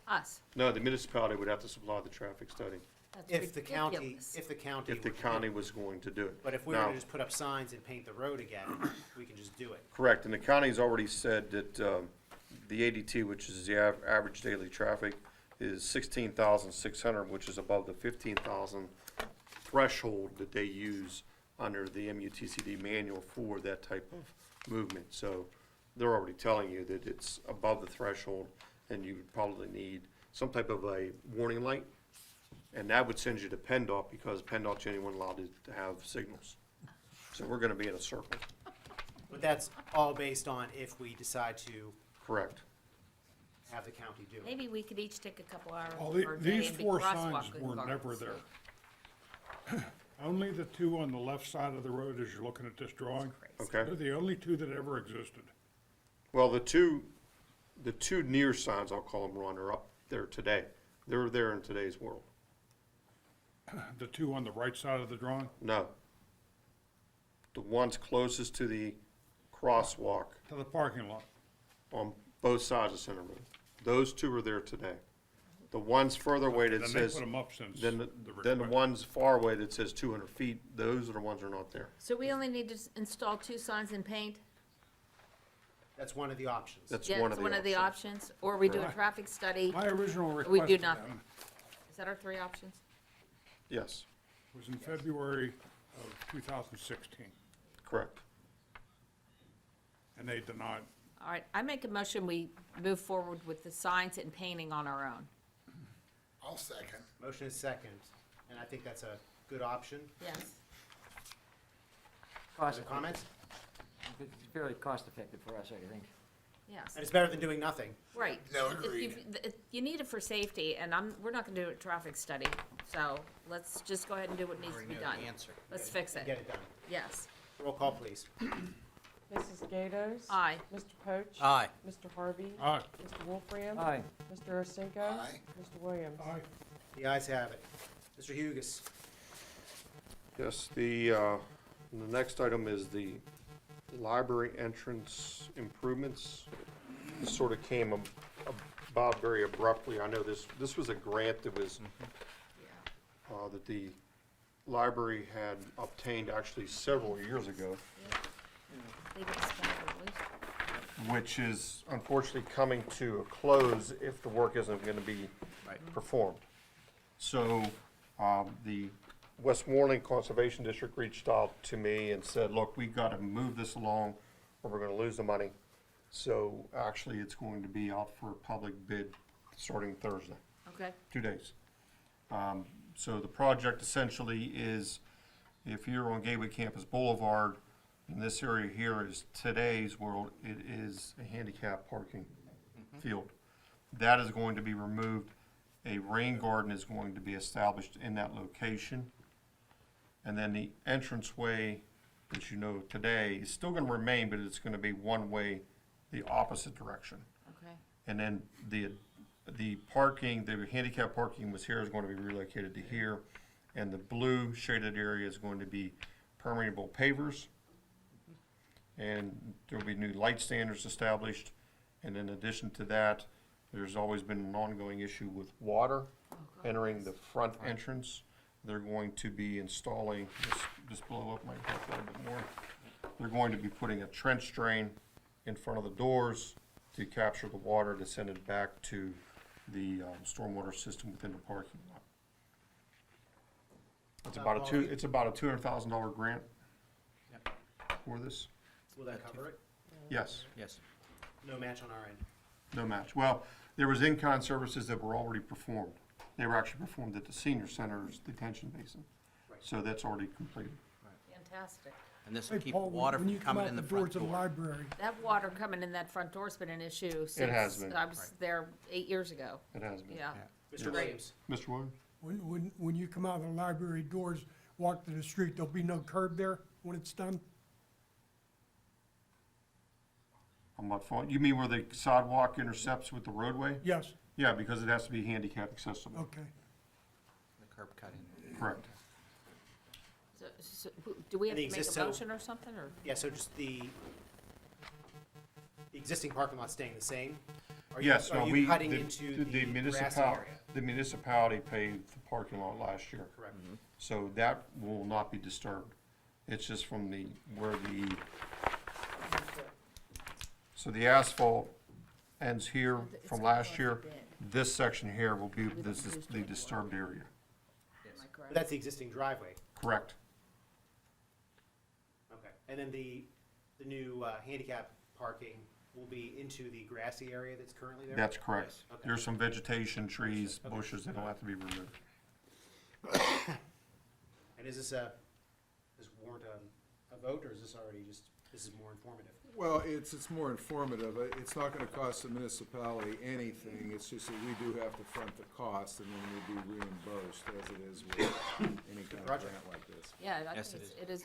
Us. No, the municipality would have to supply the traffic study That's If the county, ridiculous. if the county. if the were to do county it. was going to do it. But if we were Now- to just put up signs and paint the road again, we can just do it. Correct, and the county's already said that the ADT, which is the average daily traffic, is 16,600, which is above the 15,000 threshold that they use under the MUTCD manual for that type of movement. So they're already telling you that it's above the threshold, and you would probably need some type of a warning light, and that would send you to PennDOT, because PennDOT's the only one allowed to have signals. So we're gonna be in a circle. But that's all based on if we decide to Correct. have the county do it. Maybe we could each take a couple hours Well, or a day these and be four signs crosswalk were guards. never there. Only the two on the left side of the road as you're looking at this drawing. Okay. They're the only two that ever existed. Well, the two near signs, I'll call them, Ron, are up there today. They're there in today's world. The two on the right side of the drawing, No. The ones closest to the crosswalk to the parking lot. on both sides of Center Road. Those two are there today. The ones further away that Then they says, put 'em up since then the the request. ones far away that says 200 feet, those are the ones that are not there. So we only need to install 2 signs and paint? That's one of the options. That's Yeah, one it's of the one of the options. options? Or we do a Correct. traffic study? My original or request we do to nothing? them Is that our 3 options? Yes, was in February of 2016, correct. and they denied. All right, I make a motion, we move forward with the signs and painting on our own. I'll second. Motion is second, and I think that's a good option. Yes. Cost, Other comments? it's fairly cost effective for us, I think. Yes. And it's better than doing nothing. Right. No, If agreed. you need it for safety, and we're not gonna do a traffic study, so let's just go ahead and do what needs to be done. Let's fix Get it. it done. Yes. Roll call, please. Mrs. Gatos? Aye. Mr. Poach? Aye. Mr. Harvey? Aye. Mr. Wolfram? Aye. Mr. Ursinko? Aye. Mr. Williams? Aye. The ayes have it. Mr. Hugus. Yes, the next item is the library entrance improvements. This sort of came about very abruptly. I know this was a grant that was, that the library had obtained actually several years ago, They didn't spend it, at least. which is unfortunately coming to a close if the work isn't going to be performed. So the Westmoreland Conservation District reached out to me and said, look, we've got to move this along or we're going to lose the money. So actually, it's going to be out for a public bid starting Thursday. Okay. 2 days. So the project essentially is, if you're on Gateway Campus Boulevard, in this area here is today's world, it is a handicap parking field. That is going to be removed. A rain garden is going to be established in that location. And then the entranceway that you know today is still going to remain, but it's going to be one way, the opposite direction. Okay. And then the parking, the handicap parking was here, is going to be relocated to here. And the blue shaded area is going to be permeable pavers. And there'll be new light standards established. And in addition to that, there's always been an ongoing issue with water entering the front entrance. They're going to be installing, this blow up might help a little bit more. They're going to be putting a trench drain in front of the doors to capture the water to send it back to the stormwater system within the parking lot. It's about a $200,000 grant for this. Will that cover it? Yes, Yes. No match on our end. no match. Well, there was in-kind services that were already performed. They were actually performed at the senior center's detention basin. Right. So that's already completed. Fantastic. And this Hey, will keep Paul, water when from you come coming out in the the front doors of the door. library, That water coming in that front door's been an issue since has been. I was there 8 years ago. It has been. Yeah. Mr. Williams? Mr. Williams? when you come out of the library doors, walk to the street, there'll be no curb there when it's done? I'm not following. You mean where the sidewalk intercepts with the roadway? Yes, Yeah, because it has to be handicap accessible. okay. The curb cutting. Correct. So, do we have And to the make a so- motion or something, or? Yeah, so just the existing parking lot's staying the same? Are you- Yes, no, Are you we, cutting into the grassy area? the municipality paved the parking lot last year. Correct. So that will not be disturbed. It's just from so the asphalt ends here from last year. This section here will be, this is the disturbed area. Am I correct? But that's the existing driveway. Correct. Okay. And then the new handicap parking will be into the grassy area that's currently there? That's correct. Okay. There's some vegetation, trees, bushes that'll have to be removed. And is this does warrant a vote, or is this already just, this is more informative? Well, it's more informative. It's not gonna cost the municipality anything. It's just that we do have to front the cost and then we'll be reimbursed as it is with any kind of project. grant like this. Yeah, I Yes, think it it is.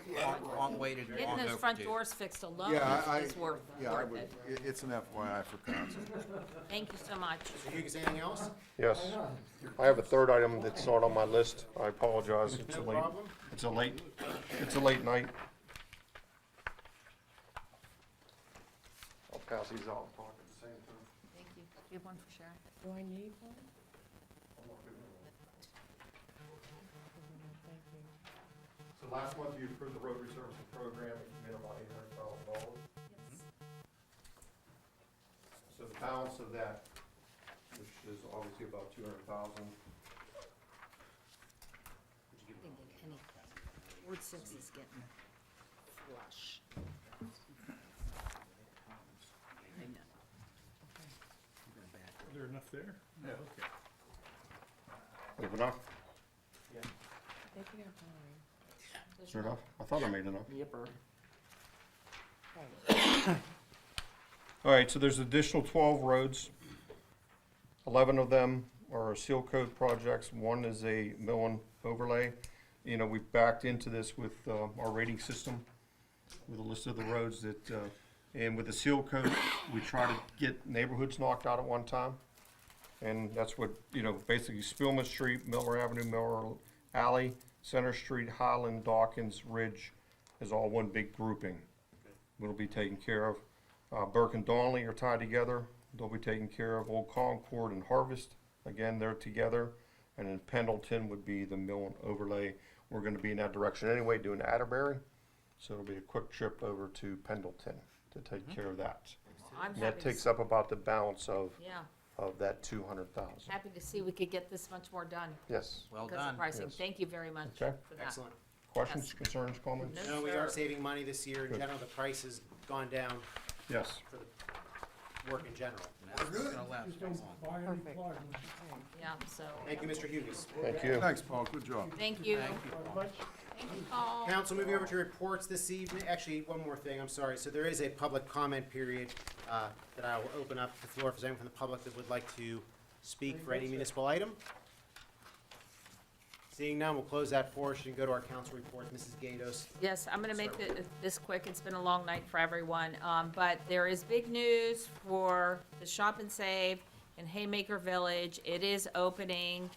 Long waited, Getting long those front overdue. doors fixed alone Yeah, is worth I it. would, it's an FYI for council. Thank you so much. Mr. Hughes, anything else? Yes. I have a third item that's not on my list. I apologize. It's No a late, problem. it's a late night. I'll pass these out and talk at the same time. Thank you. Do you have one for Sharon? Do I need one? So last month you approved the road resurfacing program, it came in about $800,000. So the balance of that, which is obviously about 200,000. Didn't get any. Ward 6 is getting flush. I know. Is there enough there? Yeah, okay. We have enough? They can have mine. Is there enough? I thought I made enough. Yipper. All right, so there's additional 12 roads. 11 of them are seal coat projects. One is a mill and overlay. You know, we've backed into this with our rating system, with a list of the roads that, and with the seal coat, we try to get neighborhoods knocked out at one time. And that's what, you know, basically Spillman Street, Miller Avenue, Miller Alley, Center Street, Highland, Dawkins, Ridge is all one big grouping. It'll be taken care of. Burke and Donley are tied together. They'll be taken care of. Old Concord and Harvest, again, they're together. And then Pendleton would be the mill and overlay. We're gonna be in that direction anyway, doing Atterbury. So it'll be a quick trip over to Pendleton to take care of that. I'm And happy that to takes s- up about the balance of, Yeah, of that 200,000. happy to see we could get this much more done. Yes. Well Because of done. pricing. Yes. Thank you very much Okay. for that. Excellent. Questions, Yes. concerns, comments? No, No, we are sir. saving money this year. In Good. general, the price has gone down Yes. for the work in general. It's gonna last Just for don't long. buy any plywood. Yeah, so, Thank you, Mr. Hughes. Thank you. Thanks, Paul, good job. thank you. Very much. Thank you, Paul. Council, moving over to reports this evening. Actually, one more thing, I'm sorry. So there is a public comment period that I will open up the floor if there's anyone from the public that would like to speak for any municipal item. Seeing none, we'll close that portion and go to our council report. Mrs. Gatos. Yes, I'm gonna make this quick. It's been a long night for everyone. But there is big news for the Shop and Save in Haymaker Village. It is opening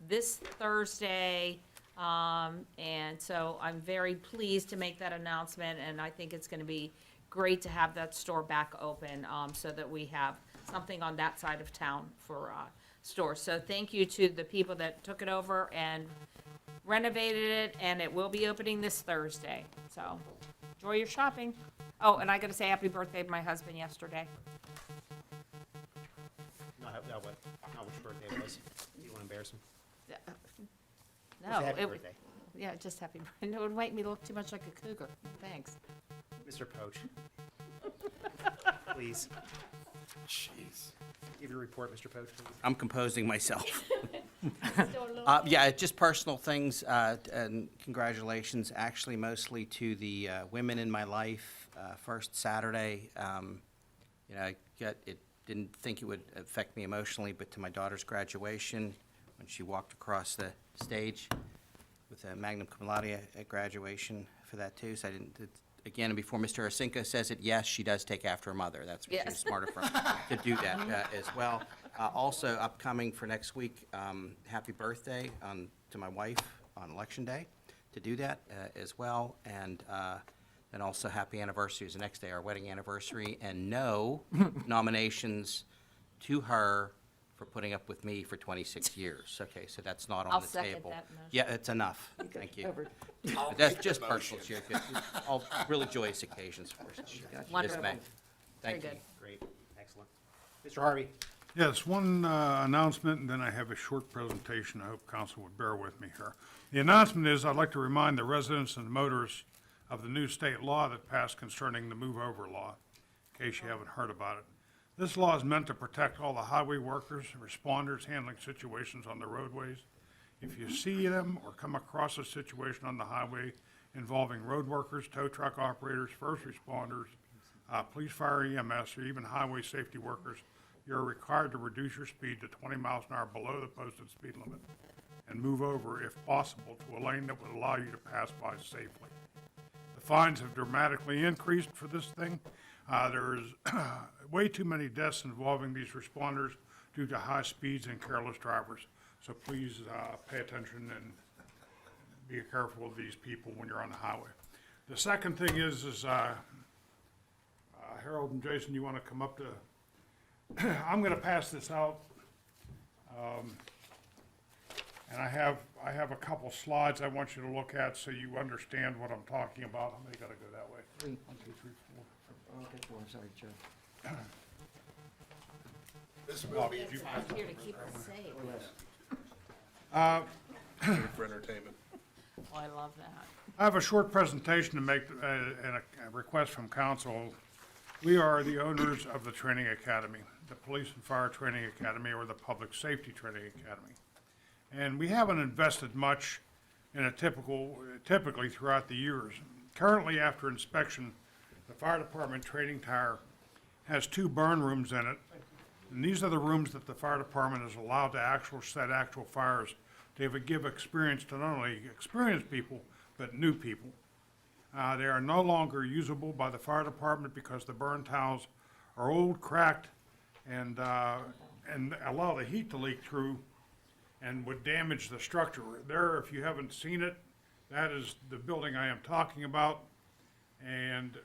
this Thursday. And so I'm very pleased to make that announcement, and I think it's gonna be great to have that store back open, so that we have something on that side of town for, stores. So thank you to the people that took it over and renovated it, and it will be opening this Thursday. So enjoy your shopping. Oh, and I gotta say happy birthday to my husband yesterday. Not which birthday it was. Do you want to embarrass him? No, Happy it- birthday. Yeah, just happy birthday. It would make me look too much like a cougar. Thanks. Mr. Poach. Please. Jeez. Give your report, Mr. Poach, please. I'm composing myself. Yeah, just personal things, and congratulations, actually mostly to the women in my life. First Saturday, you know, didn't think it would affect me emotionally, but to my daughter's graduation, when she walked across the stage with a magna cum laude at graduation for that too, so I didn't, again, before Mr. Arcinko says it, yes, she does take after her mother. That's what she was Yes. smart enough to do that as well. Also upcoming for next week, happy birthday to my wife on Election Day, to do that as well. And then also happy anniversary is the next day, our wedding anniversary, and no nominations to her for putting up with me for 26 years. Okay, so that's not on I'll the second table. that motion. Yeah, it's enough. Thank you. I'll But that's make just the personal, motion. cheer, all really joyous occasions for us. Yes, Wonderful. ma'am. Very Thank you. good. Great. Excellent. Mr. Harvey. Yes, one announcement, and then I have a short presentation. I hope council would bear with me here. The announcement is, I'd like to remind the residents and motorists of the new state law that passed concerning the move-over law, in case you haven't heard about it. This law is meant to protect all the highway workers and responders handling situations on the roadways. If you see them or come across a situation on the highway involving road workers, tow truck operators, first responders, police, fire, EMS, or even highway safety workers, you're required to reduce your speed to 20 miles an hour below the posted speed limit and move over, if possible, to a lane that would allow you to pass by safely. The fines have dramatically increased for this thing. There's way too many deaths involving these responders due to high speeds and careless drivers. So please pay attention and be careful of these people when you're on the highway. The second thing is Harold and Jason, you want to come up to, I'm going to pass this out. And I have a couple slides I want you to look at so you understand what I'm talking about. I may gotta go that way. 1, 2, 3, 4. Okay, well, I'm sorry, Joe. This will be. I'm here to keep us safe. For entertainment. Oh, I love that. I have a short presentation to make and a request from council. We are the owners of the training academy, the Police and Fire Training Academy, or the Public Safety Training Academy. And we haven't invested much in a typically throughout the years. Currently, after inspection, the fire department training tower has 2 burn rooms in it. And these are the rooms that the fire department is allowed to set actual fires to give experience to not only experienced people, but new people. They are no longer usable by the fire department because the burn towers are old, cracked, and allow the heat to leak through and would damage the structure. There, if you haven't seen it, That is the building I am talking about. And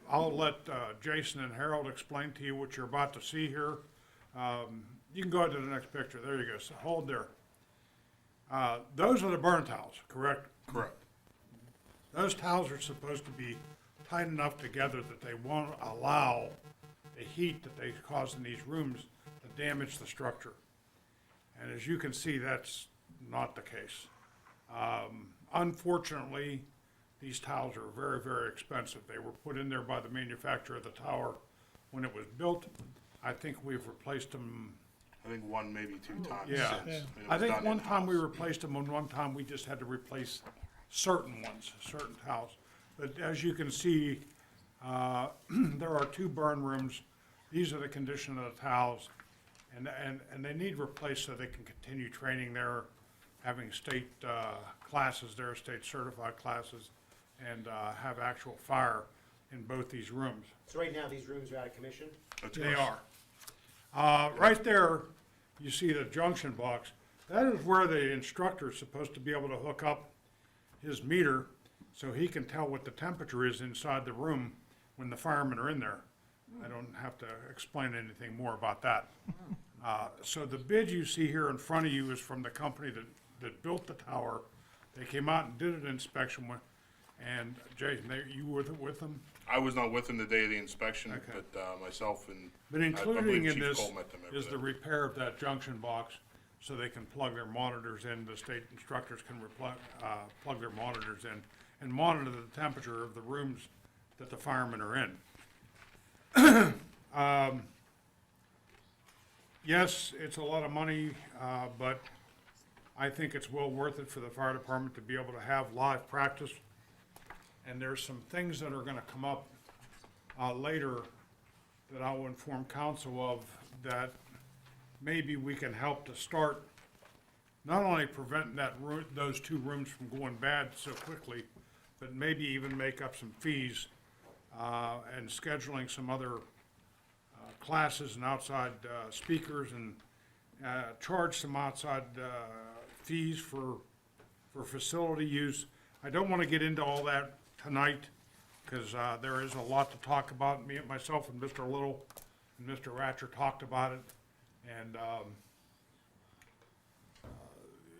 I'll let Jason and Harold explain to you what you're about to see here. You can go ahead to the next picture. There you go. So hold there. Those are the burn towels, correct? Correct. Those towels are supposed to be tight enough together that they won't allow the heat that they cause in these rooms to damage the structure. And as you can see, that's not the case. Unfortunately, these towels are very, very expensive. They were put in there by the manufacturer of the tower when it was built. I think we've replaced them. I think one, maybe 2 times Yeah, since. It I was think done one time we in-house. replaced them, and one time we just had to replace certain ones, certain towels. But as you can see, there are 2 burn rooms. These are the condition of the towels, and they need replaced so they can continue training there, having state classes there, state certified classes, and have actual fire in both these rooms. So right now, these rooms are out of commission? They are. Right there, you see the junction box. That is where the instructor is supposed to be able to hook up his meter so he can tell what the temperature is inside the room when the firemen are in there. I don't have to explain anything more about that. So the bid you see here in front of you is from the company that built the tower. They came out and did an inspection and Jason, you were with them? I was not with them the day of the inspection, Okay. but myself and But I including believe in Chief this Cole met them over is the there. repair of that junction box so they can plug their monitors in, the state instructors can plug their monitors in and monitor the temperature of the rooms that the firemen are in. Yes, it's a lot of money, but I think it's well worth it for the fire department to be able to have live practice. And there's some things that are gonna come up later that I will inform council of that maybe we can help to start not only preventing those 2 rooms from going bad so quickly, but maybe even make up some fees and scheduling some other classes and outside speakers and charge some outside fees for facility use. I don't want to get into all that tonight because there is a lot to talk about. Myself and Mr. Little and Mr. Ratcher talked about it. And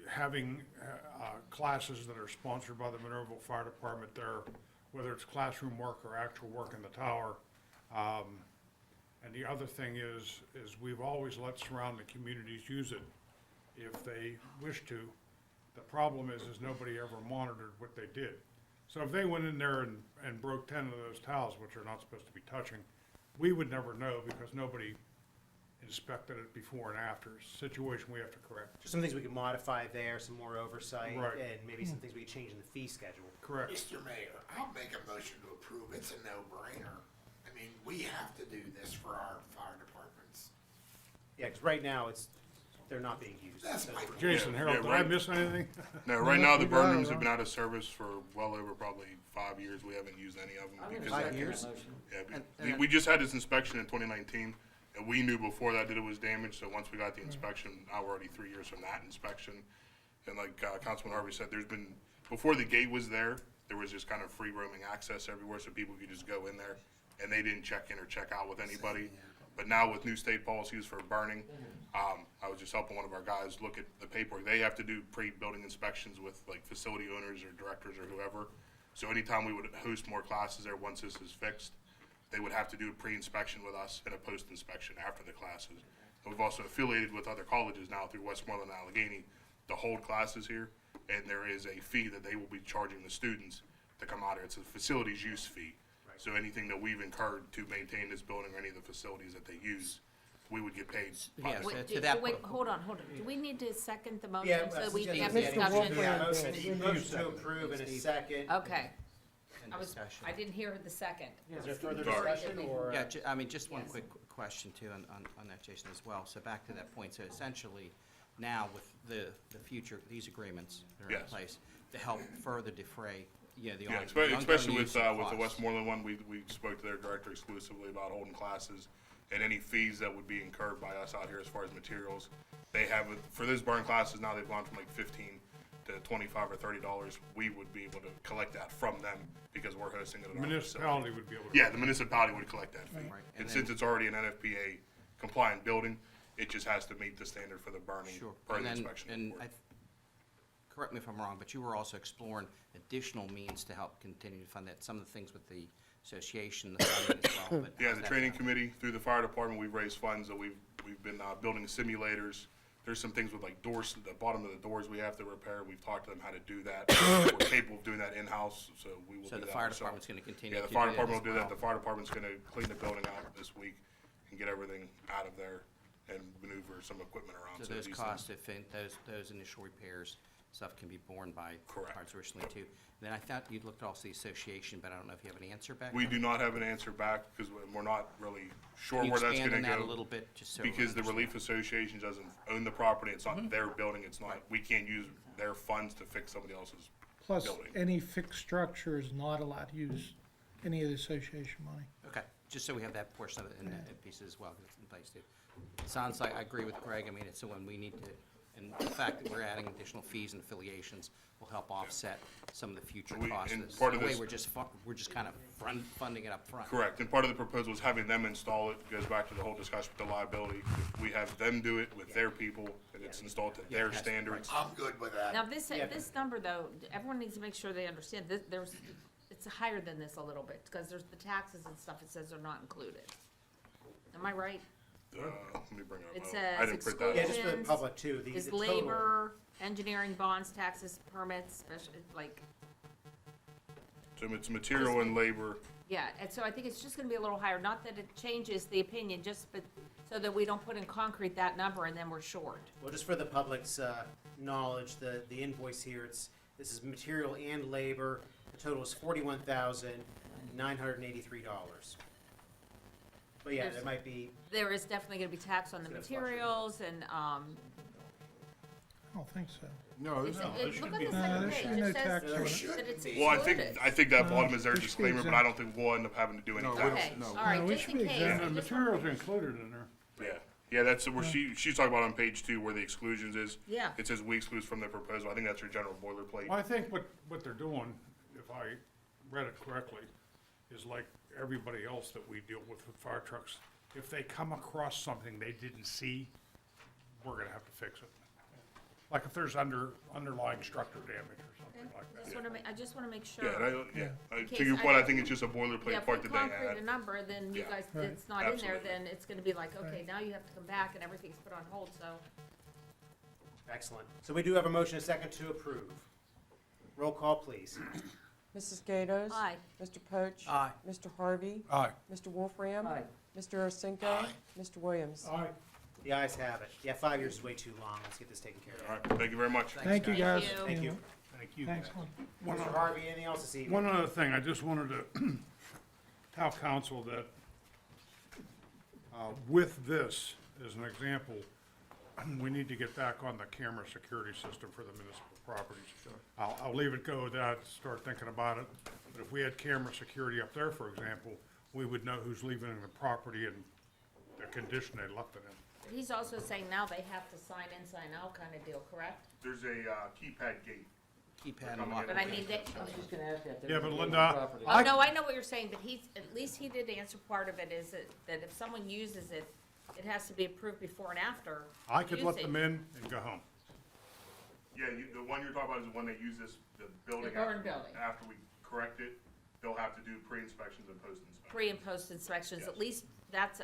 having classes that are sponsored by the Monroeville Fire Department there, whether it's classroom work or actual work in the tower. And the other thing is we've always let surrounding communities use it if they wish to. The problem is nobody ever monitored what they did. So if they went in there and broke 10 of those towels, which are not supposed to be touching, we would never know because nobody inspected it before and after. It's a situation we have to correct. Just some things we could modify there, some more oversight, Right. and maybe some things we could change in the fee schedule. Correct. Mr. Mayor, I'll make a motion to approve. It's a no-brainer. I mean, we have to do this for our fire departments. Yeah, because right now, they're not being used. That's my point. Jason, Harold, Yeah, did I right. miss anything? No, right now, the You burn got it, rooms have Ron. been out of service for well over probably 5 years. We haven't used any of them. I'm gonna because second that years? motion. Yeah, we just had this inspection in 2019, and we knew before that it was damaged, so once we got the inspection, now we're already 3 years from that inspection. And like Councilman Harvey said, before the gate was there was just kind of free roaming access everywhere, so people could just go in there, and they didn't check in or check out with anybody. But now with new state policies for burning, I was just helping one of our guys look at the paperwork. They have to do pre-building inspections with like facility owners or directors or whoever. So anytime we would host more classes there, once this is fixed, they would have to do a pre-inspection with us and a post-inspection after the classes. And we've also affiliated with other colleges now through Westmoreland and Allegheny to hold classes here, and there is a fee that they will be charging the students to come out here. It's a facilities use fee. So anything that we've incurred to maintain this building or any of the facilities that they use, we would get paid. by Yes, the- Wait, to that wait, point. hold on. Do we need to second the Yeah, motion so we can have Mr. discussion? Yeah, Wolfman motion to approve in a second. Okay. And I discussion. didn't hear the second. Is there further Sorry. discussion, or? Yeah, I mean, just one Yes. quick question too on that, Jason, as well. So back to that point, so essentially, now with the future, these agreements that are in Yes. place, to help further defray, the Yeah, ongoing especially use with of the costs. Westmoreland one, we spoke to their director exclusively about holding classes and any fees that would be incurred by us out here as far as materials. They have, for those burn classes now, they've gone from like 15 the $25 or $30, we would be able to collect that from them because we're hosting it at our facility. Municipality would be able to. Yeah, the municipality would collect that fee. Right, And and since then- it's already an NFPA compliant building, it just has to meet the standard for the burning Sure. per And the then- inspection and report. correct me if I'm wrong, but you were also exploring additional means to help continue to fund that, some of the things with the association, the funding as well, but Yeah, how's the that training going? committee, through the fire department, we've raised funds, that we've been building simulators. There's some things with like doors, the bottom of the doors we have to repair. We've talked to them how to do that. We're capable of doing that in-house, so we will do So that the fire ourselves. department's gonna continue Yeah, to the do fire that department as will do that. well. The fire department's gonna clean the building out this week and get everything out of there and maneuver some equipment around. So those these costs, things- those initial repairs, stuff can be borne by Correct. parts originally too. Then I thought you'd looked also the association, but I don't know if you have an answer back. We on do it? not have an answer back because we're not really sure Can you where that's expand gonna on that go. a little bit, just so? Because the understand? Relief Association doesn't own the property, it's Mm-hmm. not their building, it's not, we can't use their funds to fix somebody else's Plus, building. any fixed structure is not allowed to use any of the association money. Okay, just so we have that portion of it in that piece as well, 'cause it's in place too. Sounds like, I agree with Greg, I mean, it's the one we need to, and the fact that we're adding additional fees and affiliations will help offset some of the future costs. and In part a of way, this- we're just kind of funding it up front. Correct, and part of the proposal is having them install it, goes back to the whole discussion with the liability. If we have them do it with their people, and it's installed to their standards. I'm good with that. Now, this number, though, everyone needs to make sure they understand, it's higher than this a little bit, because there's the taxes and stuff, it says are not included. Am I right? Let me bring it up. It Oh, I says didn't print that out. Yeah, just for the exclusions public too, the is total. labor, engineering, bonds, taxes, permits, special, like, So it's material and labor. yeah, and so I think it's just gonna be a little higher, not that it changes the opinion, just, but, so that we don't put in concrete that number and then we're short. Well, just for the public's knowledge, the invoice here, this is material and labor. The total is $41,983. But yeah, there might be, There is definitely gonna be tax on the It's gonna fluctuate. materials and, I don't think so. No, it's, no. look on the No, second there page, should be no it says tax on it. that it's Well, excluded. I think that bottom is their it should be disclaimer, but I don't exempt. think we'll end up having to do any No, we tax. Okay, No. all right, No, we just should in be case. exempt. And the I just wanna- materials are included in there. Yeah, that's where she's talking about on page 2 where the exclusions is. Yeah. It says we exclude from the proposal. I think that's your general boilerplate. Well, I think what they're doing, if I read it correctly, is like everybody else that we deal with fire trucks. If they come across something they didn't see, we're gonna have to fix it. Like if there's underlying structure damage or something like that. I just wanna make sure. Yeah, In to case your point, I- I think it's just a boilerplate Yeah, if part we that they concrete add. a number, then you Yeah. guys, Right. it's not in there, Absolutely. then it's gonna be like, okay, now you have to come back and everything's put on hold, so. excellent. So we do have a motion, a second to approve. Roll call, please. Mrs. Gatos? Aye. Mr. Poach? Aye. Mr. Harvey? Aye. Mr. Wolfram? Aye. Mr. Ursinko? Mr. Williams? Aye. The ayes have it. Yeah, 5 years is way too long. Let's get this taken care All of. right, thank you very much. Thank you, guys. you. Thank you. Thank you. Thanks. Mr. Harvey, anything else this evening? One other thing, I just wanted to tell council that with this, as an example, we need to get back on the camera security system for the municipal properties. I'll leave it go with that, start thinking about it. But if we had camera security up there, for example, we would know who's leaving the property and the condition they left it in. But he's also saying now they have to sign in, sign out kind of deal, correct? There's a keypad gate. Keypad and lock. But I mean, they, I was just gonna ask that. Yeah, but They- Linda, property. oh, no, I know what you're saying, but he's, at least he did answer part of it, is that if someone uses it, it has to be approved before and after I could let usage. them in and go home. Yeah, the one you're talking about is the one that uses the building. The burn after- building. After we correct it, they'll have to do pre-inspections and post-inspections. Pre and post inspections, at Yes. least that's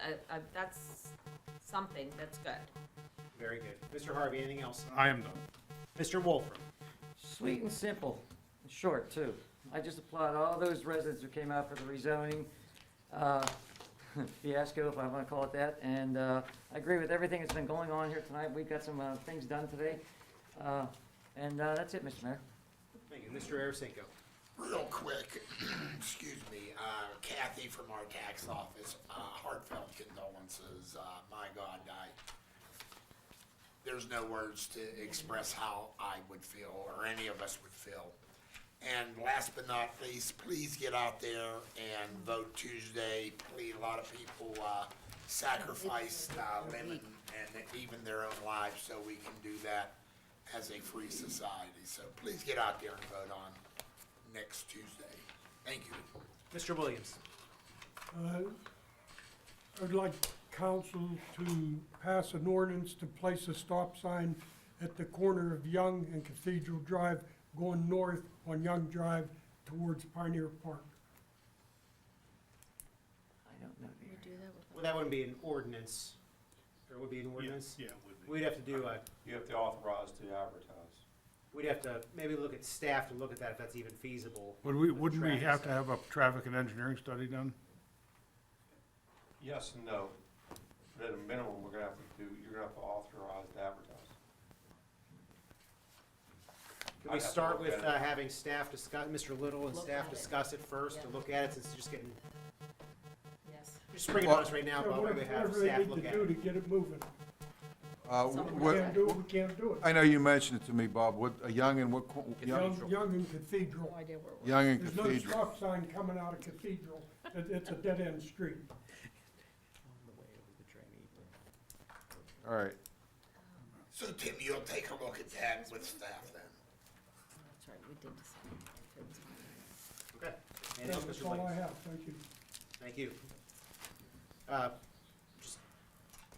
that's something, that's good. Very good. Mr. Harvey, anything else? I am done. Mr. Wolfram? Sweet and simple, and short too. I just applaud all those residents who came out for the rezoning fiasco, if I want to call it that. And I agree with everything that's been going on here tonight. We've got some things done today. And that's it, Mr. Mayor. Thank you. Mr. Arasenko? Real quick, excuse me, Kathy from our tax office, heartfelt condolences. My God, there's no words to express how I would feel, or any of us would feel. And last but not least, please get out there and vote Tuesday. Please, a lot of people sacrificed limit and even their own lives so we can do that. as a free society. So please get out there and vote on next Tuesday. Thank you. Mr. Williams. I'd like council to pass an ordinance to place a stop sign at the corner of Young and Cathedral Drive, going north on Young Drive towards Pioneer Park. I don't know. We do that with. Well, that wouldn't be an ordinance. There would be an ordinance? Yeah, it would be. We'd have to do a, You have to authorize to advertise. we'd have to maybe look at staff to look at that if that's even feasible. Wouldn't we Traffic have to study. have a traffic and engineering study done? Yes and no. But at a minimum, you're gonna have to authorize to advertise. Can we I'd have to start look with at it. having staff discuss, Mr. Little and Look staff at it. discuss it first, to Yeah. look at it, since it's just getting, Yes. just spring it on us right now, but we have Whatever they staff need look to at do it. to get it moving. Something We what- can't do it, we can't do it. I know you mentioned it to me, Bob, what, a Young and what, Young and Cathedral. No idea where we're. Young and There's no Cathedral. stop sign coming out of Cathedral. It's a dead-end street. All right. So Tim, you'll take a look at that with staff then? That's right, we did decide. Okay. Anything else, That's Mr. all I Williams? have, thank you. Thank you. Just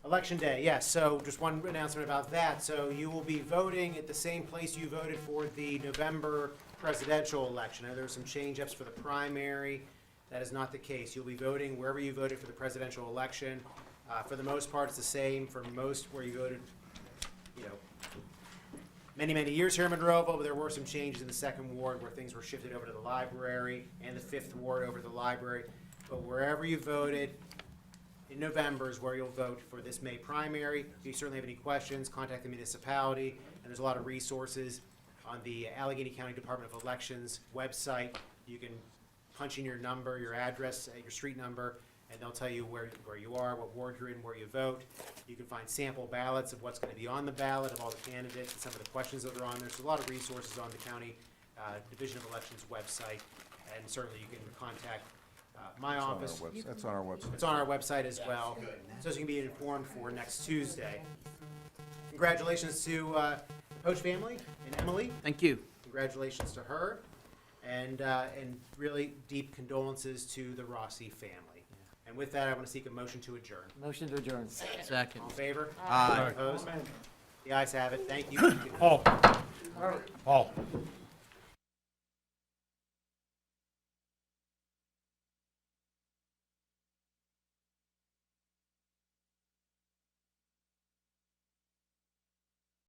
Election day, yes, so just one announcement about that. So you will be voting at the same place you voted for the November presidential election. Now, there's some change-ups for the primary. That is not the case. You'll be voting wherever you voted for the presidential election. For the most part, it's the same for most where you voted, you know, many, many years here in Monroeville, but there were some changes in the second ward where things were shifted over to the library, and the fifth ward over to the library. But wherever you voted in November is where you'll vote for this May primary. If you certainly have any questions, contact the municipality, and there's a lot of resources on the Allegheny County Department of Elections website. You can punch in your number, your address, your street number, and they'll tell you where you are, what ward you're in, where you vote. You can find sample ballots of what's going to be on the ballot, of all the candidates, and some of the questions that are on there. So a lot of resources on the County Division of Elections website, and certainly you can contact my It's on our office. website. That's on our website. It's on our website as well, so you can be informed for next Tuesday. Congratulations to Poach family and Emily. Thank you. Congratulations to her, and really deep condolences to the Rossi family. And with that, I want to seek a motion to adjourn. Motion to adjourn. Second. All in favor? Aye. Opposed? The ayes have it. Thank you. Paul, All right. Paul,